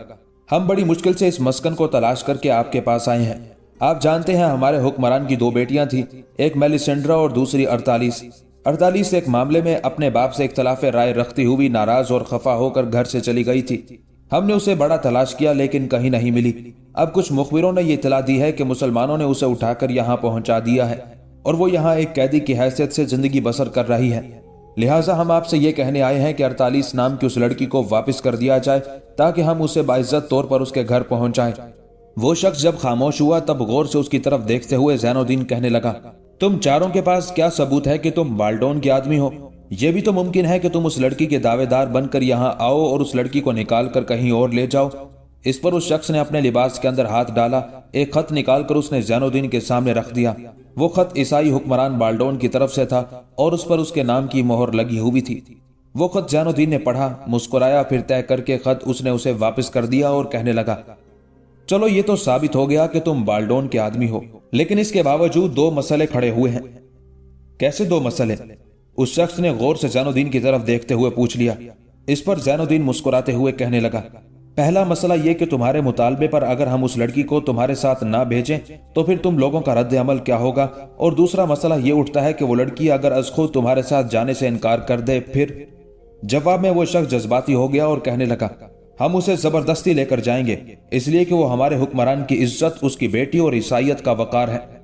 ہم بڑی مشکل سے اس مسکن کو تلاش کر کے آپ کے پاس آئے ہیں۔ آپ جانتے ہیں ہمارے حکمران کی 2 بیٹیاں تھیں، ایک میلیسینڈرا اور دوسری 48۔ 48 ایک معاملے میں اپنے باپ سے اختلاف رائے رکھتی ہوئی ناراض اور خفا ہو کر گھر سے چلی گئی تھی۔ ہم نے اسے بڑا تلاش کیا لیکن کہیں نہیں ملی۔ اب کچھ مخبروں نے یہ اطلاع دی ہے کہ مسلمانوں نے اسے اٹھا کر یہاں پہنچا دیا ہے اور وہ یہاں ایک قیدی کی حیثیت سے زندگی بسر کر رہی ہے۔ لہٰذا ہم آپ سے یہ کہنے آئے ہیں کہ 48 نام کی اس لڑکی کو واپس کر دیا جائے تاکہ ہم اسے باعزت طور پر اس کے گھر پہنچائیں۔ وہ شخص جب خاموش ہوا تب غور سے اس کی طرف دیکھتے ہوئے زین الدین کہنے لگا، تم چاروں کے پاس کیا ثبوت ہے کہ تم بالڈون کے آدمی ہو؟ یہ بھی تو ممکن ہے کہ تم اس لڑکی کے دعوے دار بن کر یہاں آؤ اور اس لڑکی کو نکال کر کہیں اور لے جاؤ۔ اس پر اس شخص نے اپنے لباس کے اندر ہاتھ ڈالا، ایک خط نکال کر اس نے زین الدین کے سامنے رکھ دیا۔ وہ خط عیسائی حکمران بالڈون کی طرف سے تھا اور اس پر اس کے نام کی مہر لگی ہوئی تھی۔ وہ خط زین الدین نے پڑھا، مسکرایا، پھر طے کر کے خط اس نے اسے واپس کر دیا اور کہنے لگا، چلو یہ تو ثابت ہو گیا کہ تم بالڈون کے آدمی ہو، لیکن اس کے باوجود 2 مسئلے کھڑے ہوئے ہیں۔ کیسے 2 مسئلے؟ اس شخص نے غور سے زین الدین کی طرف دیکھتے ہوئے پوچھ لیا۔ اس پر زین الدین مسکراتے ہوئے کہنے لگا، پہلا مسئلہ یہ کہ تمہارے مطالبے پر اگر ہم اس لڑکی کو تمہارے ساتھ نہ بھیجیں تو پھر تم لوگوں کا رد عمل کیا ہوگا، اور دوسرا مسئلہ یہ اٹھتا ہے کہ وہ لڑکی اگر از خود تمہارے ساتھ جانے سے انکار کر دے پھر؟ جواب میں وہ شخص جذباتی ہو گیا اور کہنے لگا، ہم اسے زبردستی لے کر جائیں گے، اس لیے کہ وہ ہمارے حکمران کی عزت، اس کی بیٹی اور عیسائیت کا وقار ہے۔